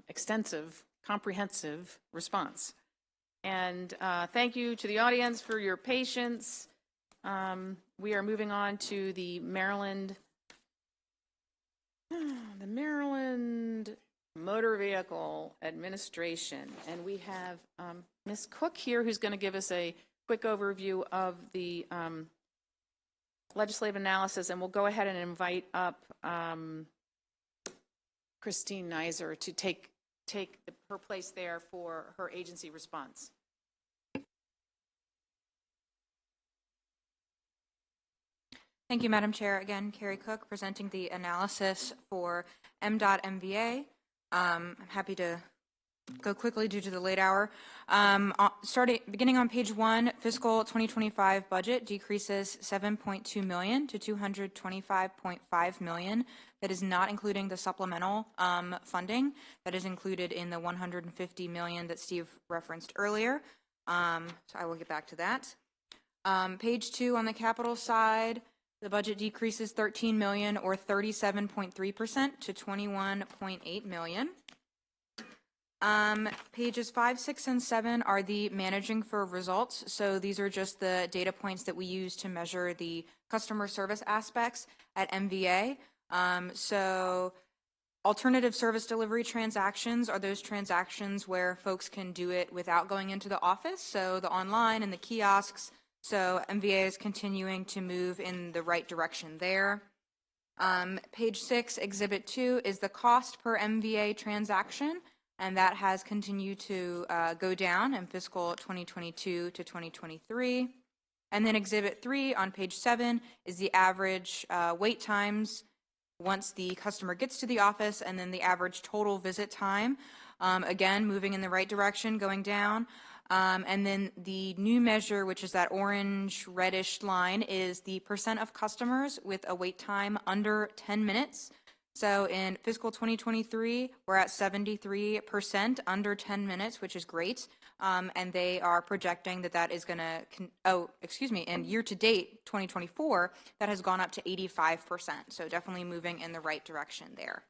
extensive, comprehensive response. And thank you to the audience for your patience. We are moving on to the Maryland Motor Vehicle Administration. And we have Ms. Cook here, who's going to give us a quick overview of the legislative analysis. And we'll go ahead and invite up Christine Neiser to take her place there for her agency response. Thank you, Madam Chair. Again, Carrie Cook presenting the analysis for M.MVA. I'm happy to go quickly due to the late hour. Beginning on page 1, fiscal 2025 budget decreases $7.2 million to $225.5 million. That is not including the supplemental funding that is included in the $150 million that Steve referenced earlier. So I will get back to that. Page 2 on the capital side, the budget decreases $13 million or 37.3% to $21.8 million. Pages 5, 6, and 7 are the managing for results. So these are just the data points that we use to measure the customer service aspects at MVA. So alternative service delivery transactions are those transactions where folks can do it without going into the office, so the online and the kiosks. So MVA is continuing to move in the right direction there. Page 6, Exhibit 2 is the cost per MVA transaction, and that has continued to go down in fiscal 2022 to 2023. And then Exhibit 3 on page 7 is the average wait times once the customer gets to the office, and then the average total visit time. Again, moving in the right direction, going down. And then the new measure, which is that orange reddish line, is the percent of customers with a wait time under 10 minutes. So in fiscal 2023, we're at 73% under 10 minutes, which is great. And they are projecting that that is going to, in year to date, 2024, that has gone up to 85%. So definitely moving in the right direction there.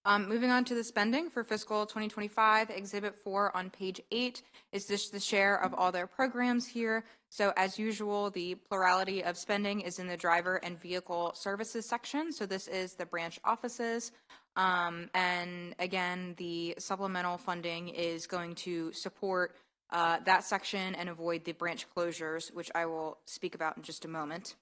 Moving on to the spending for fiscal 2025, Exhibit 4 on page 8 is just the share of all their programs here. So as usual, the plurality of spending is in the driver and vehicle services section. So this is the branch offices. And again, the supplemental funding is going to support that section and avoid the branch closures, which I will speak about in just a moment.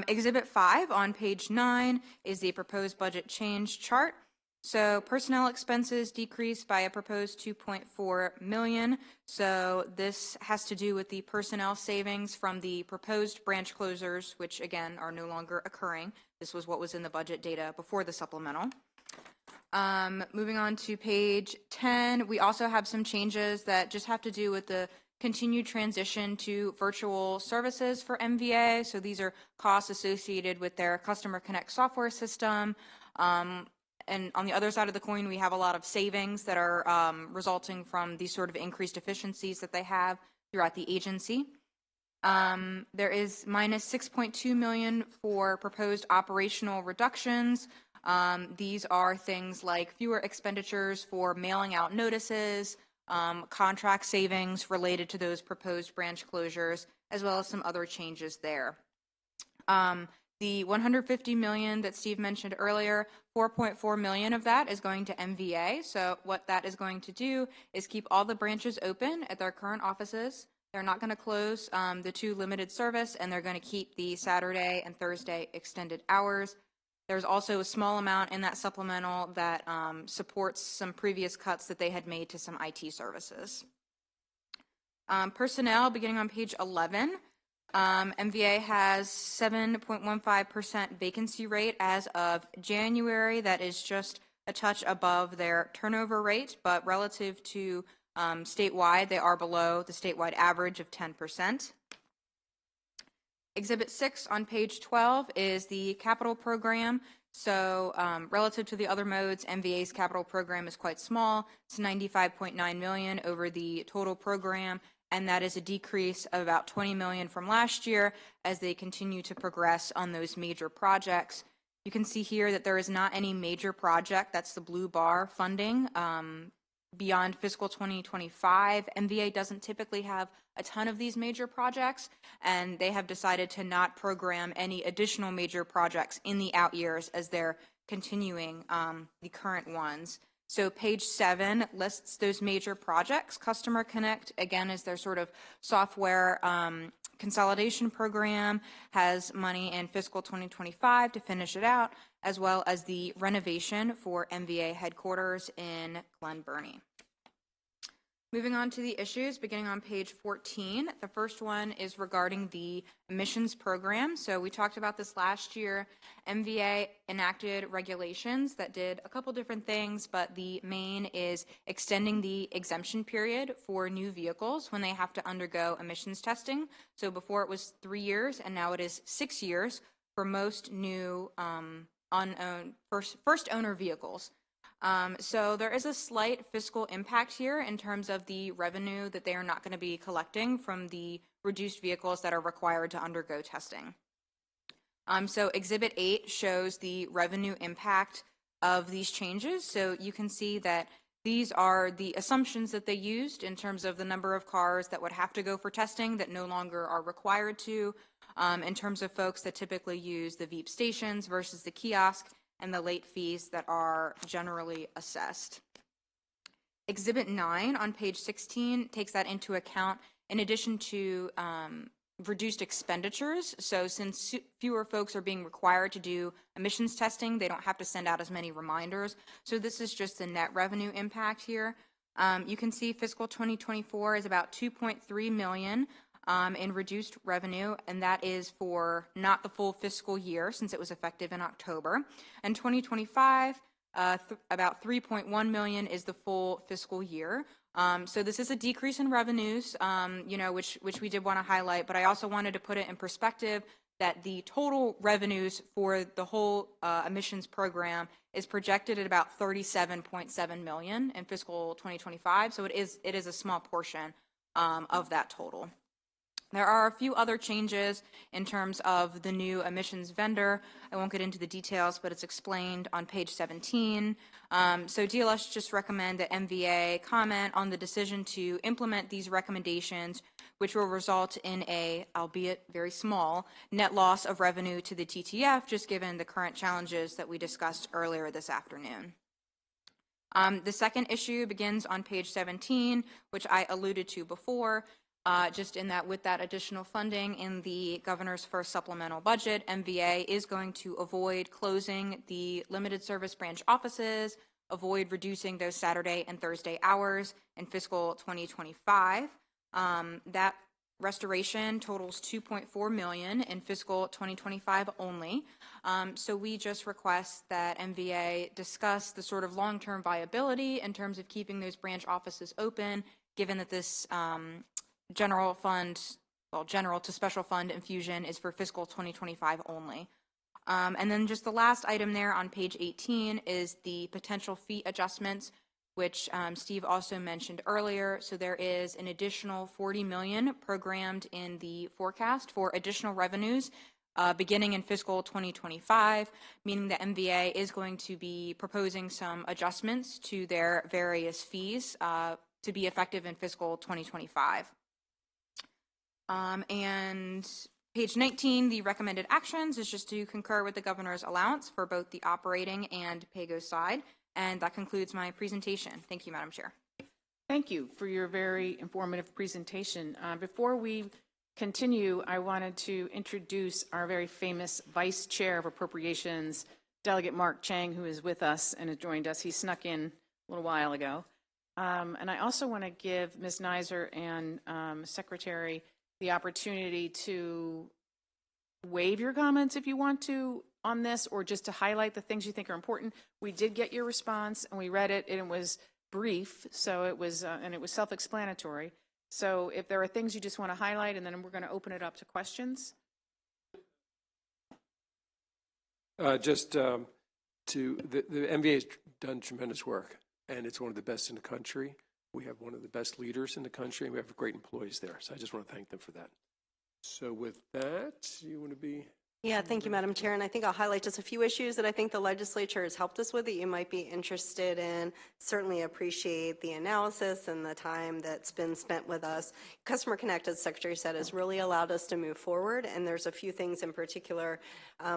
Exhibit 5 on page 9 is the proposed budget change chart. So personnel expenses decreased by a proposed $2.4 million. So this has to do with the personnel savings from the proposed branch closures, which again are no longer occurring. This was what was in the budget data before the supplemental. Moving on to page 10, we also have some changes that just have to do with the continued transition to virtual services for MVA. So these are costs associated with their Customer Connect software system. And on the other side of the coin, we have a lot of savings that are resulting from these sort of increased efficiencies that they have throughout the agency. There is minus $6.2 million for proposed operational reductions. These are things like fewer expenditures for mailing out notices, contract savings related to those proposed branch closures, as well as some other changes there. The $150 million that Steve mentioned earlier, $4.4 million of that is going to MVA. So what that is going to do is keep all the branches open at their current offices. They're not going to close the 2 limited service, and they're going to keep the Saturday and Thursday extended hours. There's also a small amount in that supplemental that supports some previous cuts that they had made to some IT services. Personnel, beginning on page 11, MVA has 7.15% vacancy rate as of January. That is just a touch above their turnover rate, but relative to statewide, they are below the statewide average of 10%. Exhibit 6 on page 12 is the capital program. So relative to the other modes, MVA's capital program is quite small. It's $95.9 million over the total program, and that is a decrease of about $20 million from last year as they continue to progress on those major projects. You can see here that there is not any major project, that's the blue bar funding, beyond fiscal 2025. MVA doesn't typically have a ton of these major projects, and they have decided to not program any additional major projects in the out years as they're continuing the current ones. So page 7 lists those major projects. Customer Connect, again, is their sort of software consolidation program, has money in fiscal 2025 to finish it out, as well as the renovation for MVA headquarters in Glen Burnie. Moving on to the issues, beginning on page 14. The first one is regarding the emissions program. So we talked about this last year. MVA enacted regulations that did a couple different things, but the main is extending the exemption period for new vehicles when they have to undergo emissions testing. So before it was 3 years, and now it is 6 years for most new unowned first owner vehicles. So there is a slight fiscal impact here in terms of the revenue that they are not going to be collecting from the reduced vehicles that are required to undergo testing. So Exhibit 8 shows the revenue impact of these changes. So you can see that these are the assumptions that they used in terms of the number of cars that would have to go for testing that no longer are required to. in terms of folks that typically use the VEEP stations versus the kiosk and the late fees that are generally assessed. Exhibit 9 on page 16 takes that into account in addition to reduced expenditures. So since fewer folks are being required to do emissions testing, they don't have to send out as many reminders. So this is just the net revenue impact here. You can see fiscal 2024 is about $2.3 million in reduced revenue, and that is for not the full fiscal year since it was effective in October. And 2025, about $3.1 million is the full fiscal year. So this is a decrease in revenues, which we did want to highlight, but I also wanted to put it in perspective that the total revenues for the whole emissions program is projected at about $37.7 million in fiscal 2025. So it is a small portion of that total. There are a few other changes in terms of the new emissions vendor. I won't get into the details, but it's explained on page 17. So DLS just recommend that MVA comment on the decision to implement these recommendations, which will result in a, albeit very small, net loss of revenue to the TTF, just given the current challenges that we discussed earlier this afternoon. The second issue begins on page 17, which I alluded to before. Just in that with that additional funding in the governor's first supplemental budget, MVA is going to avoid closing the limited service branch offices, avoid reducing those Saturday and Thursday hours in fiscal 2025. That restoration totals $2.4 million in fiscal 2025 only. So we just request that MVA discuss the sort of long-term viability in terms of keeping those branch offices open, given that this general to special fund infusion is for fiscal 2025 only. And then just the last item there on page 18 is the potential fee adjustments, which Steve also mentioned earlier. So there is an additional $40 million programmed in the forecast for additional revenues beginning in fiscal 2025, meaning that MVA is going to be proposing some adjustments to their various fees to be effective in fiscal 2025. And page 19, the recommended actions is just to concur with the governor's allowance for both the operating and PAYGO side. And that concludes my presentation. Thank you, Madam Chair. Thank you for your very informative presentation. Before we continue, I wanted to introduce our very famous Vice Chair of Appropriations, Delegate Mark Chang, who is with us and has joined us. He snuck in a little while ago. And I also want to give Ms. Neiser and Secretary the opportunity to waive your comments if you want to on this, or just to highlight the things you think are important. We did get your response and we read it, and it was brief, so it was and it was self-explanatory. So if there are things you just want to highlight, and then we're going to open it up to questions. The MVA has done tremendous work, and it's one of the best in the country. We have one of the best leaders in the country, and we have great employees there. So I just want to thank them for that. So with that, you want to be? Yeah, thank you, Madam Chair. And I think I'll highlight just a few issues that I think the legislature has helped us with that you might be interested in. Certainly appreciate the analysis and the time that's been spent with us. Customer Connect, as the Secretary said, has really allowed us to move forward. And there's a few things in particular,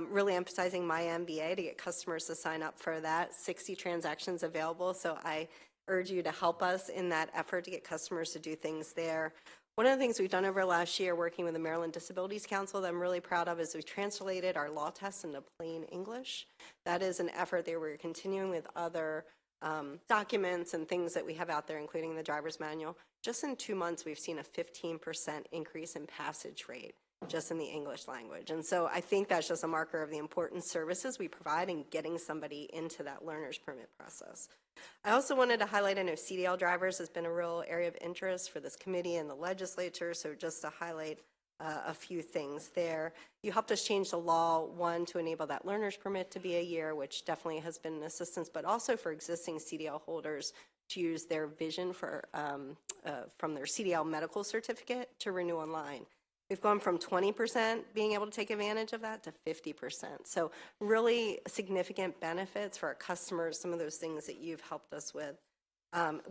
really emphasizing My MVA to get customers to sign up for that. 60 transactions available. So I urge you to help us in that effort to get customers to do things there. One of the things we've done over last year working with the Maryland Disabilities Council that I'm really proud of is we translated our law tests into plain English. That is an effort that we're continuing with other documents and things that we have out there, including the driver's manual. Just in 2 months, we've seen a 15% increase in passage rate just in the English language. And so I think that's just a marker of the important services we provide in getting somebody into that learner's permit process. I also wanted to highlight, I know CDL drivers has been a real area of interest for this committee and the legislature, so just to highlight a few things there. You helped us change the law, one, to enable that learner's permit to be a year, which definitely has been an assistance, but also for existing CDL holders to use their vision for from their CDL medical certificate to renew online. We've gone from 20% being able to take advantage of that to 50%. So really significant benefits for our customers, some of those things that you've helped us with.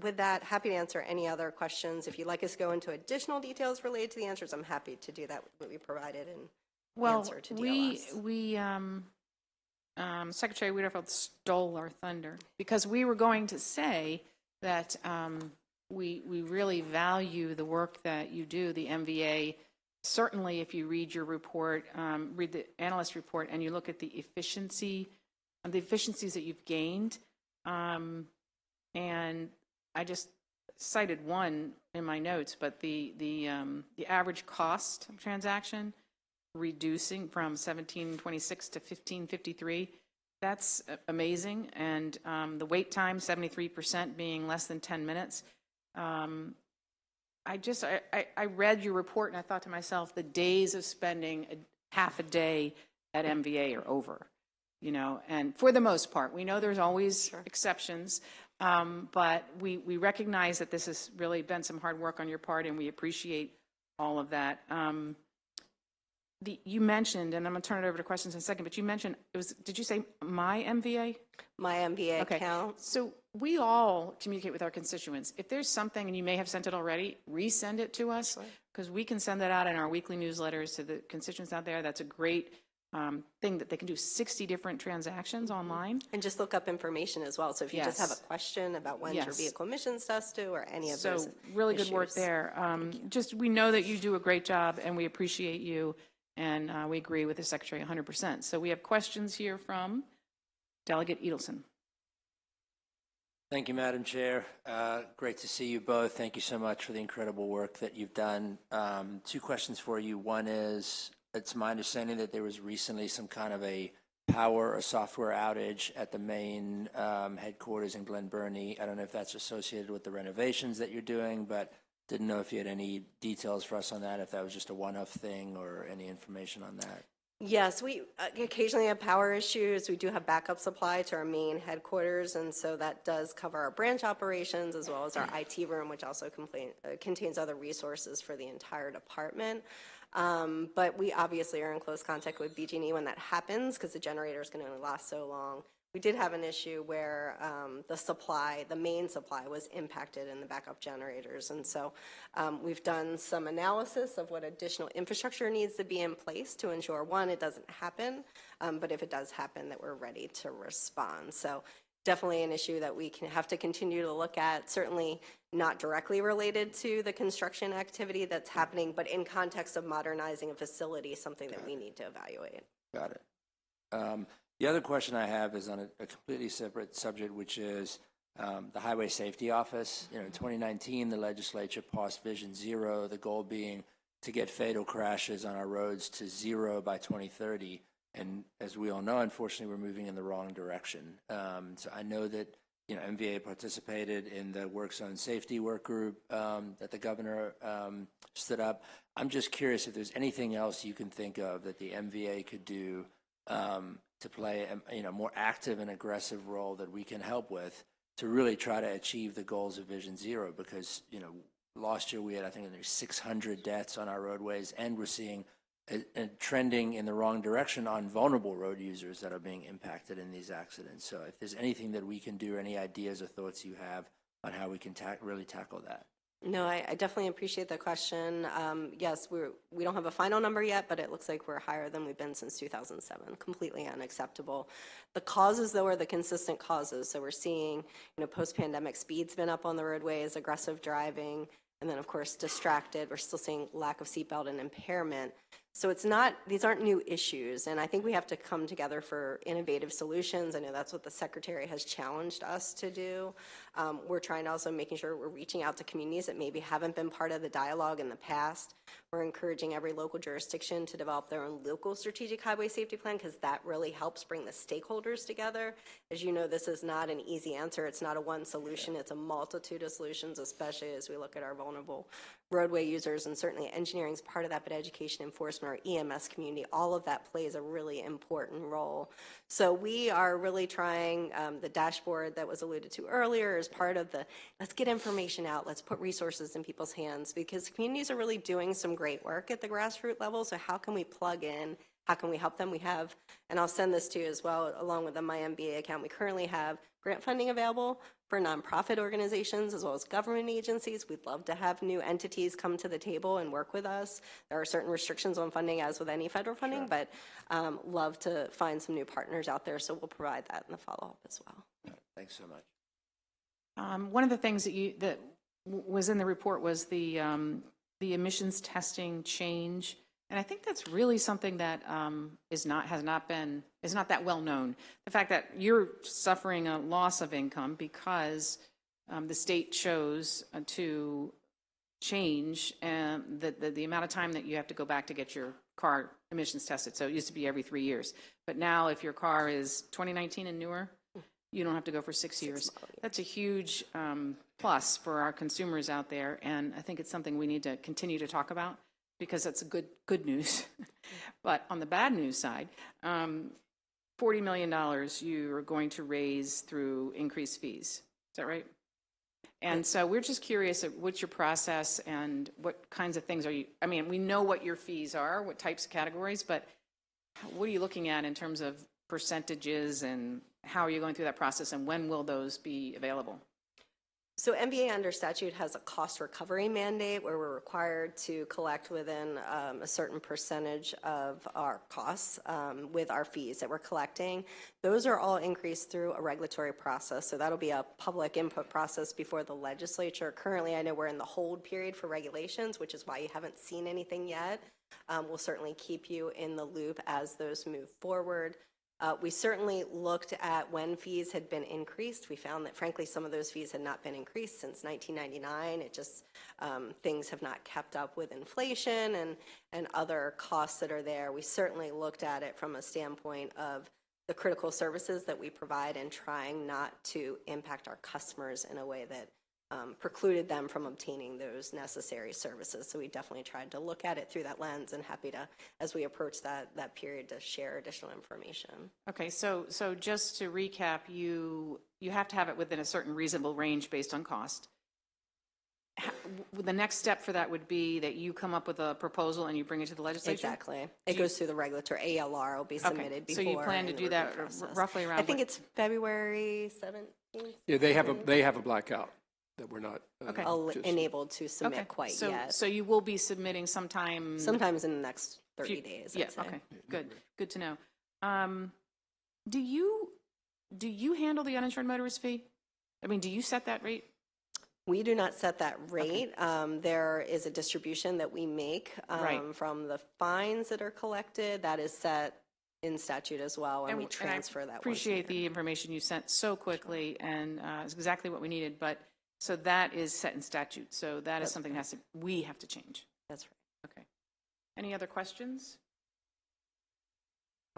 With that, happy to answer any other questions. If you'd like us to go into additional details related to the answers, I'm happy to do that, what we provided in answer to DLS. Secretary Wiedefeld stole our thunder because we were going to say that we really value the work that you do, the MVA. Certainly, if you read your report, read the analyst report, and you look at the efficiencies that you've gained, and I just cited one in my notes, but the average cost of transaction reducing from 1726 to 1553, that's amazing. And the wait time, 73% being less than 10 minutes. I read your report and I thought to myself, the days of spending half a day at MVA are over, and for the most part. We know there's always exceptions, but we recognize that this has really been some hard work on your part, and we appreciate all of that. You mentioned, and I'm going to turn it over to questions in a second, but you mentioned, did you say my MVA? My MVA Okay. account. So we all communicate with our constituents. If there's something, and you may have sent it already, resend it to us, because we can send that out in our weekly newsletters to the constituents out there. That's a great thing that they can do 60 different transactions online. And just look up information as well. So if you just have a question about when's your vehicle emissions test due or any of those really good issues. work there. Just we know that you do a great job, and we appreciate you, and we agree with the Secretary 100%. So we have questions here from Delegate Edelson. Thank you, Madam Chair. Great to see you both. Thank you so much for the incredible work that you've done. Two questions for you. One is, it's my understanding that there was recently some kind of a power or software outage at the main headquarters in Glen Burnie. I don't know if that's associated with the renovations that you're doing, but didn't know if you had any details for us on that, if that was just a one-off thing or any information on that. Yes, we occasionally have power issues. We do have backup supply to our main headquarters, and so that does cover our branch operations as well as our IT room, which also contains other resources for the entire department. But we obviously are in close contact with BG&E when that happens because the generator is going to only last so long. We did have an issue where the main supply was impacted in the backup generators. And so we've done some analysis of what additional infrastructure needs to be in place to ensure, one, it doesn't happen, but if it does happen, that we're ready to respond. So definitely an issue that we have to continue to look at, certainly not directly related to the construction activity that's happening, but in context of modernizing a facility, something that we need to evaluate. Got it. The other question I have is on a completely separate subject, which is the Highway Safety Office. In 2019, the legislature passed Vision Zero, the goal being to get fatal crashes on our roads to zero by 2030. And as we all know, unfortunately, we're moving in the wrong direction. So I know that MVA participated in the work zone safety work group that the governor stood up. I'm just curious if there's anything else you can think of that the MVA could do to play a more active and aggressive role that we can help with to really try to achieve the goals of Vision Zero. Because last year we had, I think, 600 deaths on our roadways, and we're seeing a trending in the wrong direction on vulnerable road users that are being impacted in these accidents. So if there's anything that we can do, or any ideas or thoughts you have on how we can really tackle that. No, I definitely appreciate the question. Yes, we don't have a final number yet, but it looks like we're higher than we've been since 2007. Completely unacceptable. The causes, though, are the consistent causes. So we're seeing, post-pandemic speed's been up on the roadways, aggressive driving, and then, of course, distracted. We're still seeing lack of seatbelt and impairment. So these aren't new issues, and I think we have to come together for innovative solutions. I know that's what the Secretary has challenged us to do. We're trying to also making sure we're reaching out to communities that maybe haven't been part of the dialogue in the past. We're encouraging every local jurisdiction to develop their own local strategic highway safety plan, because that really helps bring the stakeholders together. As you know, this is not an easy answer. It's not a one solution. It's a multitude of solutions, especially as we look at our vulnerable roadway users, and certainly engineering is part of that, but education, enforcement, our EMS community, all of that plays a really important role. So we are really trying, the dashboard that was alluded to earlier is part of let's get information out, let's put resources in people's hands, because communities are really doing some great work at the grassroots level. So how can we plug in how can we help them? We have, and I'll send this to you as well, along with the My MBA account, we currently have grant funding available for nonprofit organizations as well as government agencies. We'd love to have new entities come to the table and work with us. There are certain restrictions on funding, as with any federal funding, but love to find some new partners out there, so we'll provide that in the follow-up as well. Thanks so much. One of the things that was in the report was the emissions testing change, and I think that's really something that is not that well known. The fact that you're suffering a loss of income because the state chose to change the amount of time that you have to go back to get your car emissions tested. So it used to be every 3 years, but now if your car is 2019 and newer, you don't have to go for 6 years. That's a huge plus for our consumers out there, and I think it's something we need to continue to talk about because that's good news. But on the bad news side, $40 million you are going to raise through increased fees. Is that right? And so we're just curious, what's your process and what kinds of things are you, I mean, we know what your fees are, what types of categories, but what are you looking at in terms of percentages, and how are you going through that process, and when will those be available? So MBA under statute has a cost recovery mandate where we're required to collect within a certain percentage of our costs with our fees that we're collecting. Those are all increased through a regulatory process. So that'll be a public input process before the legislature. Currently, I know we're in the hold period for regulations, which is why you haven't seen anything yet. We'll certainly keep you in the loop as those move forward. We certainly looked at when fees had been increased. We found that, frankly, some of those fees had not been increased since 1999. It just, things have not kept up with inflation and other costs that are there. We certainly looked at it from a standpoint of the critical services that we provide and trying not to impact our customers in a way that precluded them from obtaining those necessary services. So we definitely tried to look at it through that lens, and happy to, as we approach that period, to share additional information. Okay, so just to recap, you have to have it within a certain reasonable range based on cost. The next step for that would be that you come up with a proposal and you bring it to the legislature? Exactly. It goes through the regulatory ALR, will be submitted before. So you plan to do that roughly around? I think it's February 17th. Yeah, they have a blackout that we're not enabled to submit quite yet. So you will be submitting sometimes in the next 30 days. Yeah. Okay. Good to know. Do you handle the uninsured motorist fee? I mean, do you set that rate? We do not set that rate. There is a distribution that we make from the fines that are collected. That is set in statute as well, and we transfer that. Appreciate the information you sent so quickly, and it's exactly what we needed. But so that is set in statute. So that is something that we have to change. That's right. Okay. Any other questions?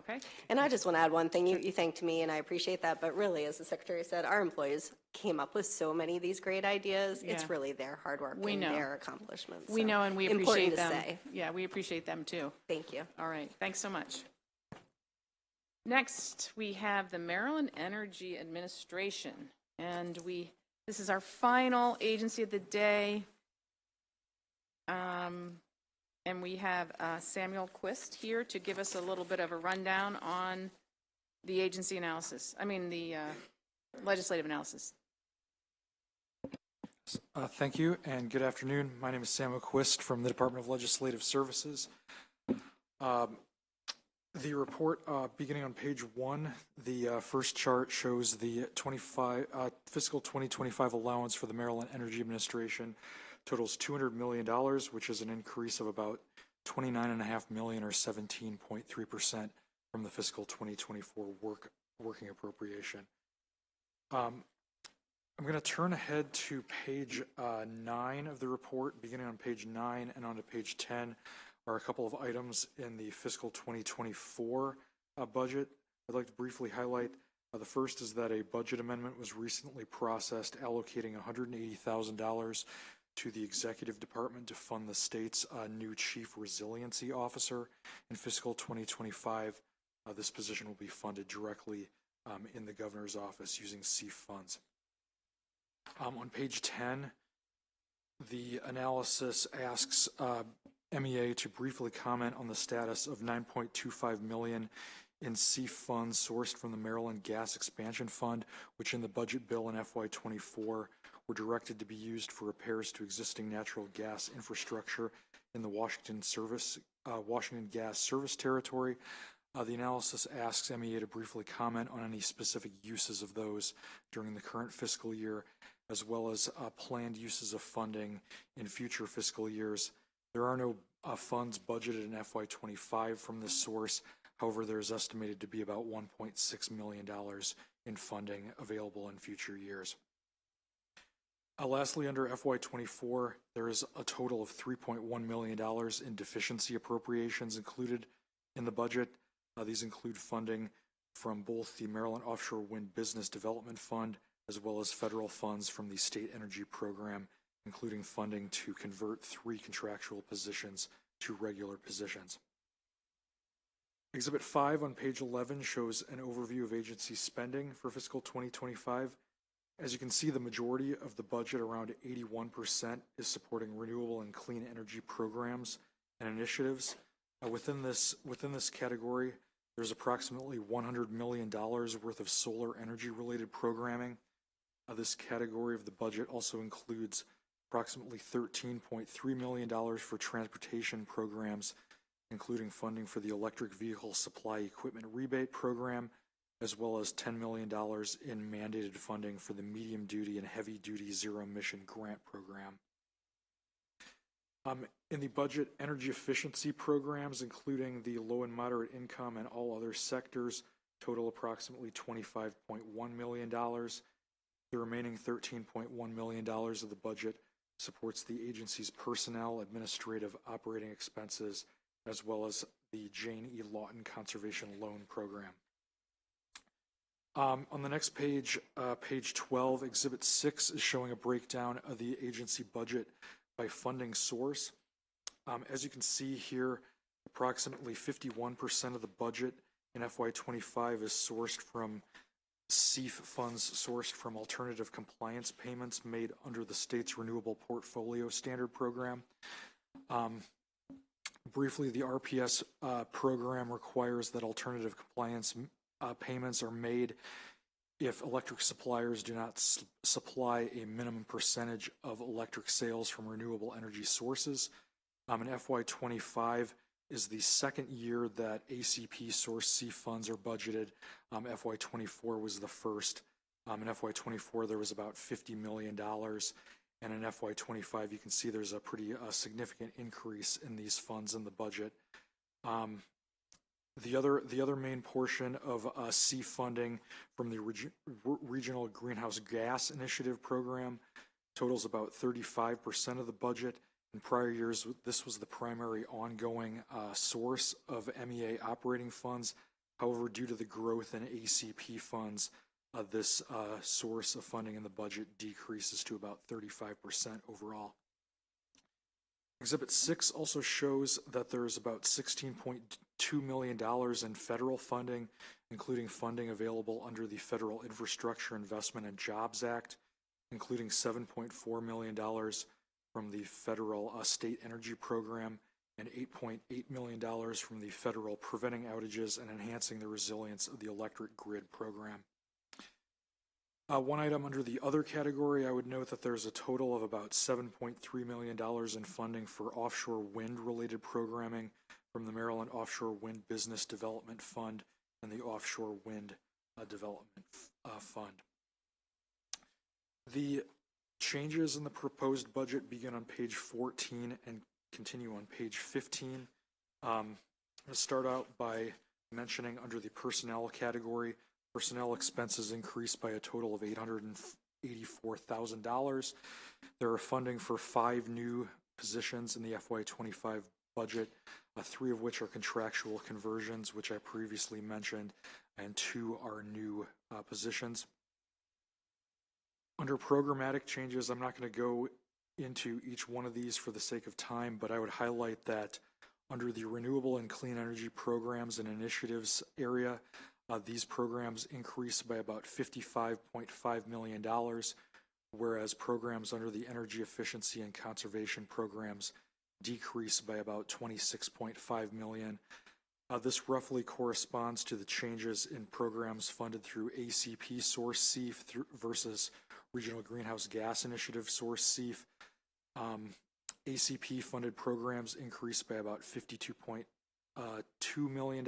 Okay. And I just want to add one thing. You thanked me, and I appreciate that. But really, as the Secretary said, our employees came up with so many of these great ideas. Yeah. It's really their hard work and their accomplishments. We know, and we appreciate them. Yeah, we appreciate them too. Thank you. All right. Thanks so much. Next, we have the Maryland Energy Administration, and this is our final agency of the day. And we have Samuel Quist here to give us a little bit of a rundown on the agency analysis. The legislative analysis. Thank you, and good afternoon. My name is Samuel Quist from the Department of Legislative Services. The report, beginning on page 1, the first chart shows the fiscal 2025 allowance for the Maryland Energy Administration totals $200 million, which is an increase of about $29.5 million or 17.3% from the fiscal 2024 working appropriation. I'm going to turn ahead to page 9 of the report. Beginning on page 9 and on to page 10 are a couple of items in the fiscal 2024 budget I'd like to briefly highlight. The first is that a budget amendment was recently processed allocating $180,000 to the executive department to fund the state's new chief resiliency officer in fiscal 2025. This position will be funded directly in the governor's office using CEF funds. On page 10, the analysis asks MEA to briefly comment on the status of $9.25 million in C funds sourced from the Maryland Gas Expansion Fund, which in the budget bill in FY24 were directed to be used for repairs to existing natural gas infrastructure in the Washington Gas Service Territory. The analysis asks MEA to briefly comment on any specific uses of those during the current fiscal year, as well as planned uses of funding in future fiscal years. There are no funds budgeted in FY25 from this source. However, there is estimated to be about $1.6 million in funding available in future years. Lastly, under FY24, there is a total of $3.1 million in deficiency appropriations included in the budget. These include funding from both the Maryland Offshore Wind Business Development Fund as well as federal funds from the State Energy Program, including funding to convert 3 contractual positions to regular positions. Exhibit 5 on page 11 shows an overview of agency spending for fiscal 2025. As you can see, the majority of the budget, around 81%, is supporting renewable and clean energy programs and initiatives. Within this category, there's approximately $100 million worth of solar energy-related programming. This category of the budget also includes approximately $13.3 million for transportation programs, including funding for the Electric Vehicle Supply Equipment Rebate Program, as well as $10 million in mandated funding for the medium-duty and heavy-duty zero-emission grant program. In the budget, energy efficiency programs, including the low and moderate income and all other sectors, total approximately $25.1 million. The remaining $13.1 million of the budget supports the agency's personnel, administrative, operating expenses, as well as the Jane E. Lawton Conservation Loan Program. On the next page, page 12, Exhibit 6 is showing a breakdown of the agency budget by funding source. As you can see here, approximately 51% of the budget in FY25 is sourced from CEF funds sourced from alternative compliance payments made under the state's Renewable Portfolio Standard Program. Briefly, the RPS program requires that alternative compliance payments are made if electric suppliers do not supply a minimum percentage of electric sales from renewable energy sources. In FY25 is the second year that ACP source C funds are budgeted. FY24 was the first. In FY24 there was about $50 million, and in FY25 you can see there's a pretty significant increase in these funds in the budget. The other main portion of C funding from the Regional Greenhouse Gas Initiative program totals about 35% of the budget. In prior years, this was the primary ongoing source of MEA operating funds. However, due to the growth in ACP funds, this source of funding in the budget decreases to about 35% overall. Exhibit 6 also shows that there's about $16.2 million in federal funding, including funding available under the Federal Infrastructure Investment and Jobs Act, including $7.4 million from the Federal State Energy Program and $8.8 million from the Federal Preventing Outages and Enhancing the Resilience of the Electric Grid Program. One item under the other category, I would note that there's a total of about $7.3 million in funding for offshore wind-related programming from the Maryland Offshore Wind Business Development Fund and the Offshore Wind Development Fund. The changes in the proposed budget begin on page 14 and continue on page 15. I'm going to start out by mentioning under the personnel category, personnel expenses increased by a total of $884,000. There are funding for 5 new positions in the FY25 budget, 3 of which are contractual conversions, which I previously mentioned, and 2 are new positions. Under programmatic changes, I'm not going to go into each one of these for the sake of time, but I would highlight that under the renewable and clean energy programs and initiatives area, these programs increased by about $55.5 million, whereas programs under the energy efficiency and conservation programs decrease by about $26.5 million. This roughly corresponds to the changes in programs funded through ACP source CEF versus Regional Greenhouse Gas Initiative source CEF. ACP funded programs increased by about $52.2 million,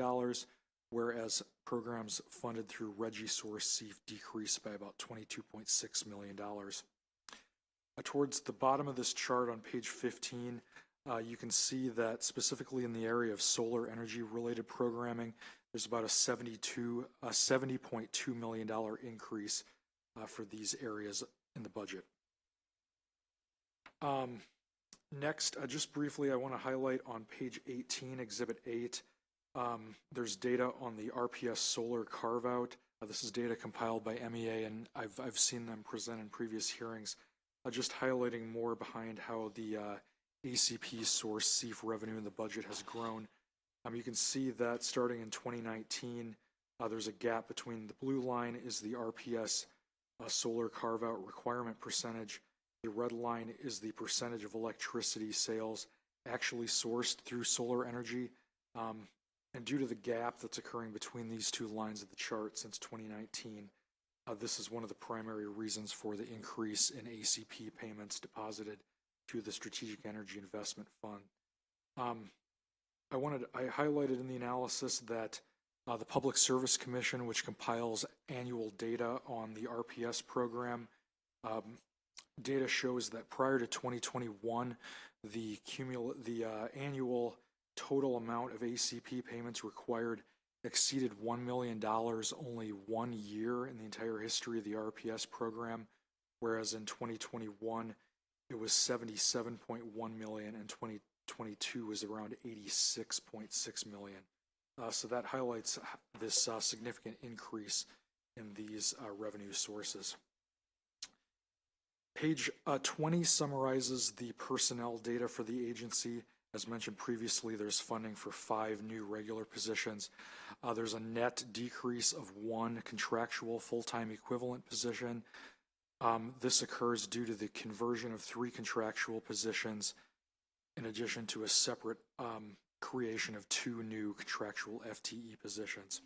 whereas programs funded through RGGI source CEF decreased by about $22.6 million. Towards the bottom of this chart on page 15, you can see that specifically in the area of solar energy related programming, there's about a $70.2 million increase for these areas in the budget. Next, just briefly, I want to highlight on page 18, Exhibit 8, there's data on the RPS solar carve-out. This is data compiled by MEA, and I've seen them present in previous hearings, just highlighting more behind how the ACP source CEF revenue in the budget has grown. You can see that starting in 2019, there's a gap between the blue line is the RPS solar carve-out requirement percentage. The red line is the percentage of electricity sales actually sourced through solar energy. And due to the gap that's occurring between these two lines of the chart since 2019, this is one of the primary reasons for the increase in ACP payments deposited to the Strategic Energy Investment Fund. I highlighted in the analysis that the Public Service Commission, which compiles annual data on the RPS program, data shows that prior to 2021, the annual total amount of ACP payments required exceeded $1 million only 1 year in the entire history of the RPS program, whereas in 2021, it was $77.1 million, and 2022 was around $86.6 million. So that highlights this significant increase in these revenue sources. Page 20 summarizes the personnel data for the agency. As mentioned previously, there's funding for 5 new regular positions. There's a net decrease of 1 contractual full-time equivalent position. This occurs due to the conversion of 3 contractual positions in addition to a separate creation of 2 new contractual FTE positions.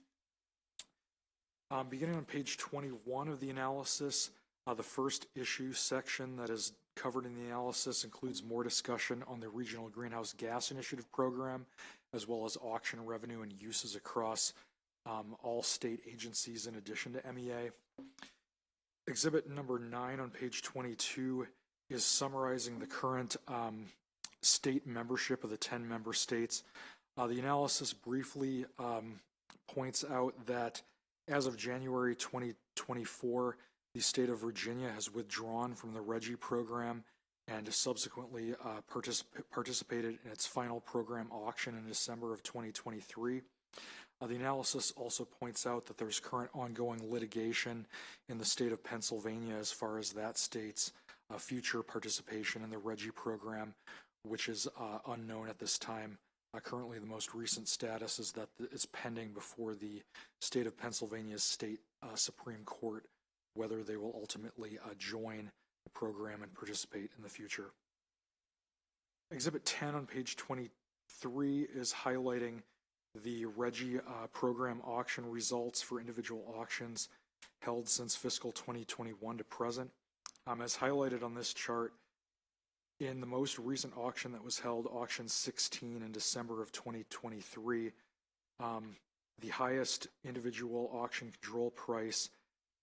Beginning on page 21 of the analysis, the first issue section that is covered in the analysis includes more discussion on the Regional Greenhouse Gas Initiative program, as well as auction revenue and uses across all state agencies in addition to MEA. Exhibit number 9 on page 22 is summarizing the current state membership of the 10 member states. The analysis briefly points out that as of January 2024, the state of Virginia has withdrawn from the RGGI program and subsequently participated in its final program auction in December of 2023. The analysis also points out that there's current ongoing litigation in the state of Pennsylvania as far as that state's future participation in the RGGI program, which is unknown at this time. Currently, the most recent status is that it's pending before the state of Pennsylvania's state Supreme Court whether they will ultimately join the program and participate in the future. Exhibit 10 on page 23 is highlighting the RGGI program auction results for individual auctions held since fiscal 2021 to present. As highlighted on this chart, in the most recent auction that was held, auction 16 in December of 2023, the highest individual auction control price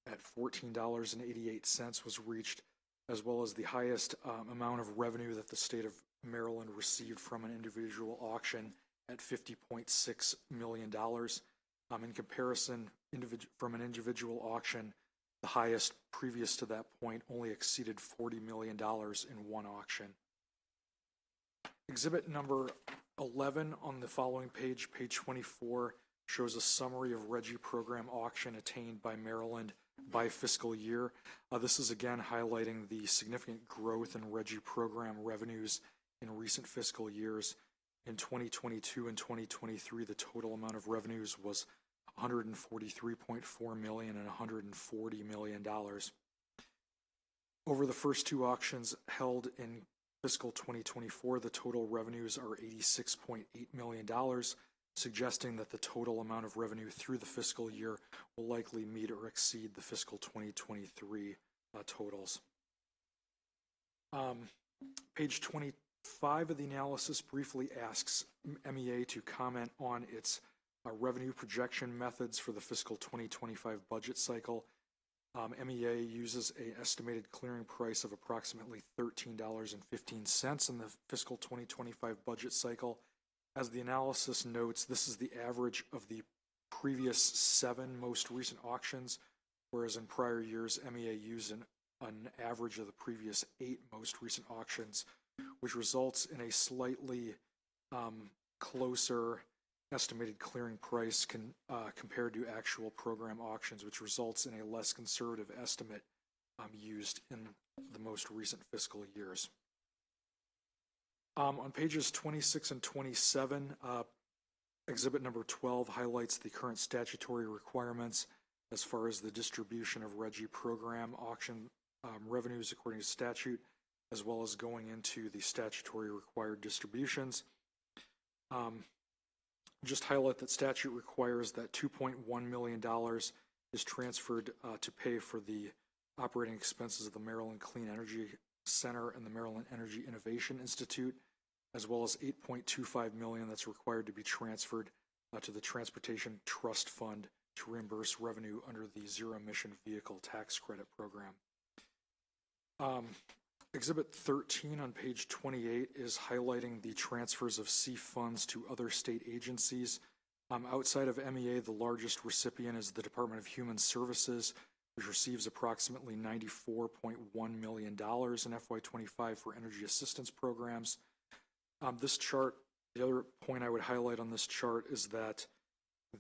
at $14.88 was reached, as well as the highest amount of revenue that the state of Maryland received from an individual auction at $50.6 million. In comparison, from an individual auction, the highest previous to that point only exceeded $40 million in one auction. Exhibit number 11 on the following page, page 24, shows a summary of RGGI program auction attained by Maryland by fiscal year. This is again highlighting the significant growth in RGGI program revenues in recent fiscal years. In 2022 and 2023, the total amount of revenues was $143.4 million and $140 million. Over the first 2 auctions held in fiscal 2024, the total revenues are $86.8 million, suggesting that the total amount of revenue through the fiscal year will likely meet or exceed the fiscal 2023 totals. Page 25 of the analysis briefly asks MEA to comment on its revenue projection methods for the fiscal 2025 budget cycle. MEA uses an estimated clearing price of approximately $13.15 in the fiscal 2025 budget cycle. As the analysis notes, this is the average of the previous 7 most recent auctions, whereas in prior years, MEA used an average of the previous 8 most recent auctions, which results in a slightly closer estimated clearing price compared to actual program auctions, which results in a less conservative estimate used in the most recent fiscal years. On pages 26 and 27, exhibit number 12 highlights the current statutory requirements as far as the distribution of RGGI program auction revenues according to statute, as well as going into the statutory required distributions. Just highlight that statute requires that $2.1 million is transferred to pay for the operating expenses of the Maryland Clean Energy Center and the Maryland Energy Innovation Institute, as well as $8.25 million that's required to be transferred to the Transportation Trust Fund to reimburse revenue under the Zero Emission Vehicle Tax Credit Program. Exhibit 13 on page 28 is highlighting the transfers of CEF funds to other state agencies. Outside of MEA, the largest recipient is the Department of Human Services, which receives approximately $94.1 million in FY25 for energy assistance programs. This chart, the other point I would highlight on this chart is that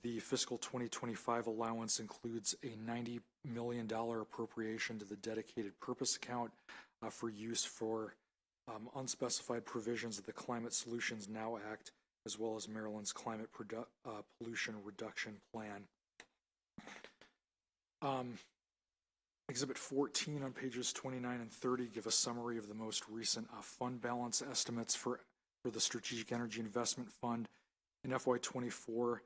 the fiscal 2025 allowance includes a $90 million appropriation to the dedicated purpose account for use for unspecified provisions of the Climate Solutions Now Act, as well as Maryland's Climate Pollution Reduction Plan. Exhibit 14 on pages 29 and 30 give a summary of the most recent fund balance estimates for the Strategic Energy Investment Fund. In FY24,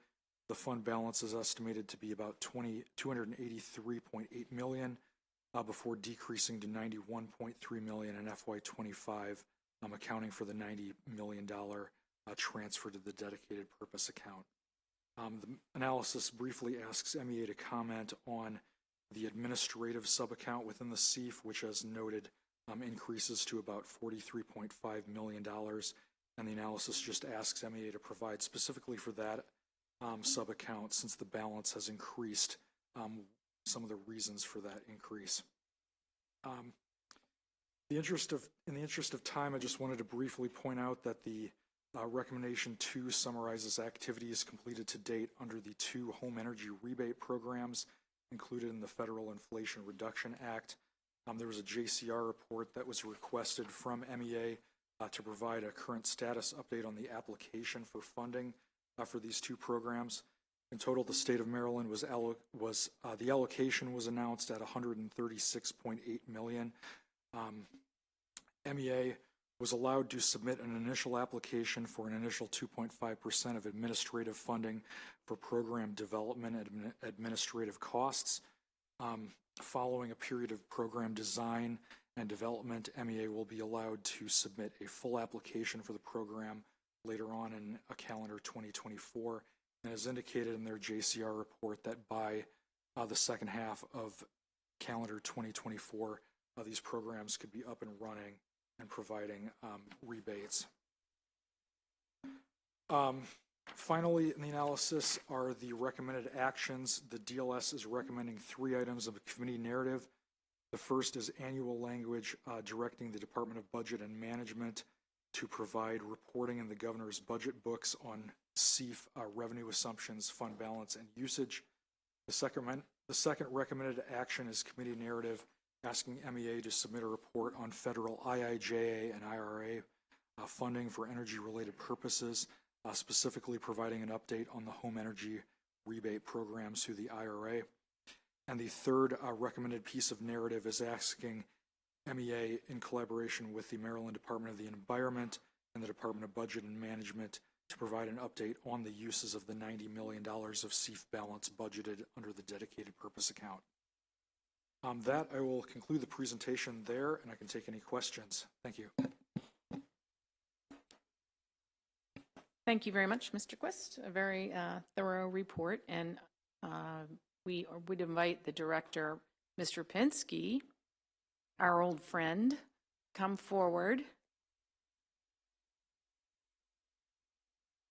the fund balance is estimated to be about $283.8 million before decreasing to $91.3 million in FY25, accounting for the $90 million transfer to the dedicated purpose account. The analysis briefly asks MEA to comment on the administrative subaccount within the CEF, which, as noted, increases to about $43.5 million. And the analysis just asks MEA to provide specifically for that subaccount, since the balance has increased, some of the reasons for that increase. In the interest of time, I just wanted to briefly point out that the recommendation 2 summarizes activities completed to date under the 2 home energy rebate programs included in the Federal Inflation Reduction Act. There was a JCR report that was requested from MEA to provide a current status update on the application for funding for these 2 programs. In total, the state of Maryland the allocation was announced at $136.8 million. MEA was allowed to submit an initial application for an initial 2.5% of administrative funding for program development and administrative costs. Following a period of program design and development, MEA will be allowed to submit a full application for the program later on in a calendar 2024. And as indicated in their JCR report, that by the second half of calendar 2024, these programs could be up and running and providing rebates. Finally, in the analysis are the recommended actions. The DLS is recommending 3 items of a committee narrative. The first is annual language directing the Department of Budget and Management to provide reporting in the governor's budget books on CEF revenue assumptions, fund balance, and usage. The second recommended action is committee narrative asking MEA to submit a report on federal IIJA and IRA funding for energy-related purposes, specifically providing an update on the home energy rebate programs through the IRA. And the third recommended piece of narrative is asking MEA in collaboration with the Maryland Department of the Environment and the Department of Budget and Management to provide an update on the uses of the $90 million of CEF balance budgeted under the dedicated purpose account. That I will conclude the presentation there, and I can take any questions. Thank you. Thank you very much, Mr. Quist. A very thorough report, and we would invite the director, Mr. Pinsky, our old friend, come forward.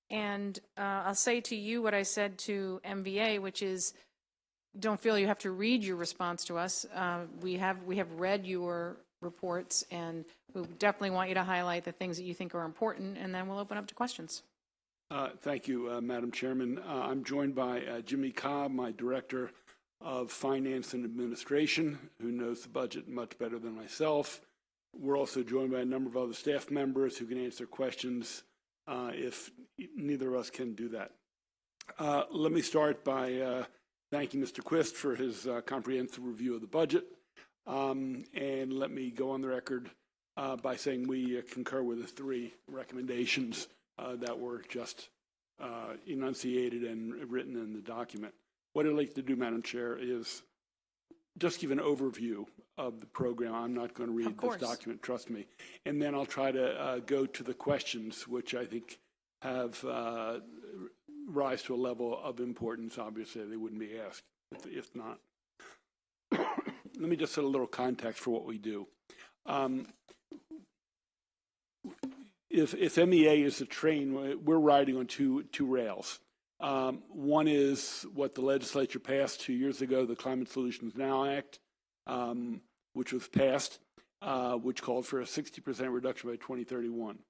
And I'll say to you what I said to MVA, which is, don't feel you have to read your response to us. We have read your reports, and we definitely want you to highlight the things that you think are important, and then we'll open up to questions. Thank you, Madam Chairman. I'm joined by Jimmy Cobb, my Director of Finance and Administration, who knows the budget much better than myself. We're also joined by a number of other staff members who can answer questions if neither of us can do that. Let me start by thanking Mr. Quist for his comprehensive review of the budget. And let me go on the record by saying we concur with the three recommendations that were just enunciated and written in the document. What I'd like to do, Madam Chair, is just give an overview of the program. I'm not going to read this document, trust me. And then I'll try to go to the questions, which I think have rise to a level of importance. Obviously, they wouldn't be asked if not. Let me just set a little context for what we do. If MEA is a train, we're riding on two rails. One is what the legislature passed 2 years ago, the Climate Solutions Now Act, which was passed, which called for a 60% reduction by 2031.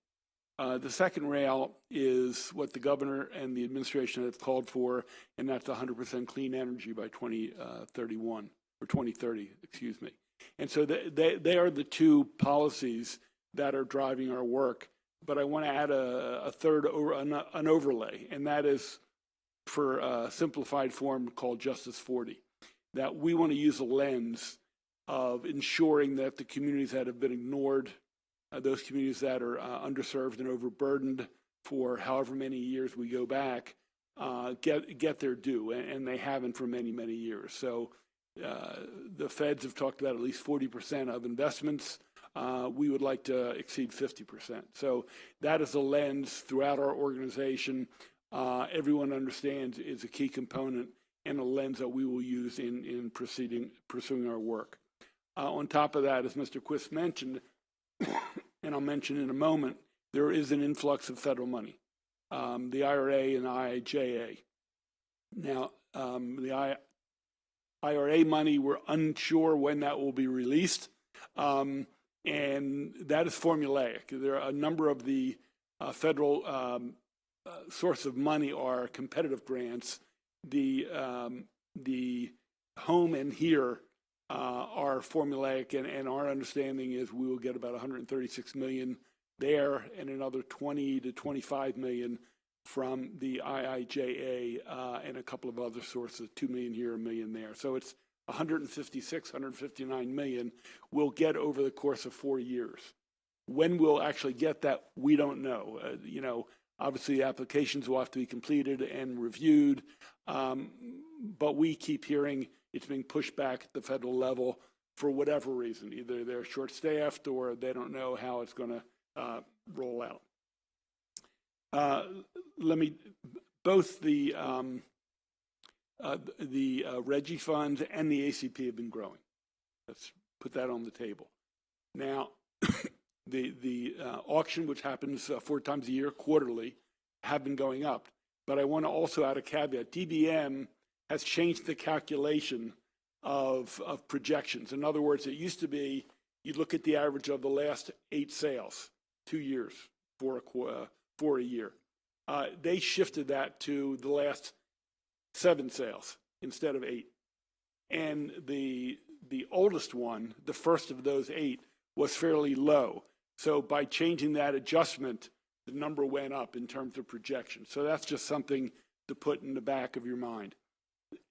The second rail is what the governor and the administration have called for, and that's 100% clean energy by 2031, or 2030, excuse me. And so they are the two policies that are driving our work. But I want to add a third, an overlay, and that is for a simplified form called Justice 40, that we want to use a lens of ensuring that the communities that have been ignored, those communities that are underserved and overburdened for however many years we go back, get their due, and they haven't for many, many years. So the feds have talked about at least 40% of investments. We would like to exceed 50%. So that is a lens throughout our organization. Everyone understands is a key component and a lens that we will use in pursuing our work. On top of that, as Mr. Quist mentioned, and I'll mention in a moment, there is an influx of federal money, the IRA and IIJA. Now, the IRA money, we're unsure when that will be released. And that is formulaic. There are a number of the federal source of money are competitive grants. The home and here are formulaic, and our understanding is we will get about $136 million there and another 20 to 25 million from the IIJA and a couple of other sources, 2 million here, 1 million there. So it's 156, 159 million we'll get over the course of 4 years. When we'll actually get that, we don't know. Obviously applications will have to be completed and reviewed, but we keep hearing it's being pushed back at the federal level for whatever reason. Either they're short-staffed or they don't know how it's going to roll out. Both the REGI funds and the ACP have been growing. Let's put that on the table. Now, the auction, which happens 4 times a year, quarterly, have been going up. But I want to also add a caveat. DBM has changed the calculation of projections. In other words, it used to be you look at the average of the last 8 sales, 2 years for a year. They shifted that to the last 7 sales instead of 8. And the oldest one, the first of those 8, was fairly low. So by changing that adjustment, the number went up in terms of projection. So that's just something to put in the back of your mind.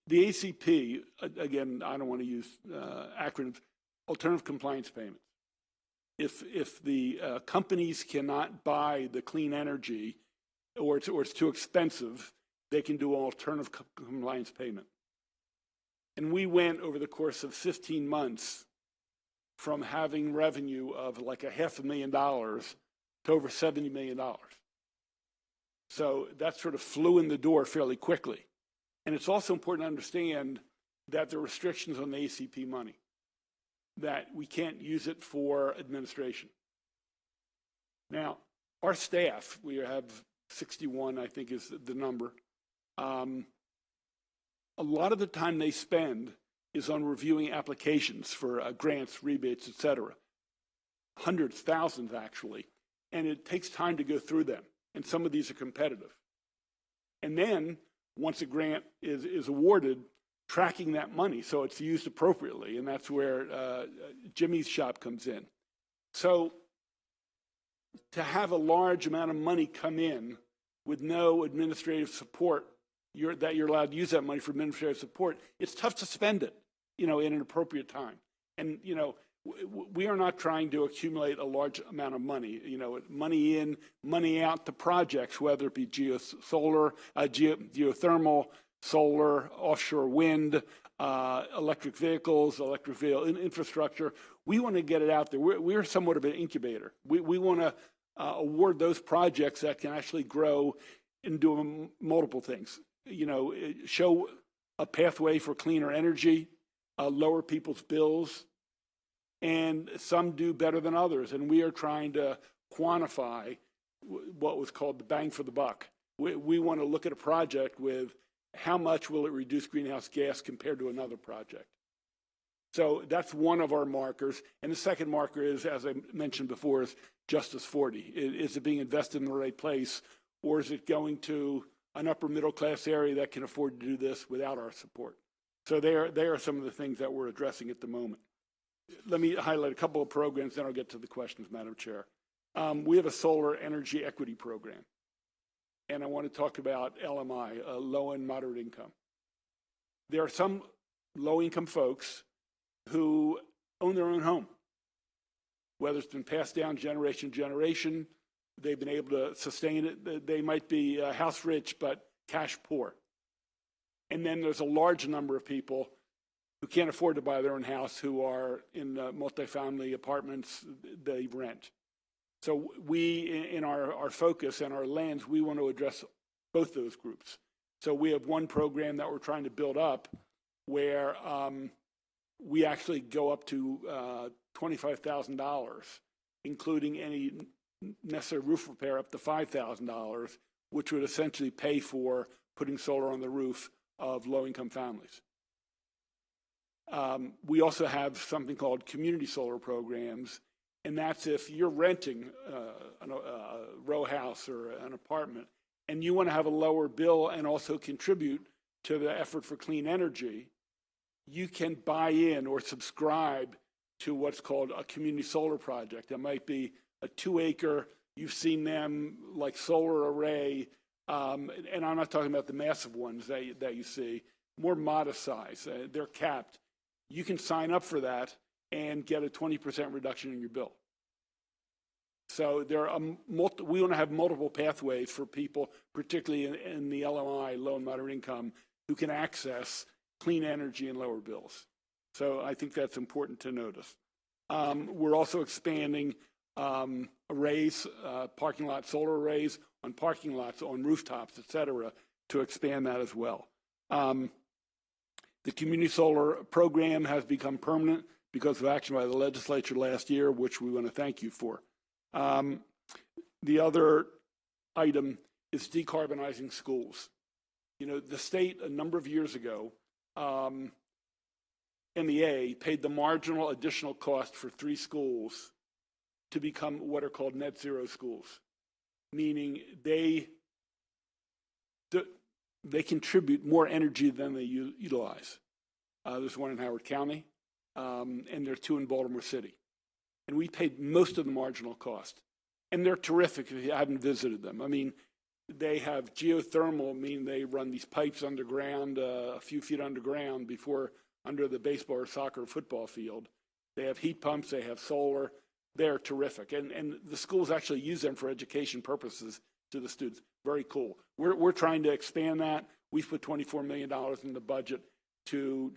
The ACP, again, I don't want to use acronyms, alternative compliance payments. If the companies cannot buy the clean energy, or it's too expensive, they can do an alternative compliance payment. And we went over the course of 15 months from having revenue of like $500,000 to over $70 million. So that sort of flew in the door fairly quickly. And it's also important to understand that there are restrictions on the ACP money, that we can't use it for administration. Now, our staff, we have 61, I think is the number. A lot of the time they spend is on reviewing applications for grants, rebates, et cetera. Hundreds, thousands actually. And it takes time to go through them. And some of these are competitive. And then, once a grant is awarded, tracking that money so it's used appropriately. And that's where Jimmy's shop comes in. So, to have a large amount of money come in with no administrative support, that you're allowed to use that money for administrative support, it's tough to spend it, in an appropriate time. And, we are not trying to accumulate a large amount of money, money in, money out to projects, whether it be geothermal, solar, offshore wind, electric vehicles, electric vehicle infrastructure. We want to get it out there. We're somewhat of an incubator. We want to award those projects that can actually grow and do multiple things. Show a pathway for cleaner energy, lower people's bills, and some do better than others. And we are trying to quantify what was called the bang for the buck. We want to look at a project with how much will it reduce greenhouse gas compared to another project. So that's one of our markers. And the second marker is, as I mentioned before, is Justice 40. Is it being invested in the right place, or is it going to an upper middle class area that can afford to do this without our support? So they are some of the things that we're addressing at the moment. Let me highlight a couple of programs, then I'll get to the questions, Madam Chair. We have a solar energy equity program. And I want to talk about LMI, low and moderate income. There are some low-income folks who own their own home, whether it's been passed down generation to generation, they've been able to sustain it. They might be house rich, but cash poor. And then there's a large number of people who can't afford to buy their own house, who are in multifamily apartments they rent. So we, in our focus and our lens, we want to address both those groups. So we have one program that we're trying to build up where we actually go up to $25,000, including any necessary roof repair up to $5,000, which would essentially pay for putting solar on the roof of low-income families. We also have something called community solar programs, and that's if you're renting a row house or an apartment and you want to have a lower bill and also contribute to the effort for clean energy, you can buy in or subscribe to what's called a community solar project. It might be a 2-acre, you've seen them like solar array, and I'm not talking about the massive ones that you see, more modest size. They're capped. You can sign up for that and get a 20% reduction in your bill. So there are we want to have multiple pathways for people, particularly in the LMI, low and moderate income, who can access clean energy and lower bills. So I think that's important to notice. We're also expanding arrays, parking lot solar arrays on parking lots, on rooftops, et cetera, to expand that as well. The community solar program has become permanent because of action by the legislature last year, which we want to thank you for. The other item is decarbonizing schools. The state, a number of years ago, MEA paid the marginal additional cost for 3 schools to become what are called net zero schools, meaning they contribute more energy than they utilize. There's one in Howard County, and there are 2 in Baltimore City. And we paid most of the marginal cost. And they're terrific if you haven't visited them. I mean, they have geothermal, meaning they run these pipes underground, a few feet underground before under the baseball or soccer or football field. They have heat pumps, they have solar. they're terrific. And the schools actually use them for education purposes to the students. Very cool. We're trying to expand that. We've put $24 million in the budget to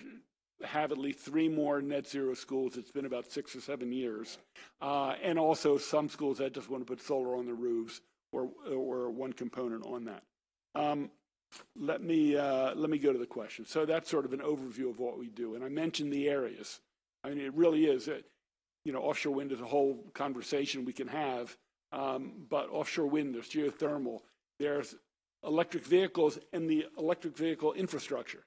have at least 3 more net zero schools. It's been about 6 or 7 years. And also some schools that just want to put solar on the roofs or one component on that. Let me go to the question. So that's sort of an overview of what we do. And I mentioned the areas. I mean, it really is, offshore wind is a whole conversation we can have. But offshore wind, there's geothermal, there's electric vehicles and the electric vehicle infrastructure.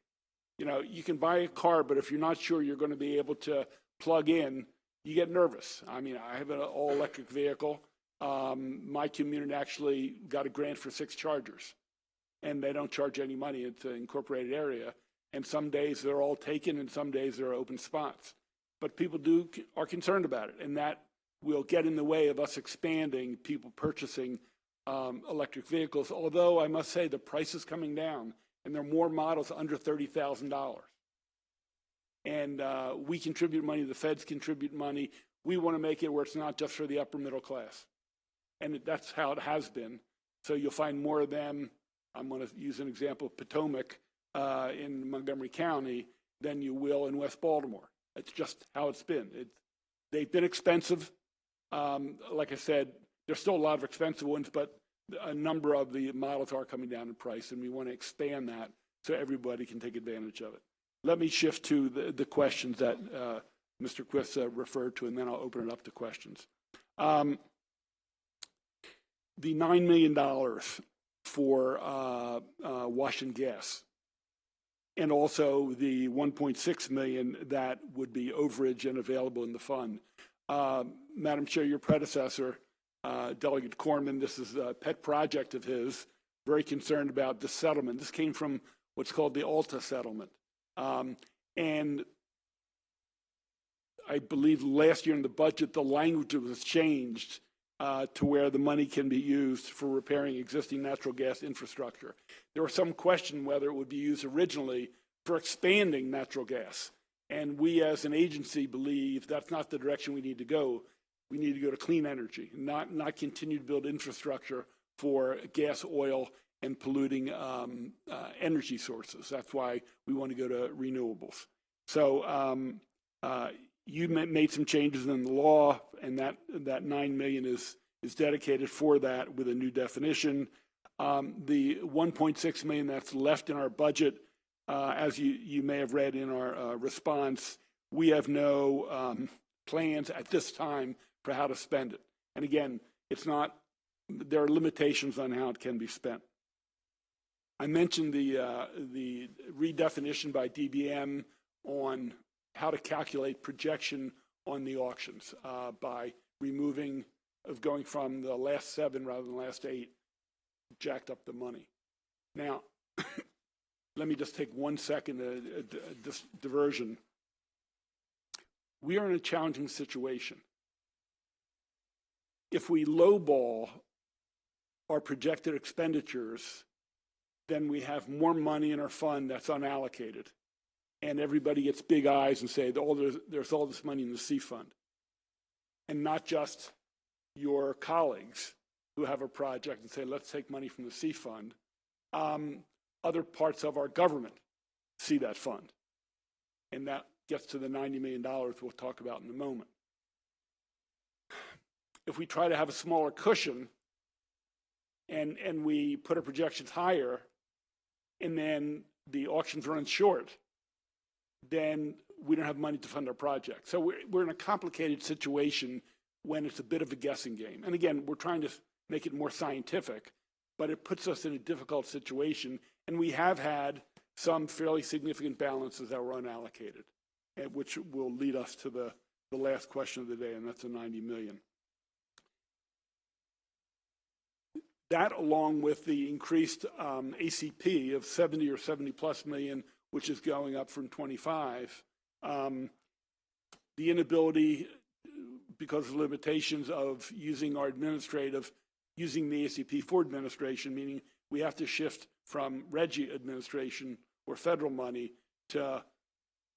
You can buy a car, but if you're not sure you're going to be able to plug in, you get nervous. I mean, I have an all-electric vehicle. My community actually got a grant for 6 chargers, and they don't charge any money. It's an incorporated area, and some days they're all taken, and some days there are open spots. But people are concerned about it, and that will get in the way of us expanding people purchasing electric vehicles. Although I must say the price is coming down, and there are more models under $30,000. And we contribute money, the feds contribute money. We want to make it where it's not just for the upper middle class. And that's how it has been. So you'll find more of them. I'm going to use an example of Potomac in Montgomery County than you will in West Baltimore. It's just how it's been. They've been expensive. Like I said, there's still a lot of expensive ones, but a number of the models are coming down in price, and we want to expand that so everybody can take advantage of it. Let me shift to the questions that Mr. Quist referred to, and then I'll open it up to questions. The $9 million for Washington Gas, and also the $1.6 million that would be overage and available in the fund. Madam Chair, your predecessor, Delegate Corman, this is a pet project of his, very concerned about the settlement. This came from what's called the Alta settlement. And I believe last year in the budget, the language was changed to where the money can be used for repairing existing natural gas infrastructure. There was some question whether it would be used originally for expanding natural gas. And we as an agency believe that's not the direction we need to go. We need to go to clean energy, not continue to build infrastructure for gas, oil, and polluting energy sources. That's why we want to go to renewables. So you made some changes in the law, and that $9 million is dedicated for that with a new definition. The $1.6 million that's left in our budget, as you may have read in our response, we have no plans at this time for how to spend it. And again, there are limitations on how it can be spent. I mentioned the redefinition by DBM on how to calculate projection on the auctions by going from the last 7 rather than the last 8, jacked up the money. Now, let me just take 1 second, this diversion. We are in a challenging situation. If we lowball our projected expenditures, then we have more money in our fund that's unallocated. And everybody gets big eyes and say, there's all this money in the C fund. And not just your colleagues who have a project and say, let's take money from the C fund. Other parts of our government see that fund. And that gets to the $90 million we'll talk about in a moment. If we try to have a smaller cushion and we put our projections higher, and then the auctions run short, then we don't have money to fund our project. So we're in a complicated situation when it's a bit of a guessing game. And again, we're trying to make it more scientific, but it puts us in a difficult situation. And we have had some fairly significant balances that were unallocated, which will lead us to the last question of the day, and that's the $90 million. That, along with the increased ACP of 70 or 70 plus million, which is going up from 25, the inability, because of limitations of using the ACP for administration, meaning we have to shift from RGGI administration or federal money to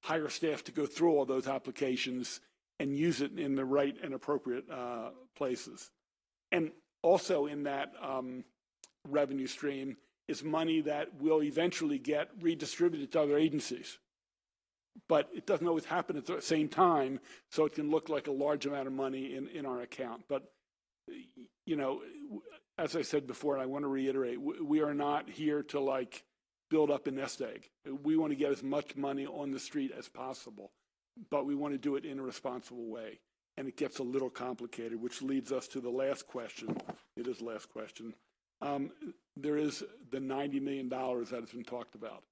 hire staff to go through all those applications, and use it in the right and appropriate places. And also in that revenue stream is money that will eventually get redistributed to other agencies. But it doesn't always happen at the same time, so it can look like a large amount of money in our account. But, you know, as I said before, and I want to reiterate, we are not here to like build up a nest egg. We want to get as much money on the street as possible, but we want to do it in a responsible way. And it gets a little complicated, which leads us to the last question. It is the last question. There is the $90 million that has been talked about.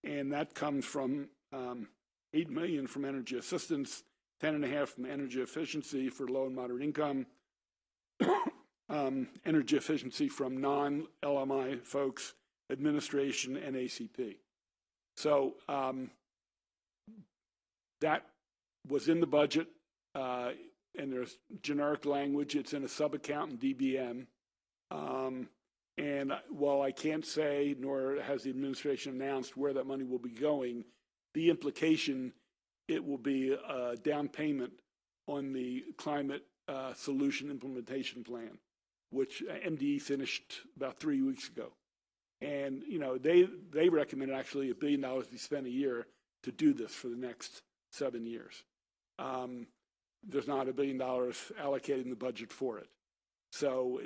And that comes from $8 million from energy assistance, 10.5 from energy efficiency for low and moderate income, energy efficiency from non-LMI folks, administration, and ACP. So that was in the budget, and there's generic language. It's in a sub-account in DBM. And while I can't say, nor has the administration announced where that money will be going, the implication, it will be a down payment on the climate solution implementation plan, which MDE finished about 3 weeks ago. And, you know, they recommended actually $1 billion be spent a year to do this for the next 7 years. There's not $1 billion allocated in the budget for it. So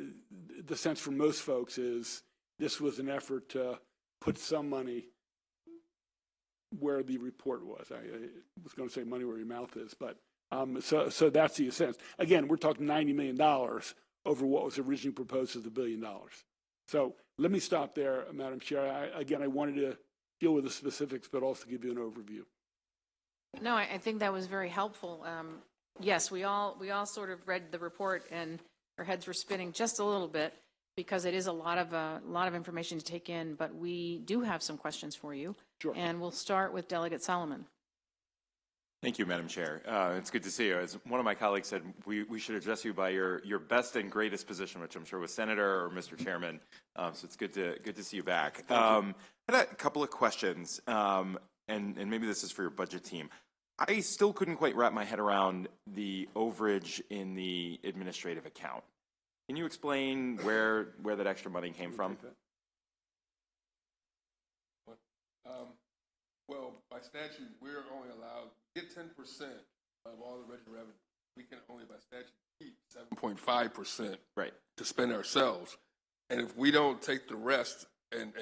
the sense from most folks is this was an effort to put some money where the report was. I was going to say money where your mouth is, but so that's the sense. Again, we're talking $90 million over what was originally proposed as $1 billion. So let me stop there, Madam Chair. I wanted to deal with the specifics, but also give you an overview. No, I think that was very helpful. Yes, we all sort of read the report and our heads were spinning just a little bit because it is a lot of information to take in, but we do have some questions for you. Sure. And we'll start with Delegate Solomon. Thank you, Madam Chair. It's good to see you. As one of my colleagues said, we should address you by your best and greatest position, which I'm sure was Senator or Mr. Chairman. So it's good to see you back. I had a couple of questions, and maybe this is for your budget team. I still couldn't quite wrap my head around the overage in the administrative account. Can you explain where that extra money came from? Well, by statute, we're only allowed to get 10% of all the revenue. We can only, by statute, keep 7.5% right to spend ourselves. And if we don't take the rest and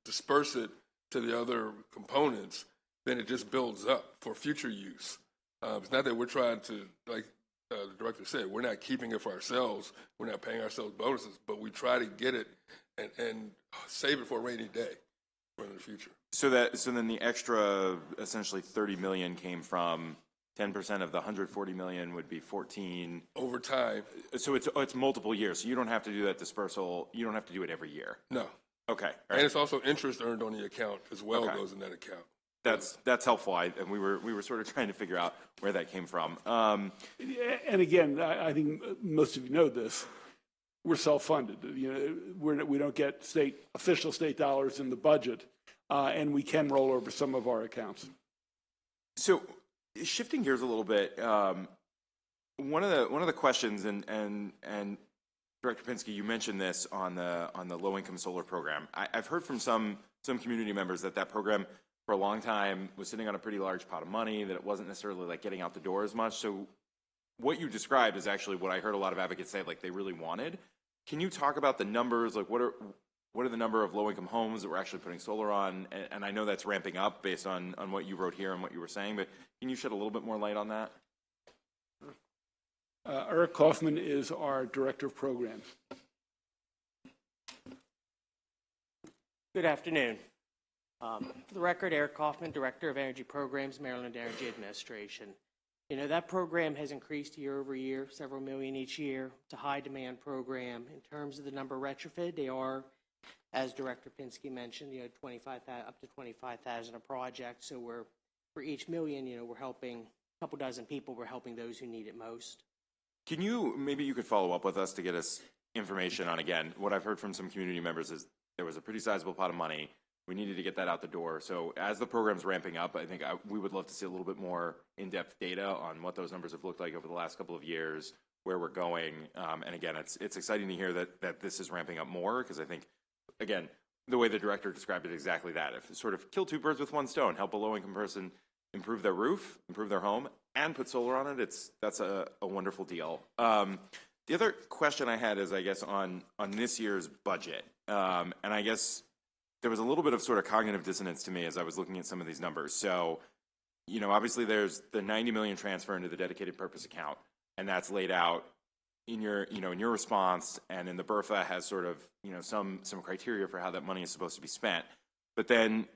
disperse it to the other components, then it just builds up for future use. It's not that we're trying to, like the director said, we're not keeping it for ourselves. We're not paying ourselves bonuses, but we try to get it and save it for a rainy day for the future. So then the extra, essentially $30 million came from 10% of the $140 million would be 14 over time. So it's multiple years. So you don't have to do that dispersal. You don't have to do it every year. No. Okay. And it's also interest earned on the account as well. Okay. Goes in that account. That's helpful. And we were sort of trying to figure out where that came from. And again, I think most of you know this. We're self-funded. We don't get official state dollars in the budget, and we can roll over some of our accounts. So, shifting gears a little bit, one of the questions, and Director Pinsky, you mentioned this on the low-income solar program. I've heard from some community members that program for a long time was sitting on a pretty large pot of money, that it wasn't necessarily like getting out the door as much. So what you described is actually what I heard a lot of advocates say, like they really wanted. Can you talk about the numbers? Like what are the number of low-income homes that we're actually putting solar on? And I know that's ramping up based on what you wrote here and what you were saying, but can you shed a little bit more light on that? Eric Kaufman is our Director of Programs. Good afternoon. For the record, Eric Kaufman, Director of Energy Programs, Maryland Energy Administration. You know, that program has increased year over year, several million each year. It's a high demand program. In terms of the number retrofit, they are, as Director Pinsky mentioned, up to 25,000 a project. So for each million, we're helping a couple dozen people. We're helping those who need it most. Maybe you could follow up with us to get us information on, again, what I've heard from some community members is there was a pretty sizable pot of money. We needed to get that out the door. So as the program's ramping up, I think we would love to see a little bit more in-depth data on what those numbers have looked like over the last couple of years, where we're going. And again, it's exciting to hear that this is ramping up more, because I think, again, the way the director described it, exactly that. If sort of kill two birds with one stone, help a low-income person improve their roof, improve their home, and put solar on it, that's a wonderful deal. The other question I had is, I guess, on this year's budget. And I guess there was a little bit of sort of cognitive dissonance to me as I was looking at some of these numbers. So, obviously there's the 90 million transfer into the dedicated purpose account, and that's laid out in your, in your response, and in the BRFA has sort of, some criteria for how that money is supposed to be spent. But then,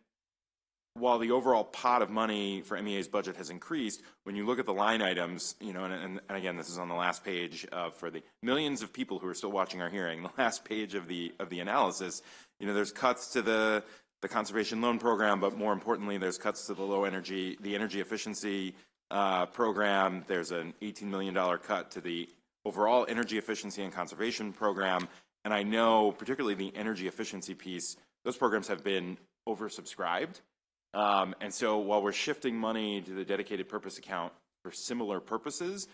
while the overall pot of money for MEA's budget has increased, when you look at the line items, and again, this is on the last page for the millions of people who are still watching our hearing, the last page of the analysis, there's cuts to the conservation loan program, but more importantly, there's cuts to the energy efficiency program. There's an $18 million cut to the overall energy efficiency and conservation program. And I know, particularly the energy efficiency piece, those programs have been oversubscribed. And so while we're shifting money to the dedicated purpose account for similar purposes,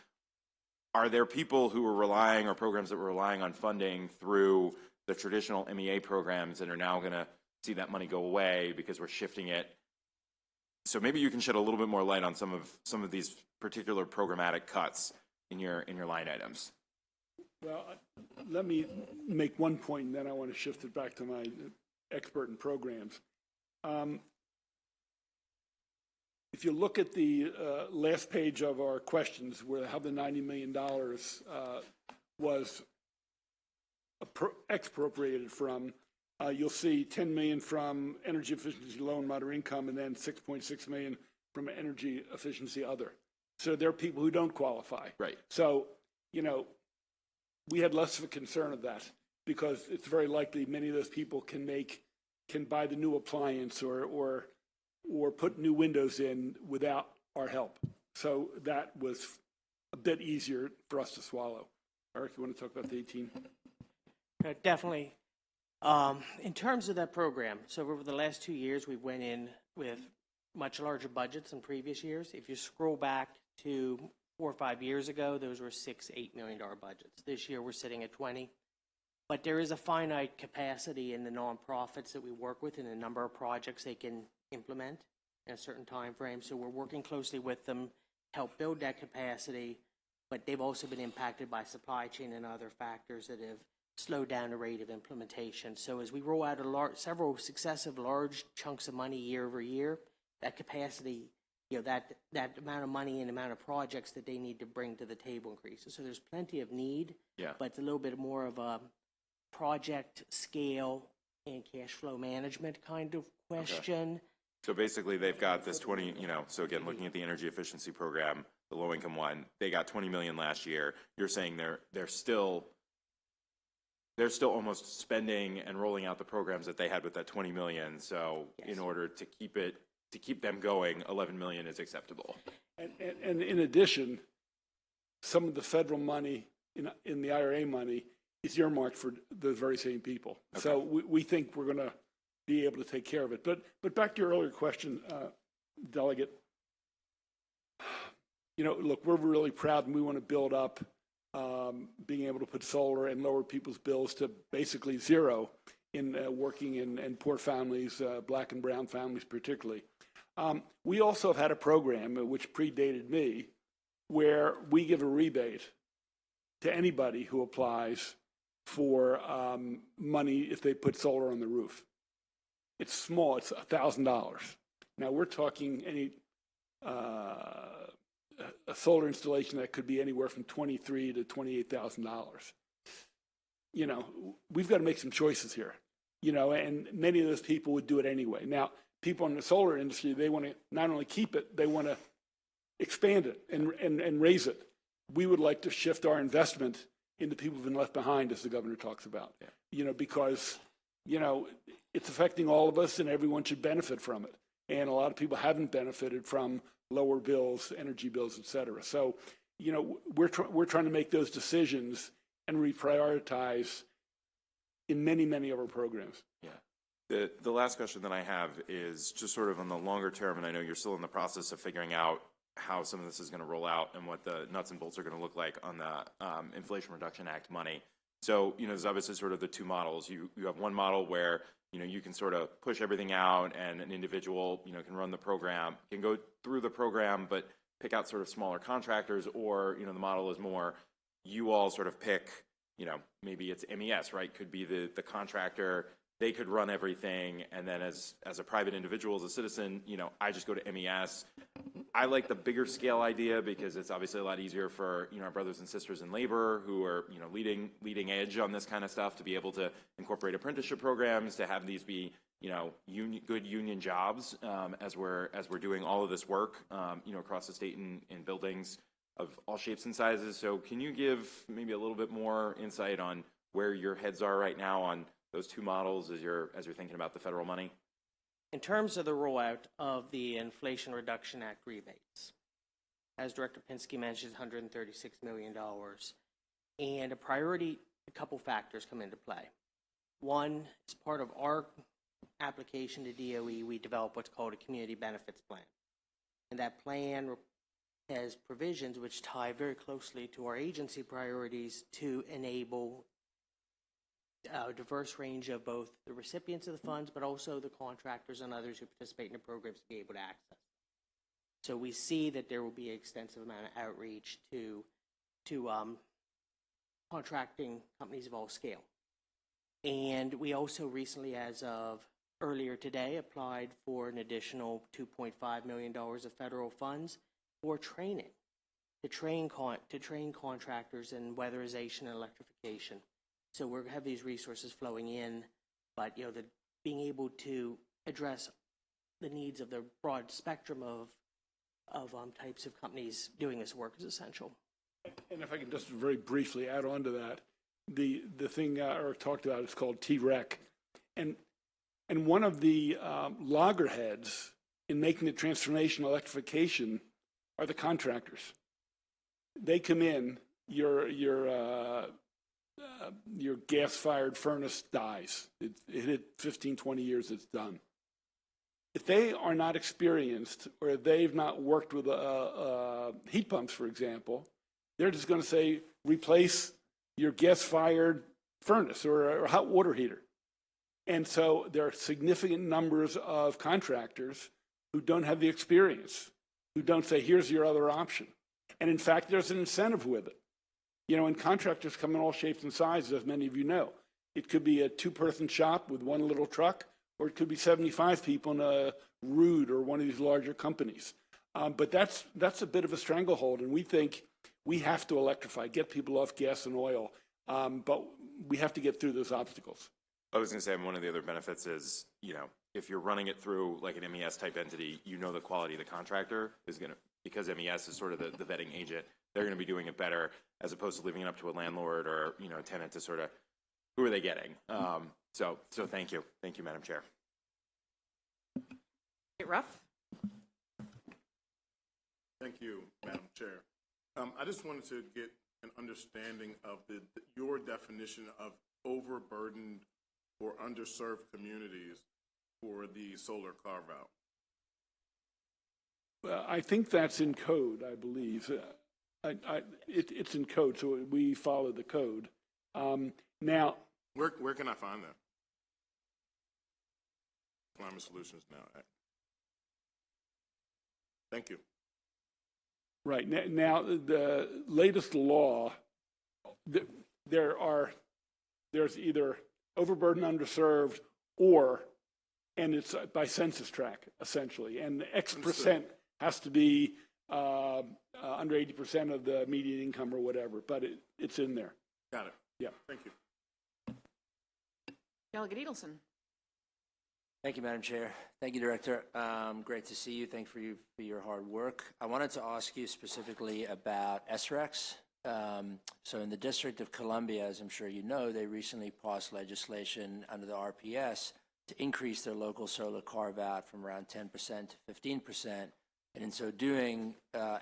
are there people who are relying, or programs that were relying on funding through the traditional MEA programs that are now going to see that money go away because we're shifting it? So maybe you can shed a little bit more light on some of these particular programmatic cuts in your line items. Well, let me make one point, and then I want to shift it back to my expert in programs. If you look at the last page of our questions, where how the $90 million was expropriated from, you'll see $10 million from energy efficiency low and moderate income, and then $6.6 million from energy efficiency other. So there are people who don't qualify. Right. So, we had less of a concern of that, because it's very likely many of those people can buy the new appliance or put new windows in without our help. So that was a bit easier for us to swallow. Eric, you want to talk about the 18? Definitely. In terms of that program, so over the last 2 years, we went in with much larger budgets than previous years. If you scroll back to 4 or 5 years ago, those were $6-8 million budgets. This year, we're sitting at 20. But there is a finite capacity in the nonprofits that we work with, and the number of projects they can implement in a certain time frame. So we're working closely with them to help build that capacity, but they've also been impacted by supply chain and other factors that have slowed down the rate of implementation. So as we roll out several successive large chunks of money year over year, that capacity, that amount of money and amount of projects that they need to bring to the table increases. So there's plenty of need, but it's a little bit more of a project scale and cash flow management kind of question. Okay. So basically, they've got this 20, so again, looking at the energy efficiency program, the low-income one, they got 20 million last year. You're saying they're still almost spending and rolling out the programs that they had with that 20 million. So in order to keep them going, 11 million is acceptable. And in addition, some of the federal money in the IRA money is earmarked for those very same people. Okay. So we think we're going to be able to take care of it. But back to your earlier question, Delegate, look, we're really proud, and we want to build up being able to put solar and lower people's bills to basically zero in working in poor families, black and brown families particularly. We also have had a program, which predated me, where we give a rebate to anybody who applies for money if they put solar on the roof. It's small, it's $1,000. Now we're talking a solar installation that could be anywhere from $23,000 to $28,000. We've got to make some choices here, and many of those people would do it anyway. Now, people in the solar industry, they want to not only keep it, they want to expand it and raise it. We would like to shift our investment into people who've been left behind, as the governor talks about, because, it's affecting all of us and everyone should benefit from it. And a lot of people haven't benefited from lower bills, energy bills, et cetera. So, we're trying to make those decisions and reprioritize in many, many of our programs. Yeah. The last question that I have is just sort of on the longer term, and I know you're still in the process of figuring out how some of this is going to roll out and what the nuts and bolts are going to look like on the Inflation Reduction Act money. So, there's obviously sort of the two models. You have one model where, you can sort of push everything out and an individual, can run the program, can go through the program, but pick out sort of smaller contractors, or, the model is more, you all sort of pick, maybe it's MES, right? Could be the contractor, they could run everything, and then as a private individual, as a citizen, I just go to MES. I like the bigger scale idea because it's obviously a lot easier for, our brothers and sisters in labor who are, leading edge on this kind of stuff to be able to incorporate apprenticeship programs, to have these be, good union jobs as we're doing all of this work, across the state in buildings of all shapes and sizes. So can you give maybe a little bit more insight on where your heads are right now on those two models as you're thinking about the federal money? In terms of the rollout of the Inflation Reduction Act rebates, as Director Pinsky mentioned, $136 million. And a couple factors come into play. One, as part of our application to DOE, we develop what's called a community benefits plan. And that plan has provisions which tie very closely to our agency priorities to enable a diverse range of both the recipients of the funds, but also the contractors and others who participate in the programs to be able to access. So we see that there will be an extensive amount of outreach to contracting companies of all scale. And we also recently, as of earlier today, applied for an additional $2.5 million of federal funds for training, to train contractors in weatherization and electrification. So we're have these resources flowing in, but being able to address the needs of the broad spectrum of types of companies doing this work is essential. And if I can just very briefly add on to that, the thing Eric talked about is called T-REC, and one of the loggerheads in making the transformation electrification are the contractors. They come in, your gas-fired furnace dies. It hit 15, 20 years, it's done. If they are not experienced, or if they've not worked with heat pumps, for example, they're just going to say, replace your gas-fired furnace or a hot water heater. And so there are significant numbers of contractors who don't have the experience, who don't say, here's your other option. And in fact, there's an incentive with it. And contractors come in all shapes and sizes, as many of you know. It could be a two-person shop with one little truck, or it could be 75 people in a Rude or one of these larger companies. But that's a bit of a stranglehold, and we think we have to electrify, get people off gas and oil, but we have to get through those obstacles. I was going to say, one of the other benefits is, if you're running it through like an MES type entity, the quality of the contractor is going to, because MES is sort of the vetting agent, they're going to be doing it better as opposed to leaving it up to a landlord or, a tenant to sort of, who are they getting? So thank you. Thank you, Madam Chair. Ruff? Thank you, Madam Chair. I just wanted to get an understanding of your definition of overburdened or underserved communities for the solar carve-out. Well, I think that's in code, I believe. It's in code, so we follow the code. Now, where can I find that? Climate Solutions Now. Thank you. Right. Now, the latest law, there's either overburdened, underserved, and it's by census tract, essentially. And X percent has to be under 80% of the median income or whatever, but it's in there. Got it. Yeah. Thank you. Delegate Edelson. Thank you, Madam Chair. Thank you, Director. Great to see you. Thank you for your hard work. I wanted to ask you specifically about SRECs. So in the District of Columbia, as I'm sure you know, they recently passed legislation under the RPS to increase their local solar carve-out from around 10% to 15%, and in so doing,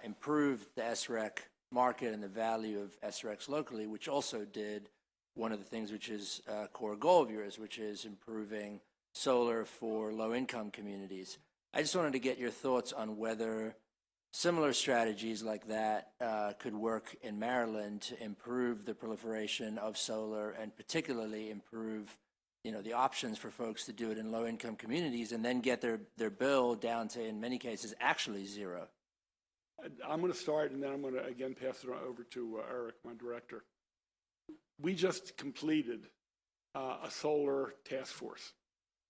improve the SREC market and the value of SRECs locally, which also did one of the things which is a core goal of yours, which is improving solar for low-income communities. I just wanted to get your thoughts on whether similar strategies like that could work in Maryland to improve the proliferation of solar and particularly improve, the options for folks to do it in low-income communities and then get their bill down to, in many cases, actually zero. I'm going to start, and then I'm going to again pass it over to Eric, my director. We just completed a solar task force.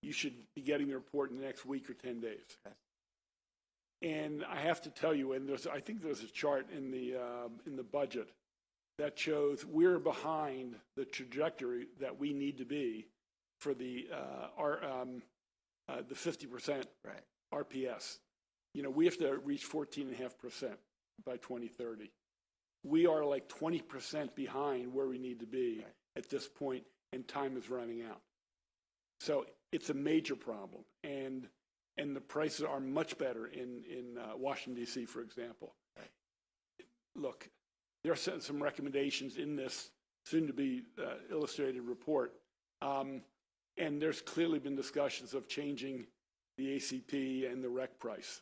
You should be getting the report in the next week or 10 days. Okay. And I have to tell you, and I think there's a chart in the budget that shows we're behind the trajectory that we need to be for the 50% RPS. We have to reach 14.5% by 2030. We are like 20% behind where we need to be at this point, and time is running out. So it's a major problem, and the prices are much better in Washington, D.C., for example. Look, there are some recommendations in this soon-to-be illustrated report, and there's clearly been discussions of changing the ACP and the REC price.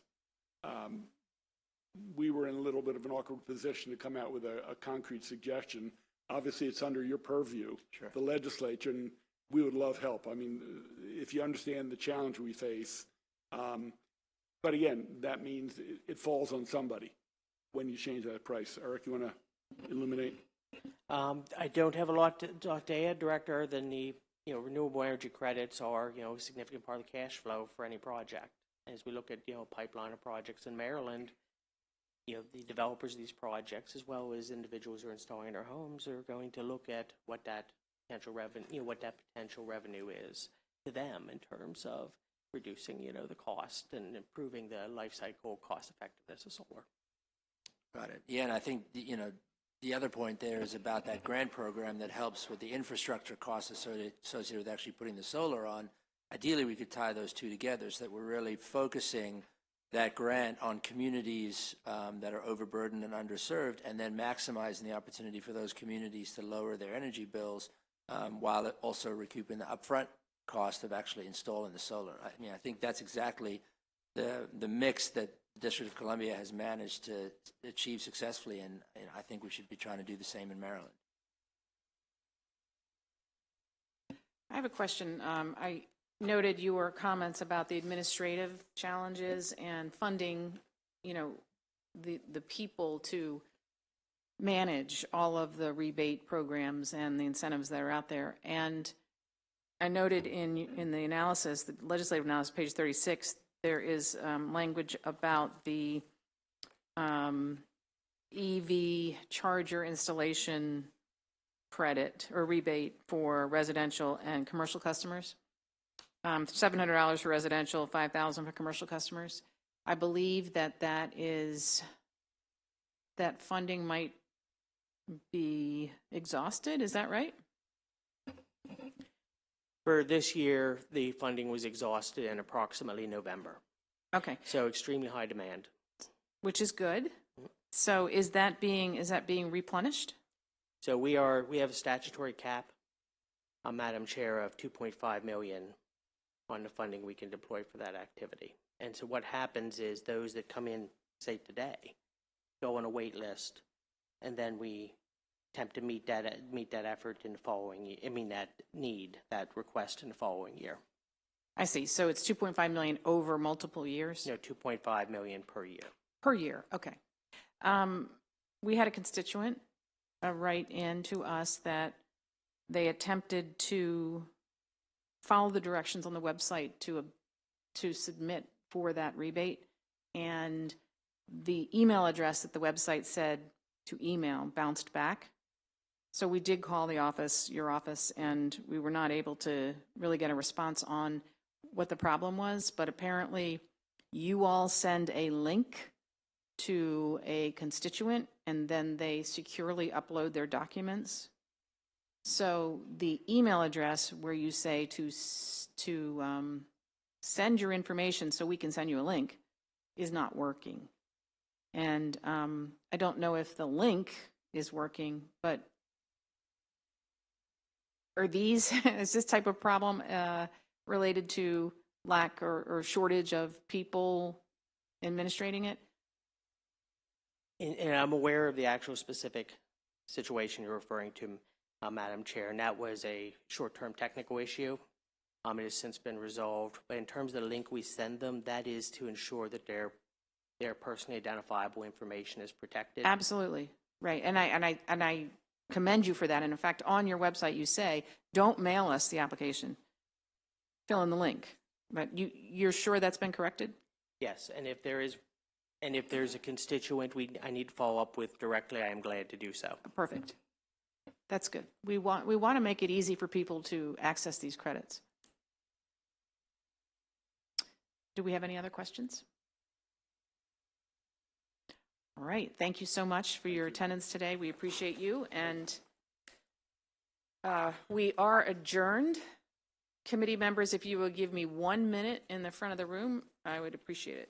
We were in a little bit of an awkward position to come out with a concrete suggestion. Obviously, it's under your purview, the legislature, and we would love help. I mean, if you understand the challenge we face. But again, that means it falls on somebody when you change that price. Eric, you want to illuminate? I don't have a lot to add, Director, than the renewable energy credits are a significant part of the cash flow for any project. As we look at pipeline of projects in Maryland, the developers of these projects, as well as individuals who are installing in their homes, are going to look at what that potential revenue is to them in terms of reducing the cost and improving the life cycle cost effectiveness of solar. Got it. Yeah, and I think the other point there is about that grant program that helps with the infrastructure costs associated with actually putting the solar on. Ideally, we could tie those two together so that we're really focusing that grant on communities that are overburdened and underserved, and then maximizing the opportunity for those communities to lower their energy bills while also recouping the upfront cost of actually installing the solar. I think that's exactly the mix that the District of Columbia has managed to achieve successfully, and I think we should be trying to do the same in Maryland. I have a question. I noted your comments about the administrative challenges and funding, the people to manage all of the rebate programs and the incentives that are out there. And I noted in the analysis, the legislative analysis, page 36, there is language about the EV charger installation credit or rebate for residential and commercial customers. $700 for residential, $5,000 for commercial customers. I believe that funding might be exhausted. Is that right? For this year, the funding was exhausted in approximately November. Okay. So extremely high demand. Which is good. So is that being replenished? So we have a statutory cap, Madam Chair, of $2.5 million on the funding we can deploy for that activity. And so what happens is those that come in, say today, go on a wait list, and then we attempt to meet that effort in the following year. that request in the following year. I see. So it's $2.5 million over multiple years? No, $2.5 million per year. Per year, okay. We had a constituent write in to us that they attempted to follow the directions on the website to submit for that rebate, and the email address that the website said to email bounced back. So we did call the office, your office, and we were not able to really get a response on what the problem was, but apparently you all send a link to a constituent and then they securely upload their documents. So the email address where you say to send your information so we can send you a link is not working. And I don't know if the link is working, but is this type of problem related to lack or shortage of people administrating it? And I'm aware of the actual specific situation you're referring to, Madam Chair, and that was a short-term technical issue. It has since been resolved. But in terms of the link we send them, that is to ensure that their personally identifiable information is protected. Absolutely, right. And I commend you for that. And in fact, on your website, you say, don't mail us the application. Fill in the link. But you're sure that's been corrected? Yes, and if there's a constituent I need to follow up with directly, I am glad to do so. Perfect. That's good. We want to make it easy for people to access these credits. Do we have any other questions? All right. Thank you so much for your attendance today. We appreciate you. And we are adjourned. Committee members, if you will give me 1 minute in the front of the room, I would appreciate it.